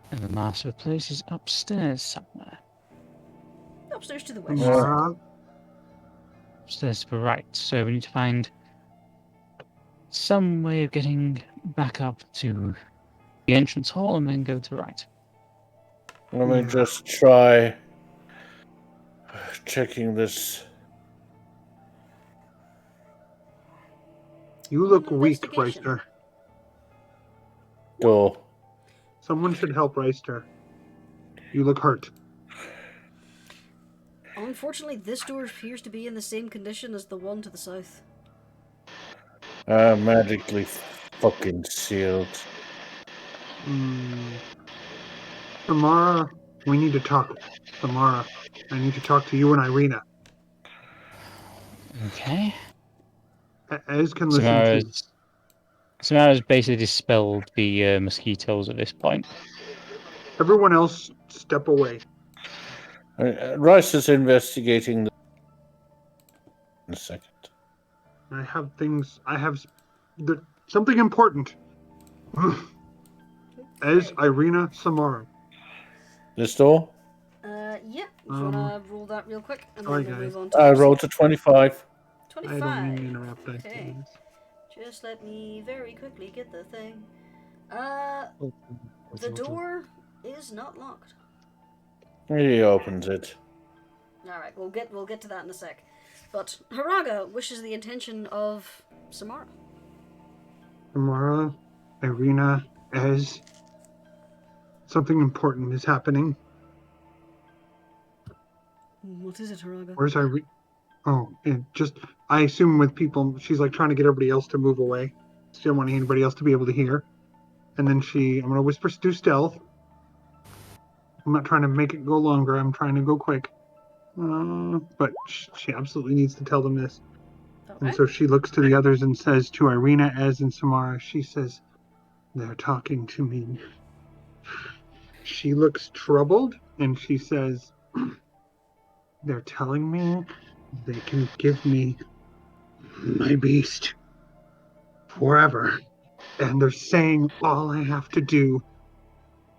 And the master of the place is upstairs somewhere. Upstairs to the west. Upstairs to the right. So we need to find some way of getting back up to the entrance hall and then go to the right. Let me just try checking this. You look weak, Investigation. Reister. Door. Someone should help Reister. You look hurt. Unfortunately, this door appears to be in the same condition as the one to the south. Magically fucking sealed. Samara, we need to talk. Samara, I need to talk to you and Irina. Okay. Ez can listen to you. Samara's basically dispelled the mosquitoes at this point. Everyone else, step away. Rice is investigating the... In a second. I have something important. Ez, Irina, Samara. This door? Yeah. If you wanna roll that real quick, and then sorry, we'll guys. move on to I rolled a 25. 25. I don't mean to interrupt. Okay. Just let me very quickly get the thing. The door is not locked. He opens it. Alright, we'll get to that in a sec. But Haraga wishes the attention of Samara. Samara, Irina, Ez. Something important is happening. What is it, Haraga? Where's Irina? Oh, and I assume with people, she's like trying to get everybody else to move away. She don't want anybody else to be able to hear. And then I'm going to whisper do stealth. I'm not trying to make it go longer. I'm trying to go quick. But she absolutely needs to tell them this. Okay. And so she looks to the others and says to Irina, Ez, and Samara, she says, they're talking to me. She looks troubled and she says, they're telling me they can give me my beast forever. And they're saying all I have to do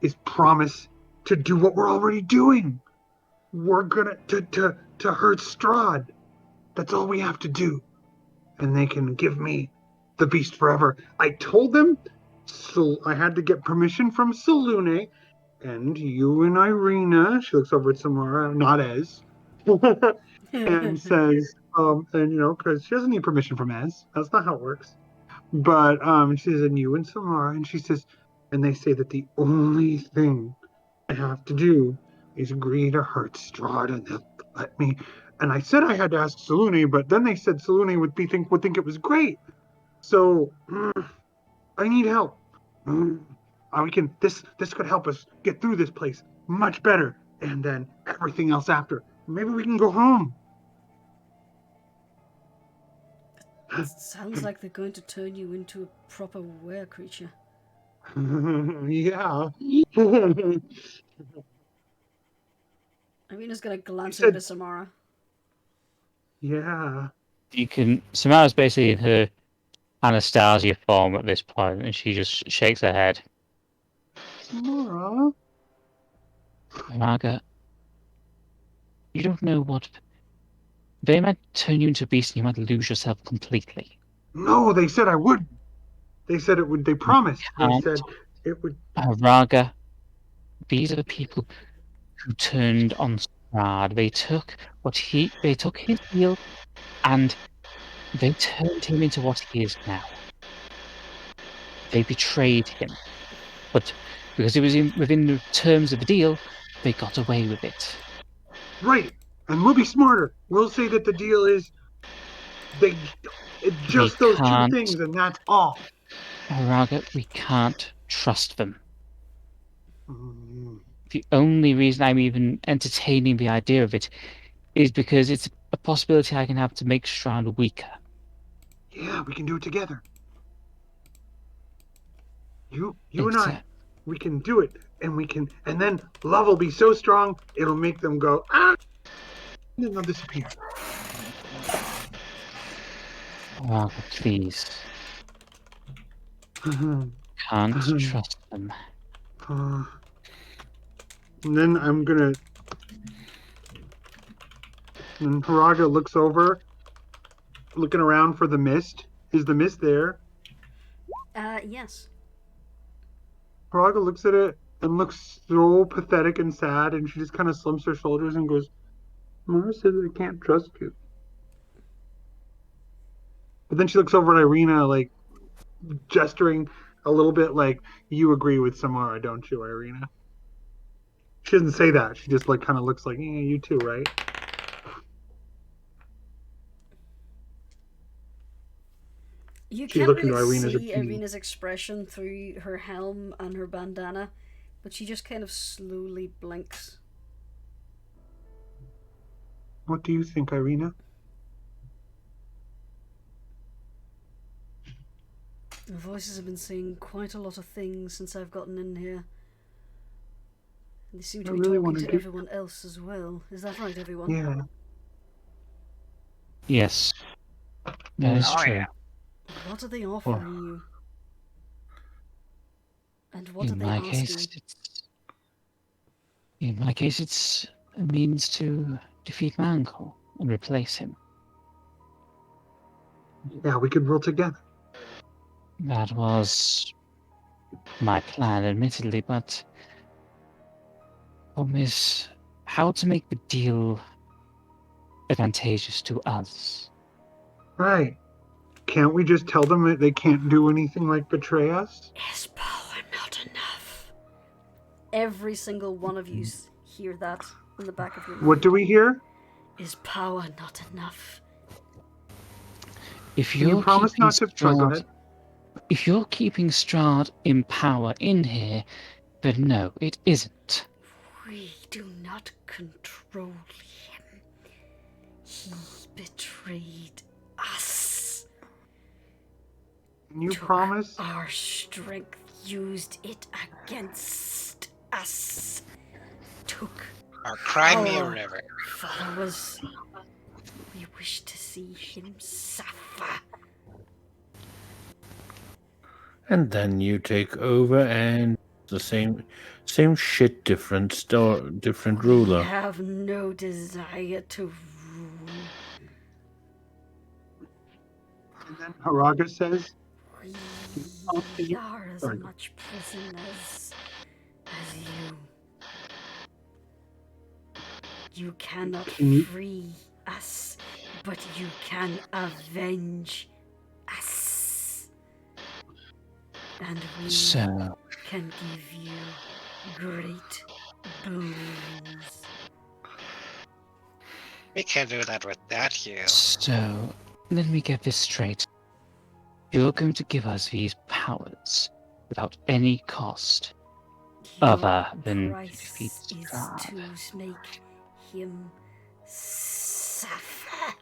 is promise to do what we're already doing. We're gonna to hurt Strahd. That's all we have to do. And they can give me the beast forever. I told them, so I had to get permission from Selune, and you and Irina, she looks over at Samara, not Ez, and says, because she doesn't need permission from Ez. That's not how it works. But she says, and you and Samara, and she says, and they say that the only thing I have to do is agree to hurt Strahd, and they'll let me. And I said I had to ask Selune, but then they said Selune would think it was great. So I need help. This could help us get through this place much better, and then everything else after. Maybe we can go home. It sounds like they're going to turn you into a proper were creature. Yeah. Irina's gonna glance over to Samara. Yeah. Samara's basically in her Anastasia form at this point, and she just shakes her head. Samara. Margaret, you don't know what. They might turn you into a beast and you might lose yourself completely. No, they said I would. They said it would. They promised. They said it would. Raga, these are the people who turned on Strahd. They took his deal and they turned him into what he is now. They betrayed him. But because it was within the terms of the deal, they got away with it. Right. And we'll be smarter. We'll say that the deal is just those two things, and that's all. Araga, we can't trust them. Mm. The only reason I'm even entertaining the idea of it is because it's a possibility I can have to make Strahd weaker. Yeah, we can do it together. You and I, we can do it, and then love will be so strong it'll make them go and then they'll disappear. Araga, please. Can't trust them. And then And Haraga looks over, looking around for the mist. Is the mist there? Yes. Haraga looks at it and looks so pathetic and sad, and she just kind of slumps her shoulders and goes, Mara says I can't trust you. But then she looks over at Irina, like, gesturing a little bit like, you agree with Samara, don't you, Irina? She doesn't say that. She just, like, kind of looks like, yeah, you too, right? You She's can't looking to really Irina's see opinion. Irina's expression through her helm and her bandana, but she just kind of slowly blinks. What do you think, Irina? The voices have been saying quite a lot of things since I've gotten in here. And they seem to be talking to everyone else as well. Is that right, everyone? Yeah. Yes. That is true. Yeah. What are they offering you? And what are they asking? In my case, it's a means to defeat my uncle and replace him. Yeah, we could rule together. That was my plan, admittedly, but the problem is how to make the deal advantageous to us. Right. Can't we just tell them that they can't do anything like betray us? Is power not enough? Every single one of you hear that in the back of your mind. What do we hear? Is power not enough? If Can you you're promise keeping not to... Sorry, go ahead. If you're keeping Strahd in power in here, then no, it isn't. We do not control him. He betrayed us. Can you Took promise? our strength, used it against us. Took Or cry me a our river. followers. We wish to see him suffer. And then you take over and the same shit, different ruler. We have no desire to rule. And then Haraga says, We are as much prisoners as you. You cannot free us, but you can avenge us. And we can give you great boons. We can't do that without you. So, let me get this straight. You're going to give us these powers without any cost, other than to defeat Strahd. Is to make him suffer.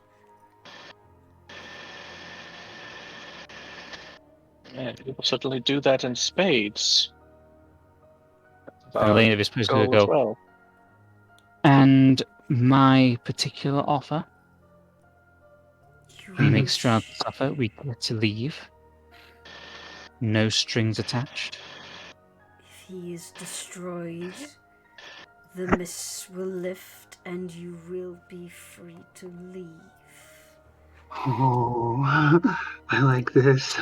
Yeah, we will certainly do that in spades. Elena is supposed to go. Well. And my particular offer: we make Strahd suffer, we get to leave. No strings attached. If he is destroyed, the mists will lift and you will be free to leave. Oh, I like this.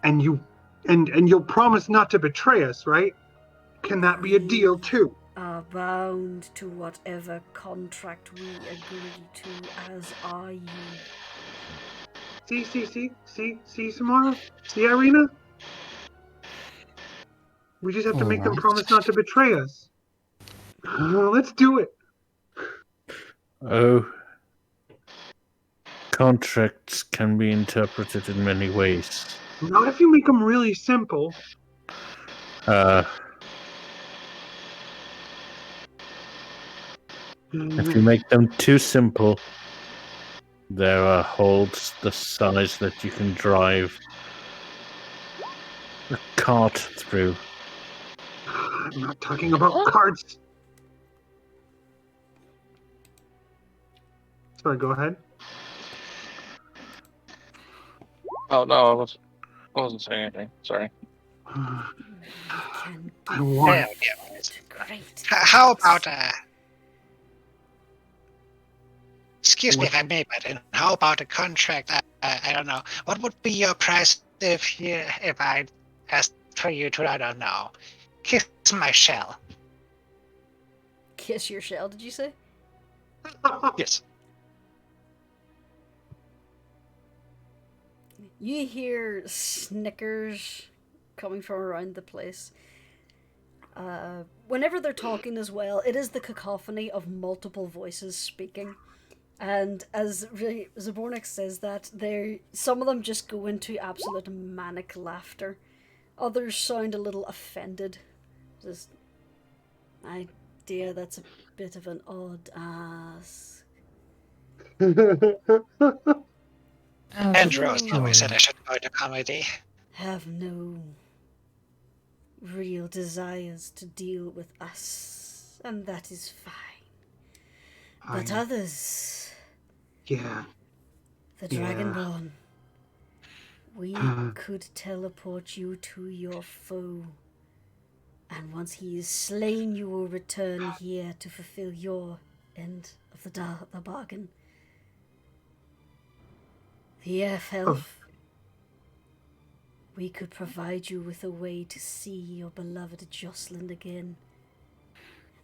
And And you'll promise not to betray us, right? Can that be a deal too? Are bound to whatever contract we agree to, as are you. See, Samara? See, Irina? We just have to make them Alright. promise not to betray us. Let's do it. Oh, contracts can be interpreted in many ways. Not if you make them really simple. If you make them too simple, there are holes the size that you can drive a cart through. I'm not talking about cards. Sorry, go ahead. Oh no, I wasn't saying anything. Sorry. I want. Great. How about excuse me if I may, but how about a contract? I don't know. What would be your price if I asked for you to, I don't know, kiss my shell? Kiss your shell, did you say? Yes. You hear snickers coming from around the place. Whenever they're talking as well, it is the cacophony of multiple voices speaking. And as Zabornik says that, some of them just go into absolute manic laughter. Others sound a little offended. Just, my dear, that's a bit of an odd ask. Andrew always said I should go to comedy. Have no real desires to deal with us, and that is fine. But others, Yeah. the Dragonborn, we could teleport you to your foe, and once he is slain, you will return here to fulfill your end of the bargain. The elf. We could provide you with a way to see your beloved Jocelyn again.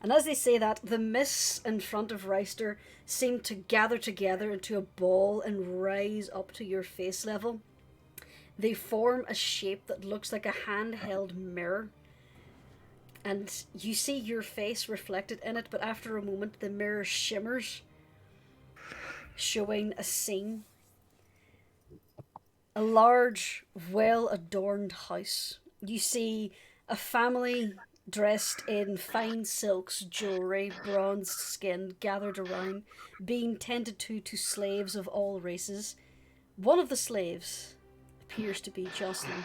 And as they say that, the mists in front of Reister seem to gather together into a ball and rise up to your face level. They form a shape that looks like a handheld mirror. And you see your face reflected in it, but after a moment the mirror shimmers, showing a scene. A large, well-adorned house. You see a family dressed in fine silks, jewellery, bronzed skin, gathered around, being tended to slaves of all races. One of the slaves appears to be Jocelyn,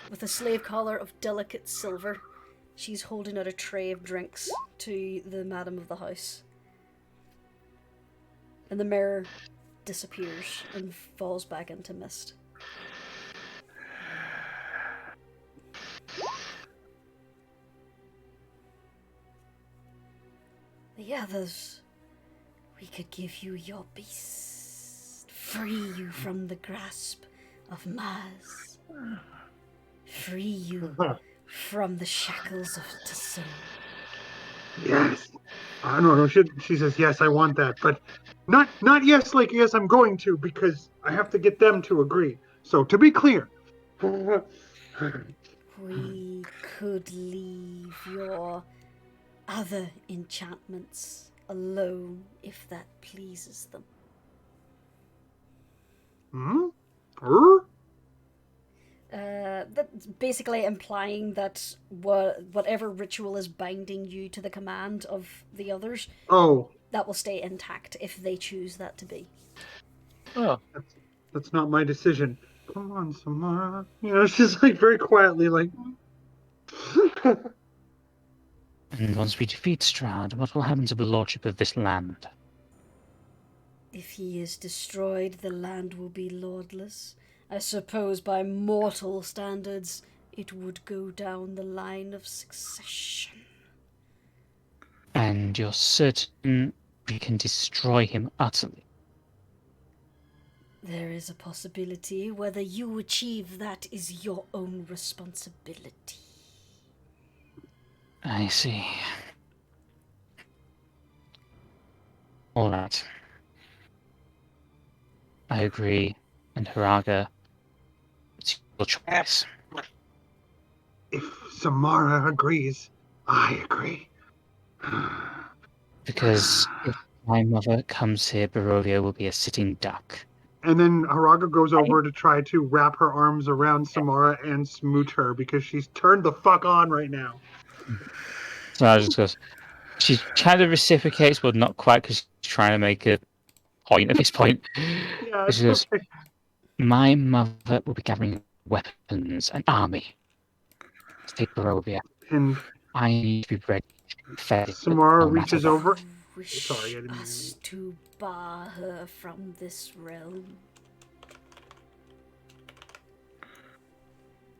with a slave collar of delicate silver. She's holding out a tray of drinks to the madam of the house. And the mirror disappears and falls back into mist. The others, we could give you your beast, free you from the grasp of Maz, free you from the shackles of Tasson. Yes. No, she says, yes, I want that. But not yes, like, yes, I'm going to, because I have to get them to agree. So, to be clear. We could leave your other enchantments alone if that pleases them. That's basically implying that whatever ritual is binding you to the command of the others, that will stay intact if they choose that to be. Oh, that's not my decision. Come on, Samara. She's like very quietly, like. And once we defeat Strahd, what will happen to the lordship of this land? If he is destroyed, the land will be lordless. I suppose by mortal standards, it would go down the line of succession. And you're certain we can destroy him utterly? There is a possibility. Whether you achieve that is your own responsibility. I see. All right. I agree. And Haraga, it's your choice. If Samara agrees, I agree. Because if my mother comes here, Barovia will be a sitting duck. And then Haraga goes over to try to wrap her arms around Samara and smooch her because she's turned the fuck on right now. So I just goes, she kind of reciprocates, but not quite, because she's trying to make a point at this point. Yeah, She goes, okay. my mother will be gathering weapons, an army, to take Barovia. And I need to be ready, fed, Samara no matter reaches what. over. Wish Sorry, I didn't mean us to bar her from this realm.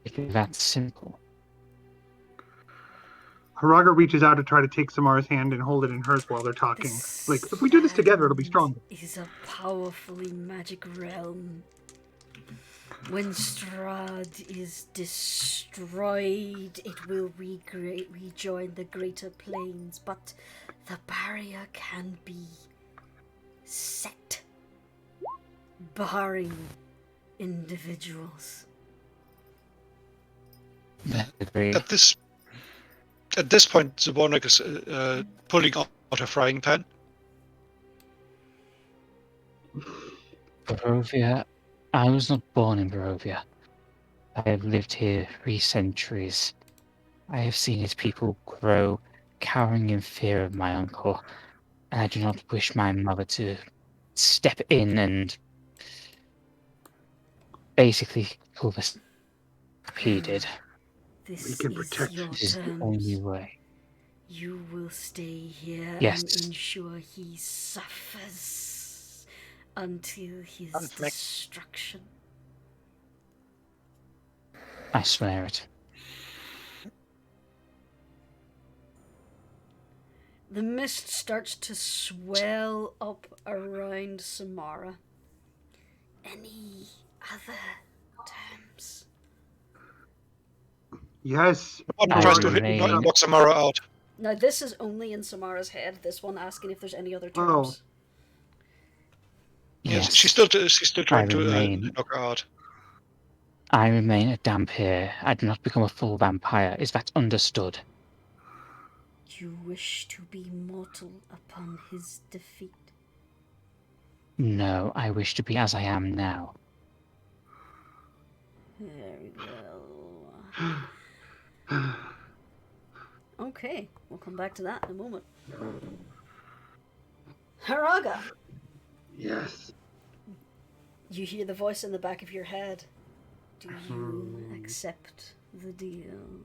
It's that simple. Haraga reaches out to try to take Samara's hand and hold it in hers while they're talking. Like, if we do this together, it'll be stronger. Is a powerfully magic realm. When Strahd is destroyed, it will rejoin the greater planes, but the barrier can be set, barring individuals. Agree. At this point, Zabornik is pulling out a frying pan. Barovia. I was not born in Barovia. I have lived here 3 centuries. I have seen its people grow, cowering in fear of my uncle, and I do not wish my mother to step in and basically pull the stuff he did. This can is protect your This is the terms. only way. You will stay here Yes. and ensure he suffers until his Sounds like- destruction. I swear it. The mist starts to swell up around Samara. Any other terms? Yes. One tries to remain- knock Samara out. Now, this is only in Samara's head. This one asking if there's any other Oh. terms. Yes, she's still trying to remain. knock her out. I remain a damp here. I do not become a full vampire. Is that understood? You wish to be mortal upon his defeat. No, I wish to be as I am now. Very well. Okay, we'll come back to that in a moment. Haraga! Yes. You hear the voice in the back of your head. Do you accept the deal?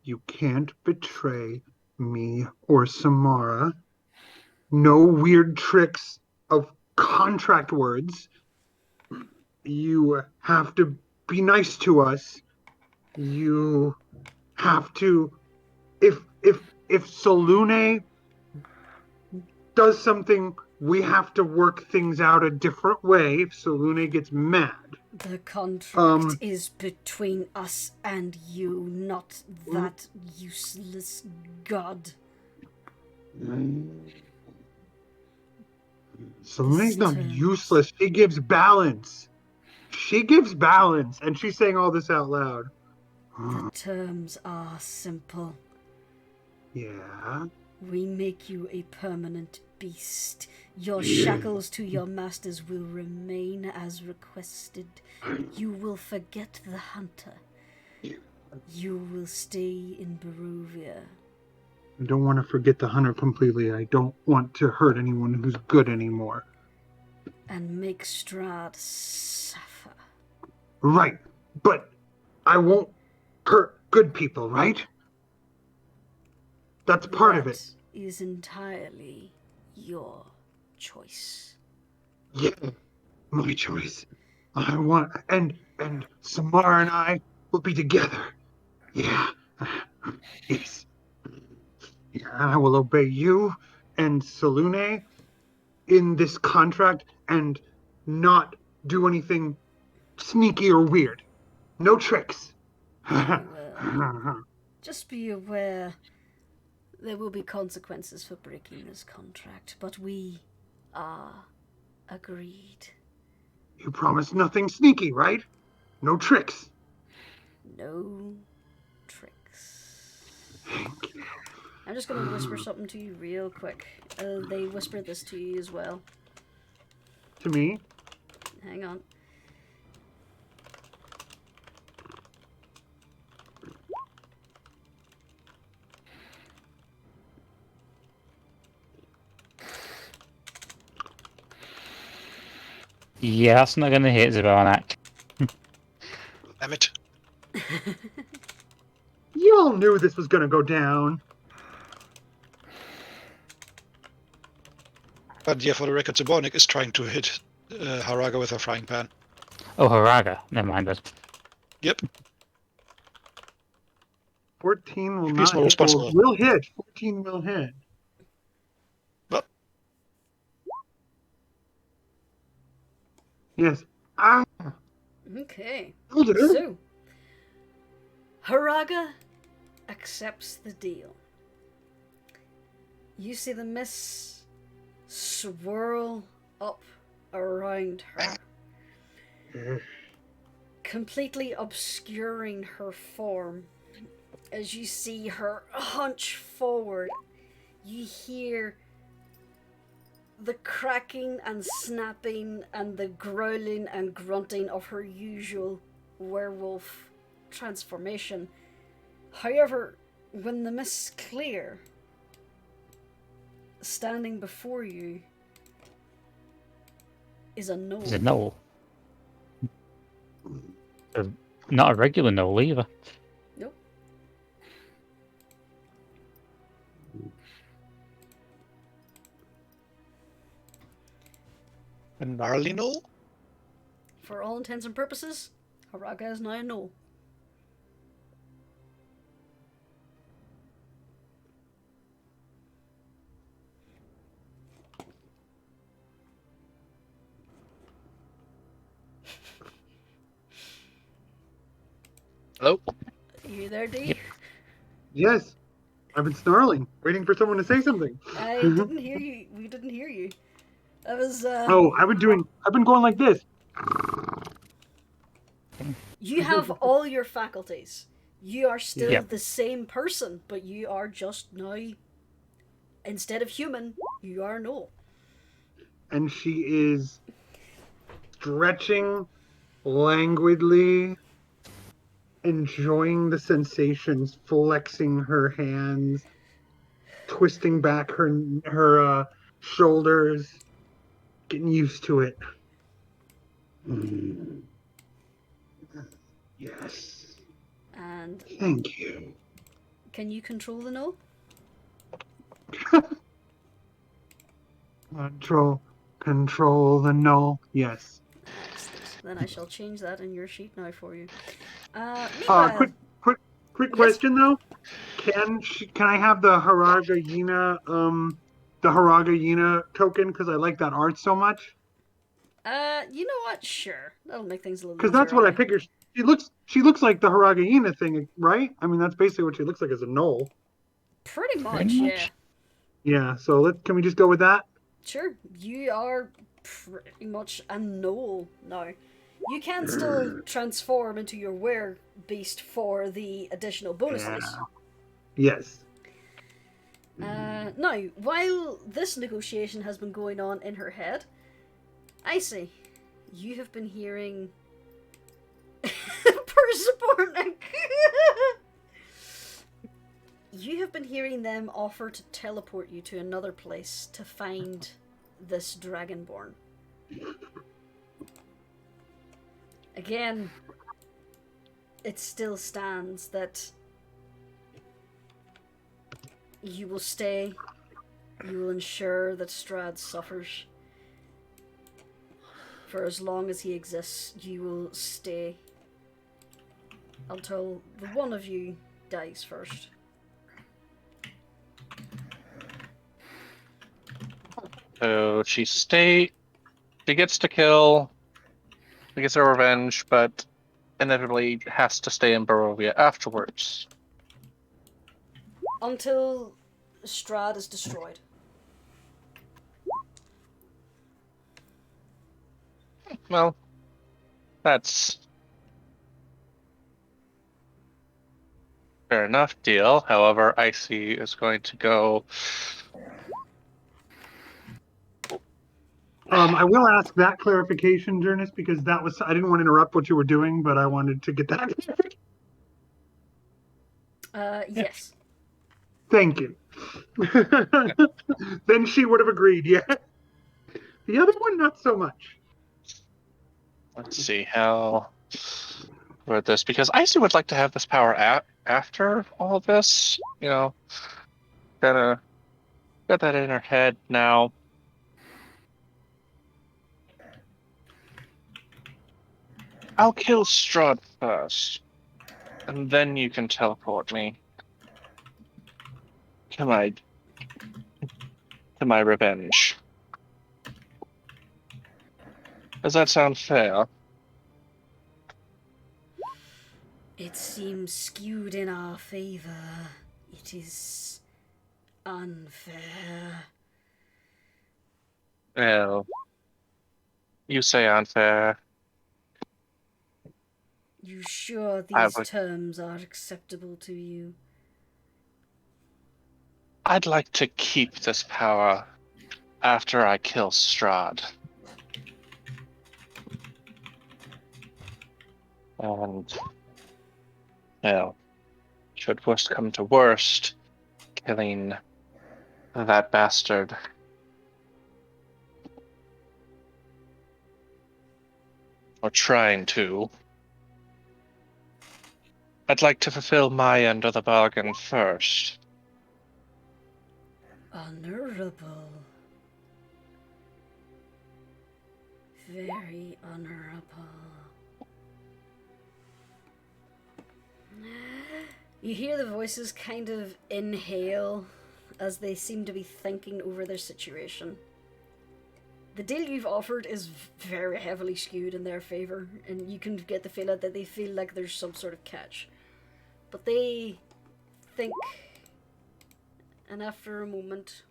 You can't betray me or Samara. No weird tricks of contract words. You have to be nice to us. You have to. If Solune does something, we have to work things out a different way. If Solune gets mad. The contract is between us and you, not that useless god. Solune's not useless. She gives balance. And she's saying all this out loud. The terms are simple. Yeah. We make you a permanent beast. Your shackles to your masters will remain as requested. You will forget the hunter. You will stay in Barovia. I don't want to forget the hunter completely. I don't want to hurt anyone who's good anymore. And make Strahd suffer. Right. But I won't hurt good people, right? That's part of it. That is entirely your choice. Yeah. My choice. I want and Samara and I will be together. Yeah. Yes. Yeah, I will obey you and Solune in this contract and not do anything sneaky or weird. No tricks. Just be aware there will be consequences for breaking this contract, but we are agreed. You promised nothing sneaky, right? No tricks. No tricks. I'm just going to whisper something to you real quick. They whispered this to you as well. To me? Hang on. Yeah, that's not going to hit Zabarnak. Damn it. You all knew this was gonna go down. But yeah, for the record, Zabornik is trying to hit Haraga with a frying pan. Oh, Haraga. Never mind that. Yep. 14 will Be not more hit. responsible. Will hit. 14 will hit. Well. Yes. Okay. Will do. So, Haraga accepts the deal. You see the mist swirl up around her, completely obscuring her form. As you see her hunch forward, you hear the cracking and snapping and the growling and grunting of her usual werewolf transformation. However, when the mists clear, standing before you is a gnoll. It's a gnoll. Not a regular gnoll either. Nope. A gnarly gnoll? For all intents and purposes, Haraga is now a gnoll. Hello? You there, D? Yep. Yes. I've been snarling, waiting for someone to say something. I didn't hear you. We didn't hear you. That was, Oh, I've been going like this. You have all your faculties. You are still Yep. the same person, but you are just now, instead of human, you are gnoll. And she is stretching languidly, enjoying the sensations, flexing her hands, twisting back her shoulders, getting used to it. Yes. And Thank you. can you control the gnoll? Control the null. Yes. Excellent. Then I shall change that in your sheet now for you. Meanwhile, Quick Yes. question though. Can I have the Haraga Yina token because I like that art so much? you know what? Sure, that'll make things a little Because easier. that's what I on me. figured. She looks like the Haraga Yina thing, right? I mean, that's basically what she looks like as a gnoll. Pretty much, Pretty yeah. much. Yeah. So can we just go with that? Sure, you are pretty much a gnoll now. You can still transform into your were beast for the additional bonuses. Yes. Now, while this negotiation has been going on in her head, Icy, you have been hearing Persebornik. You have been hearing them offer to teleport you to another place to find this Dragonborn. Again, it still stands that you will stay, you will ensure that Strahd suffers. For as long as he exists, you will stay until the one of you dies first. So she stay She gets to kill. She gets her revenge, but inevitably has to stay in Barovia afterwards. Until Strahd is destroyed. Well, that's fair enough deal. However, Icy is going to go. I will ask that clarification, Jurnis, because I didn't want to interrupt what you were doing, but I wanted to get that. Yes. Thank you. Then she would have agreed, yeah. The other one, not so much. Let's see how about this, because Icy would like to have this power after all this. You know, kind of got that in her head now. I'll kill Strahd first, and then you can teleport me to my revenge. Does that sound fair? It seems skewed in our favor. It is unfair. Well, you say unfair. You sure I these would- terms are acceptable to you? I'd like to keep this power after I kill Strahd. And, well, should worst come to worst, killing that bastard. Or trying to. I'd like to fulfill my end of the bargain first. Honorable. Very honorable. You hear the voices kind of inhale as they seem to be thinking over their situation. The deal you've offered is very heavily skewed in their favor, and you can get the feeling that they feel like there's some sort of catch. But they think, and after a moment,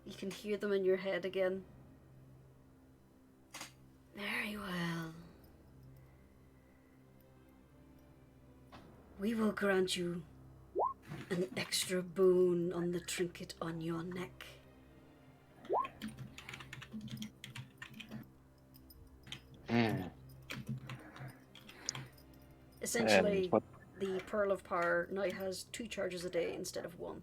you can hear them in your head again. Very well. We will grant you an extra boon on the trinket on your neck. Essentially, the Pearl of Power now has 2 charges a day instead of 1.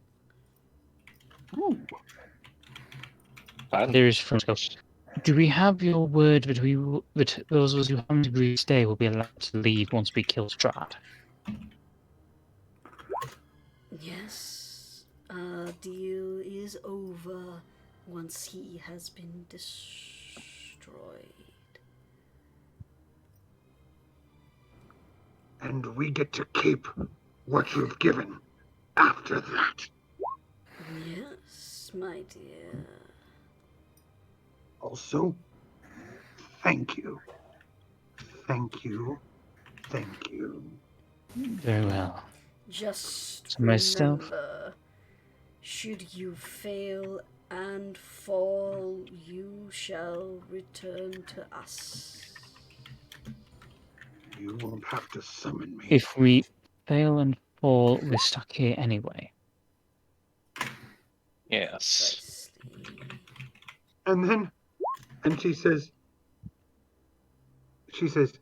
There is from do we have your word that those of us who haven't agreed to stay will be allowed to leave once we kill Strahd? Yes, our deal is over once he has been destroyed. And we get to keep what you've given after that. Yes, my dear. Also, thank you. Thank you. Thank you. Very well. Just So myself- remember, should you fail and fall, you shall return to us. You won't have to summon me. If we fail and fall, we're stuck here anyway. Yes. Precisely. And she says,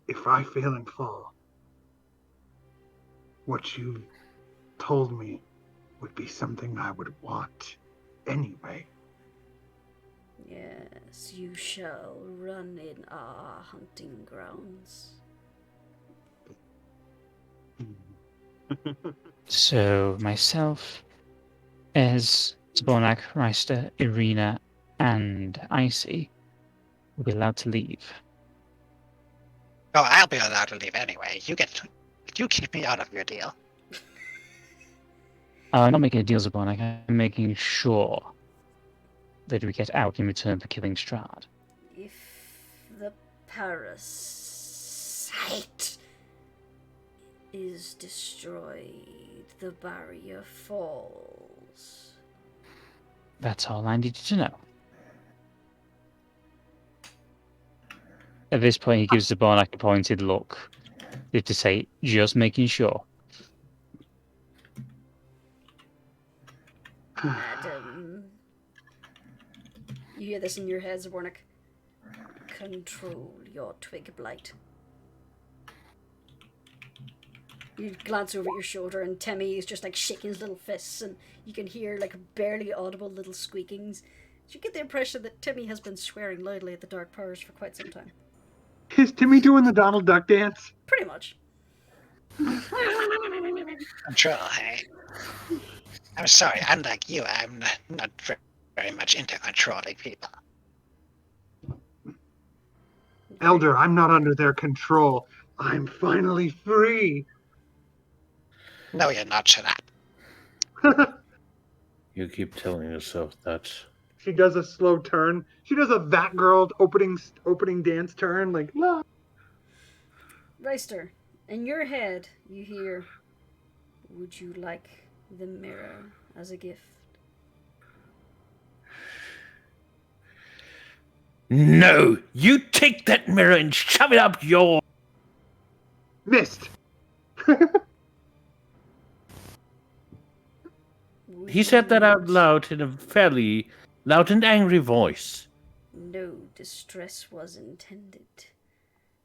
if I fail and fall, what you told me would be something I would want anyway. Yes, you shall run in our hunting grounds. So myself, Ez, Zbornak, Reister, Irina, and Icy will be allowed to leave. Oh, I'll be allowed to leave anyway. You keep me out of your deal. I'm not making a deal, Zbornak. I'm making sure did we get out in return for killing Strahd? If the parasite is destroyed, the barrier falls. That's all I needed to know. At this point, he gives the Bornak a pointed look, as if to say, just making sure. Madam. You hear this in your head, Zabornik. Control your twig blight. You glance over at your shoulder and Temmie is just like shaking his little fists and you can hear like barely audible little squeakings. You get the impression that Temmie has been swearing loudly at the dark powers for quite some time. Is Timmy doing the Donald Duck dance? Pretty much. Control, hey? I'm sorry, unlike you, I'm not very much into controlling people. Elder, I'm not under their control. I'm finally free. No, you're not, shut up. You keep telling yourself that. She does a slow turn. She does a that girl opening dance turn, like la. Reister, in your head, you hear, would you like the mirror as a gift? No! You take that mirror and shove it up your... Missed. He said that out loud in a fairly loud and angry voice. No distress was intended.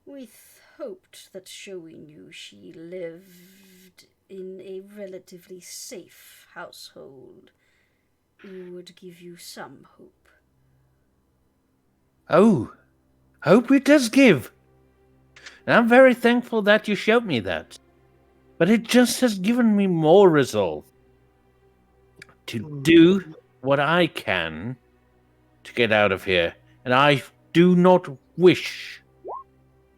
We hoped that showing you she lived in a relatively safe household would give you some hope. Oh, hope it does give. And I'm very thankful that you showed me that. But it just has given me more resolve to do what I can to get out of here. And I do not wish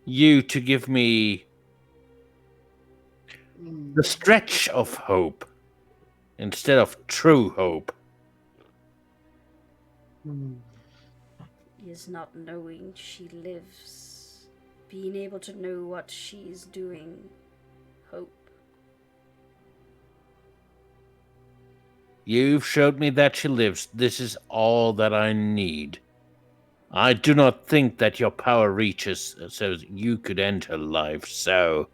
you to give me the stretch of hope instead of true hope. Is not knowing she lives, being able to know what she's doing, hope. You've showed me that she lives. This is all that I need. I do not think that your power reaches so you could end her life, so...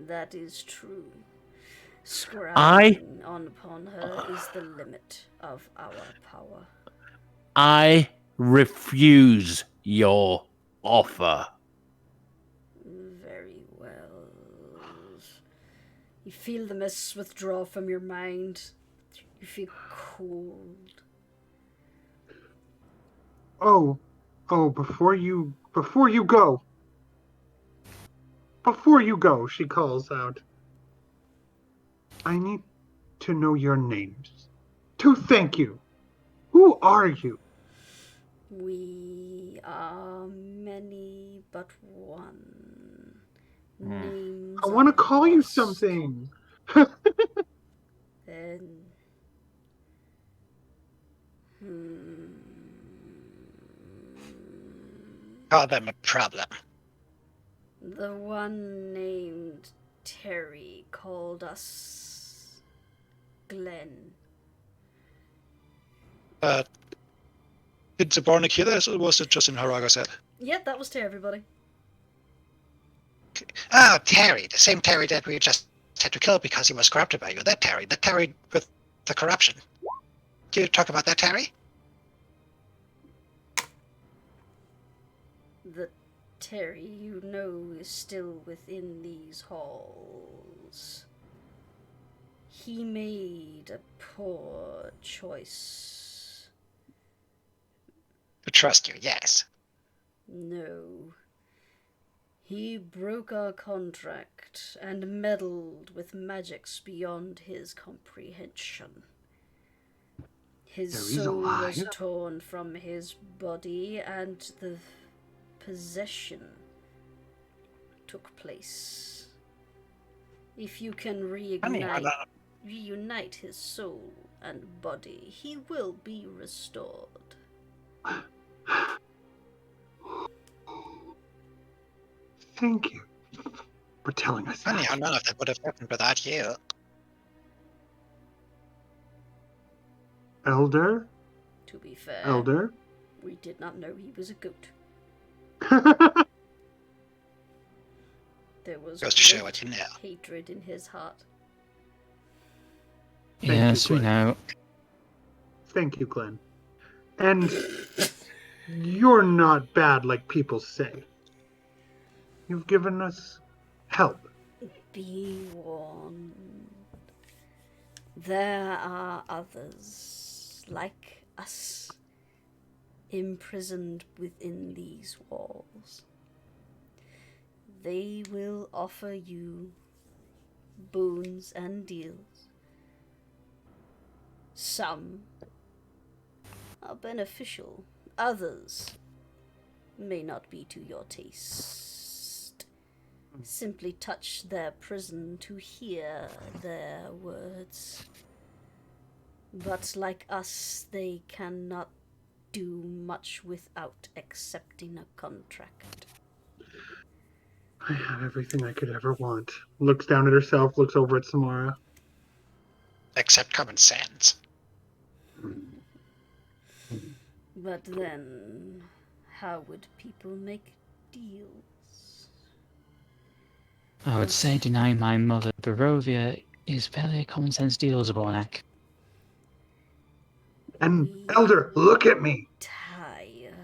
That is true. Scribing upon her is the limit of our power. I refuse your offer. Very well. You feel the mists withdraw from your mind. You feel cold. Oh, before you go. Before you go, she calls out. I need to know your names. To thank you. Who are you? We are many but one. Names I want to are call you lost. something. Then... Call them a problem. The one named Terry called us Glenn. Did Zabornik hear this, or was it just in Haraga's head? Yep, that was to everybody. Oh, Terry, the same Terry that we just had to kill because he was corrupted by you. That Terry with the corruption. Can you talk about that Terry? The Terry you know is still within these halls. He made a poor choice. To trust you, yes. No. He broke our contract and meddled with magics beyond his comprehension. His soul was torn from his body and the possession took place. If you can reunite his soul and body, he will be restored. Thank you for telling us Funny how that. none of that would have happened without you. Elder? To be fair, Elder? we did not know he was a goat. There was Goes to show great what you know. hatred in his heart. Thank Yes, you, we Glenn. know. Thank you, Glenn. And you're not bad like people say. You've given us help. Be warned. There are others like us, imprisoned within these walls. They will offer you boons and deals. Some are beneficial, others may not be to your taste. Simply touch their prison to hear their words. But like us, they cannot do much without accepting a contract. I have everything I could ever want. Looks down at herself, looks over at Samara. Except common sense. But then, how would people make deals? I would say denying my mother Barovia is barely a common sense deal, Zabornak. And We Elder, look at me. tire.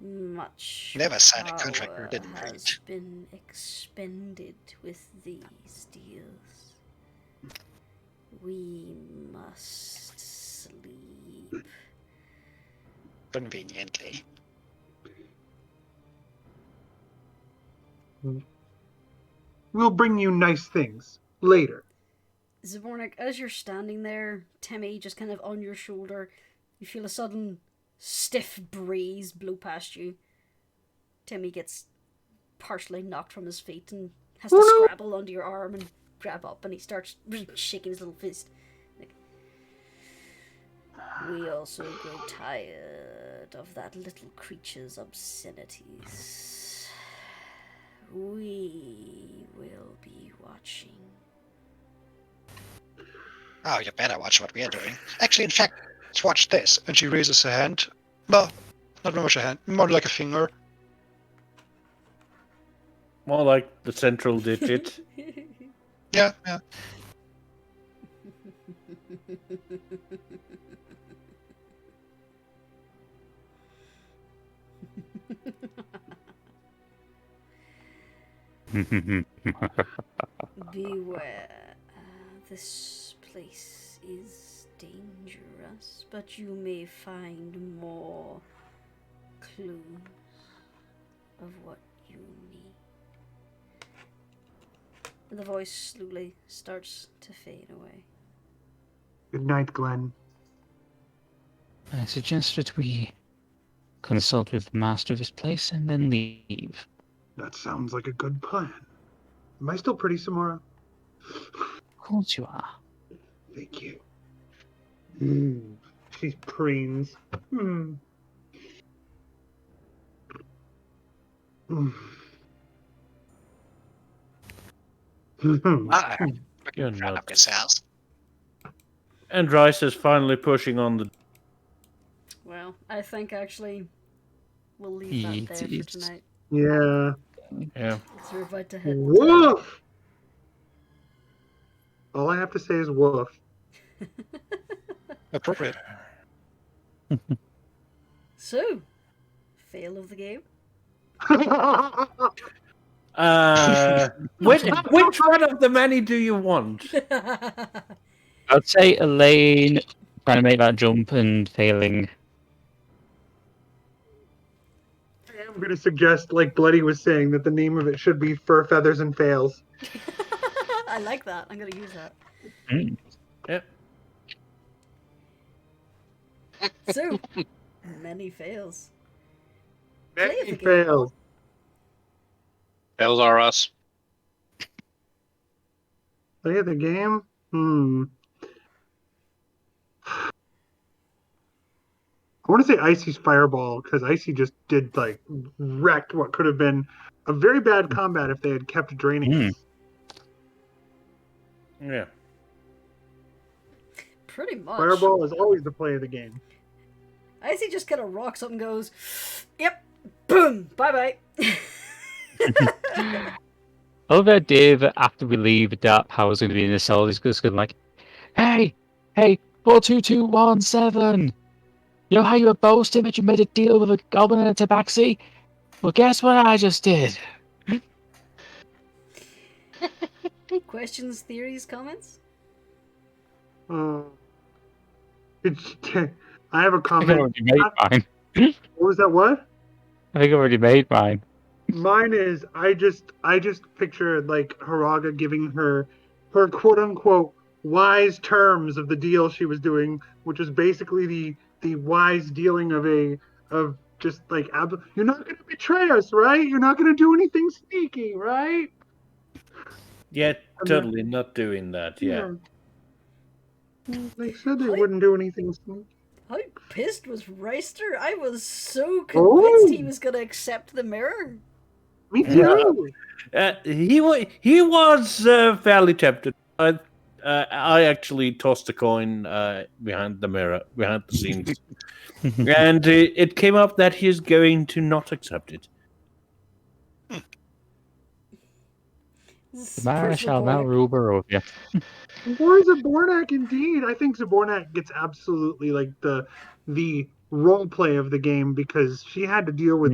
Much Never signed a power contract or didn't read. has been expended with these deals. We must sleep. Conveniently. We'll bring you nice things later. Zabornik, as you're standing there, Timmy just kind of on your shoulder, you feel a sudden stiff breeze blow past you. Timmy gets partially knocked from his feet and has to scrabble onto your arm and grab up, and he starts shaking his little fist. Like, we also grow tired of that little creature's obscenities. We will be watching. Oh, you better watch what we are doing. Actually, in fact, Watch this. And she raises her hand. Well, not very much a hand, more like a finger. More like the central digit. Yeah, yeah. Beware. This place is dangerous, but you may find more clues of what you need. The voice slowly starts to fade away. Good night, Glenn. I suggest that we consult with the master of this place and then leave. That sounds like a good plan. Am I still pretty, Samara? Of course you are. Thank you. She preens. You're proud not. of yourselves. And Rice is finally pushing on the. Well, I think actually we'll leave that there for It's- tonight. Yeah. Yeah. Because we're about to hit. Woof! All I have to say is woof. Appropriate. So, fail of the game. Which one of the many do you want? I'd say Elaine trying to make that jump and failing. I am going to suggest, like Bloody was saying, that the name of it should be Fur, Feathers, and Fails. I like that. I'm going to use that. Mm. Yep. So, many fails. Play of Many the game. fails. Fails are us. Play of the game? want to say Icy's fireball, because Icy just did, like, wrecked what could have been a very bad combat if they had kept draining. Mm. Yeah. Pretty much. Fireball is always the play of the game. Icy just kind of rocks up and goes, "Yep, boom, bye bye." Over Dave, after we leave, Dark Power's going to be in the cell. He's just going to like, hey, 42217. You know how you were boasting that you made a deal with a goblin and a tabaxi? Well, guess what I just did? Questions, theories, comments? I have a I think I comment. already made mine. What was that? What? I think I already made mine. Mine is I just picture like Haraga giving her quote unquote wise terms of the deal she was doing, which was basically the wise dealing of just like you're not gonna betray us, right? You're not gonna do anything sneaky, right? Yeah, totally not doing that. Yeah. They said they wouldn't do anything sneaky. How pissed was Reister? I was so convinced he was going to accept the mirror. Me too. He was fairly tempted. I actually tossed a coin behind the scenes, and it came up that he's going to not accept it. I shall now rule Barovia. Or Zabornak, indeed. I think Zabornak gets absolutely like the role play of the game because she had to deal with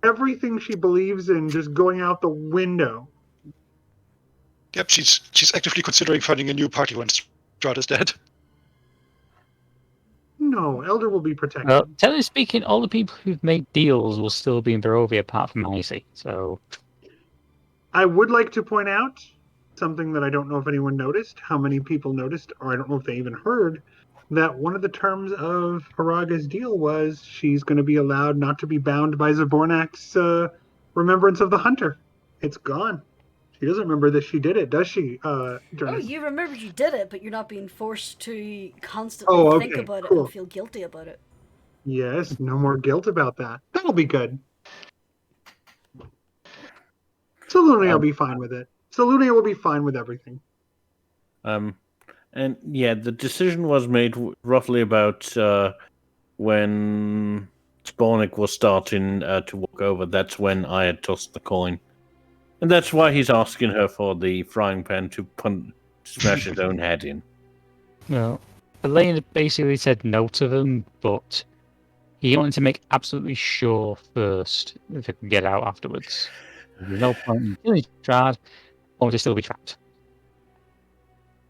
everything she believes in just going out the window. Yep, she's actively considering finding a new party once Strahd is dead. No, Elder will be protected. Well, technically speaking, all the people who've made deals will still be in Barovia apart from Icy, so... I would like to point out something that I don't know if anyone noticed, how many people noticed, or I don't know if they even heard, that one of the terms of Haraga's deal was she's going to be allowed not to be bound by Zabornak's remembrance of the hunter. It's gone. She doesn't remember that she did it, does she, Jurnis? Oh, you remember you did it, but you're not being forced to constantly think about it and feel guilty about it. Yes, no more guilt about that. That'll be good. Salunia will be fine with it. Salunia will be fine with everything. And yeah, the decision was made roughly about when Spornik was starting to walk over. That's when I had tossed the coin. And that's why he's asking her for the frying pan to smash his own head in. Well, Elaine basically said no to them, but he wanted to make absolutely sure first if he could get out afterwards. There's no point in killing Strahd, or to still be trapped.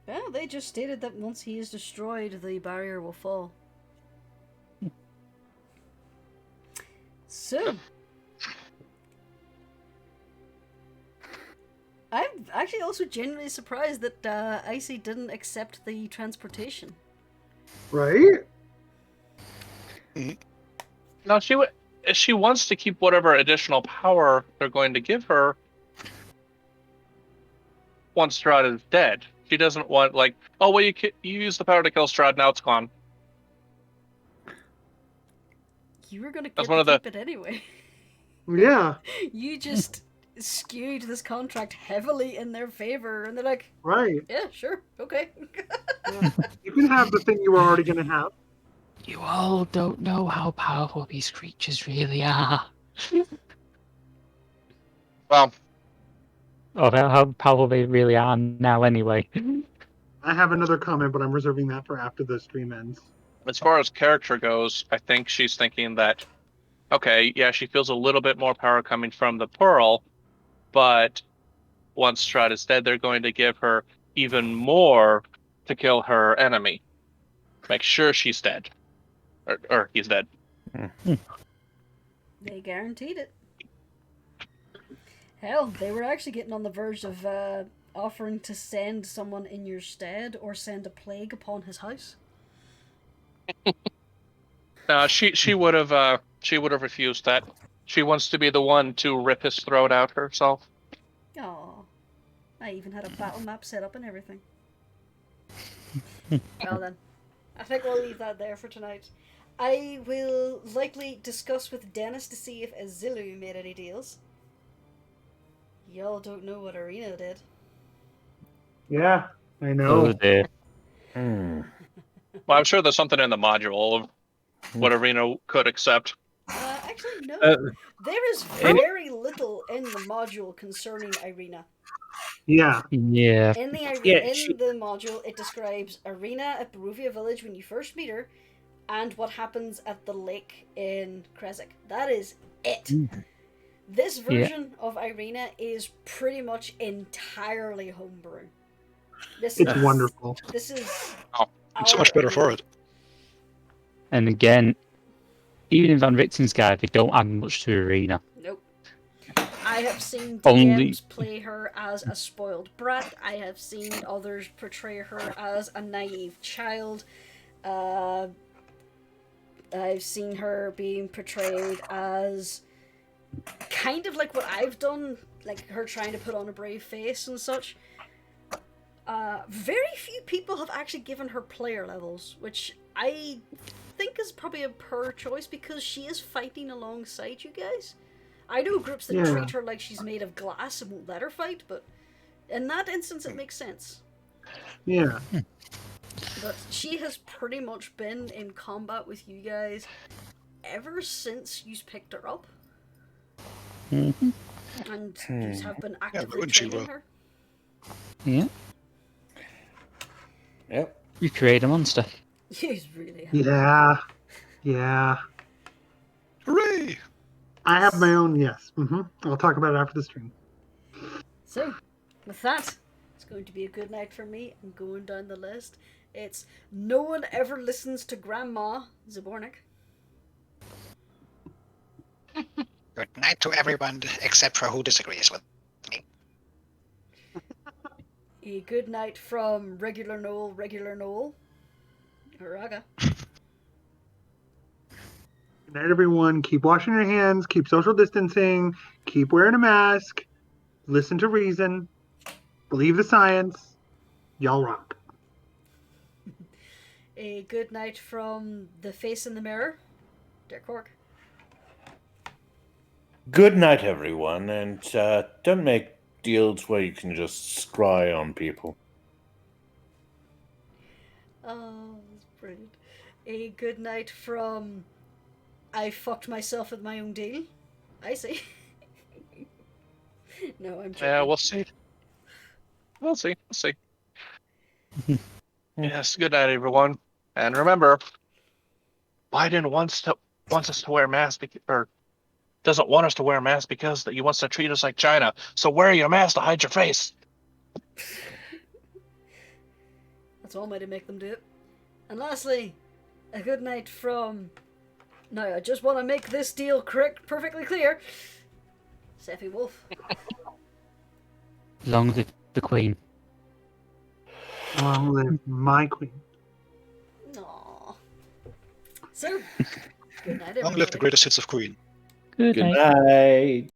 Well, they just stated that once he is destroyed, the barrier will fall. So... I'm actually also genuinely surprised that Icy didn't accept the transportation. Right? No, she wants to keep whatever additional power they're going to give her once Strahd is dead. She doesn't want, like, oh, well, you use the power to kill Strahd, now it's gone. You were going to keep it anyway. Yeah. You just skewed this contract heavily in their favor, and they're like, right. Yeah, sure, okay. Yeah. You can have the thing you were already going to have. You all don't know how powerful these creatures really are. Well, how powerful they really are now, anyway. I have another comment, but I'm reserving that for after the stream ends. As far as character goes, I think she's thinking that, okay, yeah, she feels a little bit more power coming from the Pearl, but once Strahd is dead, they're going to give her even more to kill her enemy. Make sure she's dead. Or he's dead. They guaranteed it. Hell, they were actually getting on the verge of offering to send someone in your stead or send a plague upon his house. No, she would have refused that. She wants to be the one to rip his throat out herself. Aww. I even had a battle map set up and everything. Well then, I think we'll leave that there for tonight. I will likely discuss with Dennis to see if Azilu made any deals. Y'all don't know what Arena did. Yeah, I Oh know. dear. Hmm. Well, I'm sure there's something in the module of what Arena could accept. Actually, no. Uh, There is very little in the module concerning Irina. Yeah. Yeah. In the Yeah, the module, it describes Irina at Baruvia Village when you first meet her, and what happens at the lake in Kresik. That is it. This version of Irina is pretty much entirely homebrew. This It's is wonderful. This is Oh, It's so much better for it. And again, even in Van Richten's guide, they don't add much to Arena. Nope. I have seen Only- DMs play her as a spoiled brat. I have seen others portray her as a naive child. I've seen her being portrayed as kind of like what I've done, like her trying to put on a brave face and such. Very few people have actually given her player levels, which I think is probably a poor choice because she is fighting alongside you guys. I know groups that Yeah. treat her like she's made of glass and won't let her fight, but in that instance it makes sense. Yeah. But she has pretty much been in combat with you guys ever since you picked her up. Mm-hmm. And you have been actively wouldn't she, training Will? her. Yeah. Yep. You create a monster. She's really happy. Yeah. Yeah. Hooray! I have my own, yes. I'll talk about it after the stream. So, with that, it's going to be a good night for me. I'm going down the list. It's no one ever listens to Grandma Zabornik. Good night to everyone except for who disagrees with me. A good night from regular Noel, Araga. Good night, everyone. Keep washing your hands. Keep social distancing. Keep wearing a mask. Listen to reason. Believe the science. Y'all rock. A good night from the face in the mirror, Dirk Cork. Good night, everyone, and don't make deals where you can just scry on people. Oh, that's brilliant. A good night from I fucked myself with my own deal. I see. No, I'm joking. Yeah, we'll see. We'll see. We'll see. Yes, good night, everyone. And remember, Biden wants us to wear masks, or doesn't want us to wear masks because he wants to treat us like China. So wear your mask to hide your face. That's one way to make them do it. And lastly, a good night from... No, I just want to make this deal perfectly clear. Sephi Wolf. Long live the Queen. Long live my queen. Aww. So, good night, Long everybody. live the greatest hits of Queen. Good Good night. night.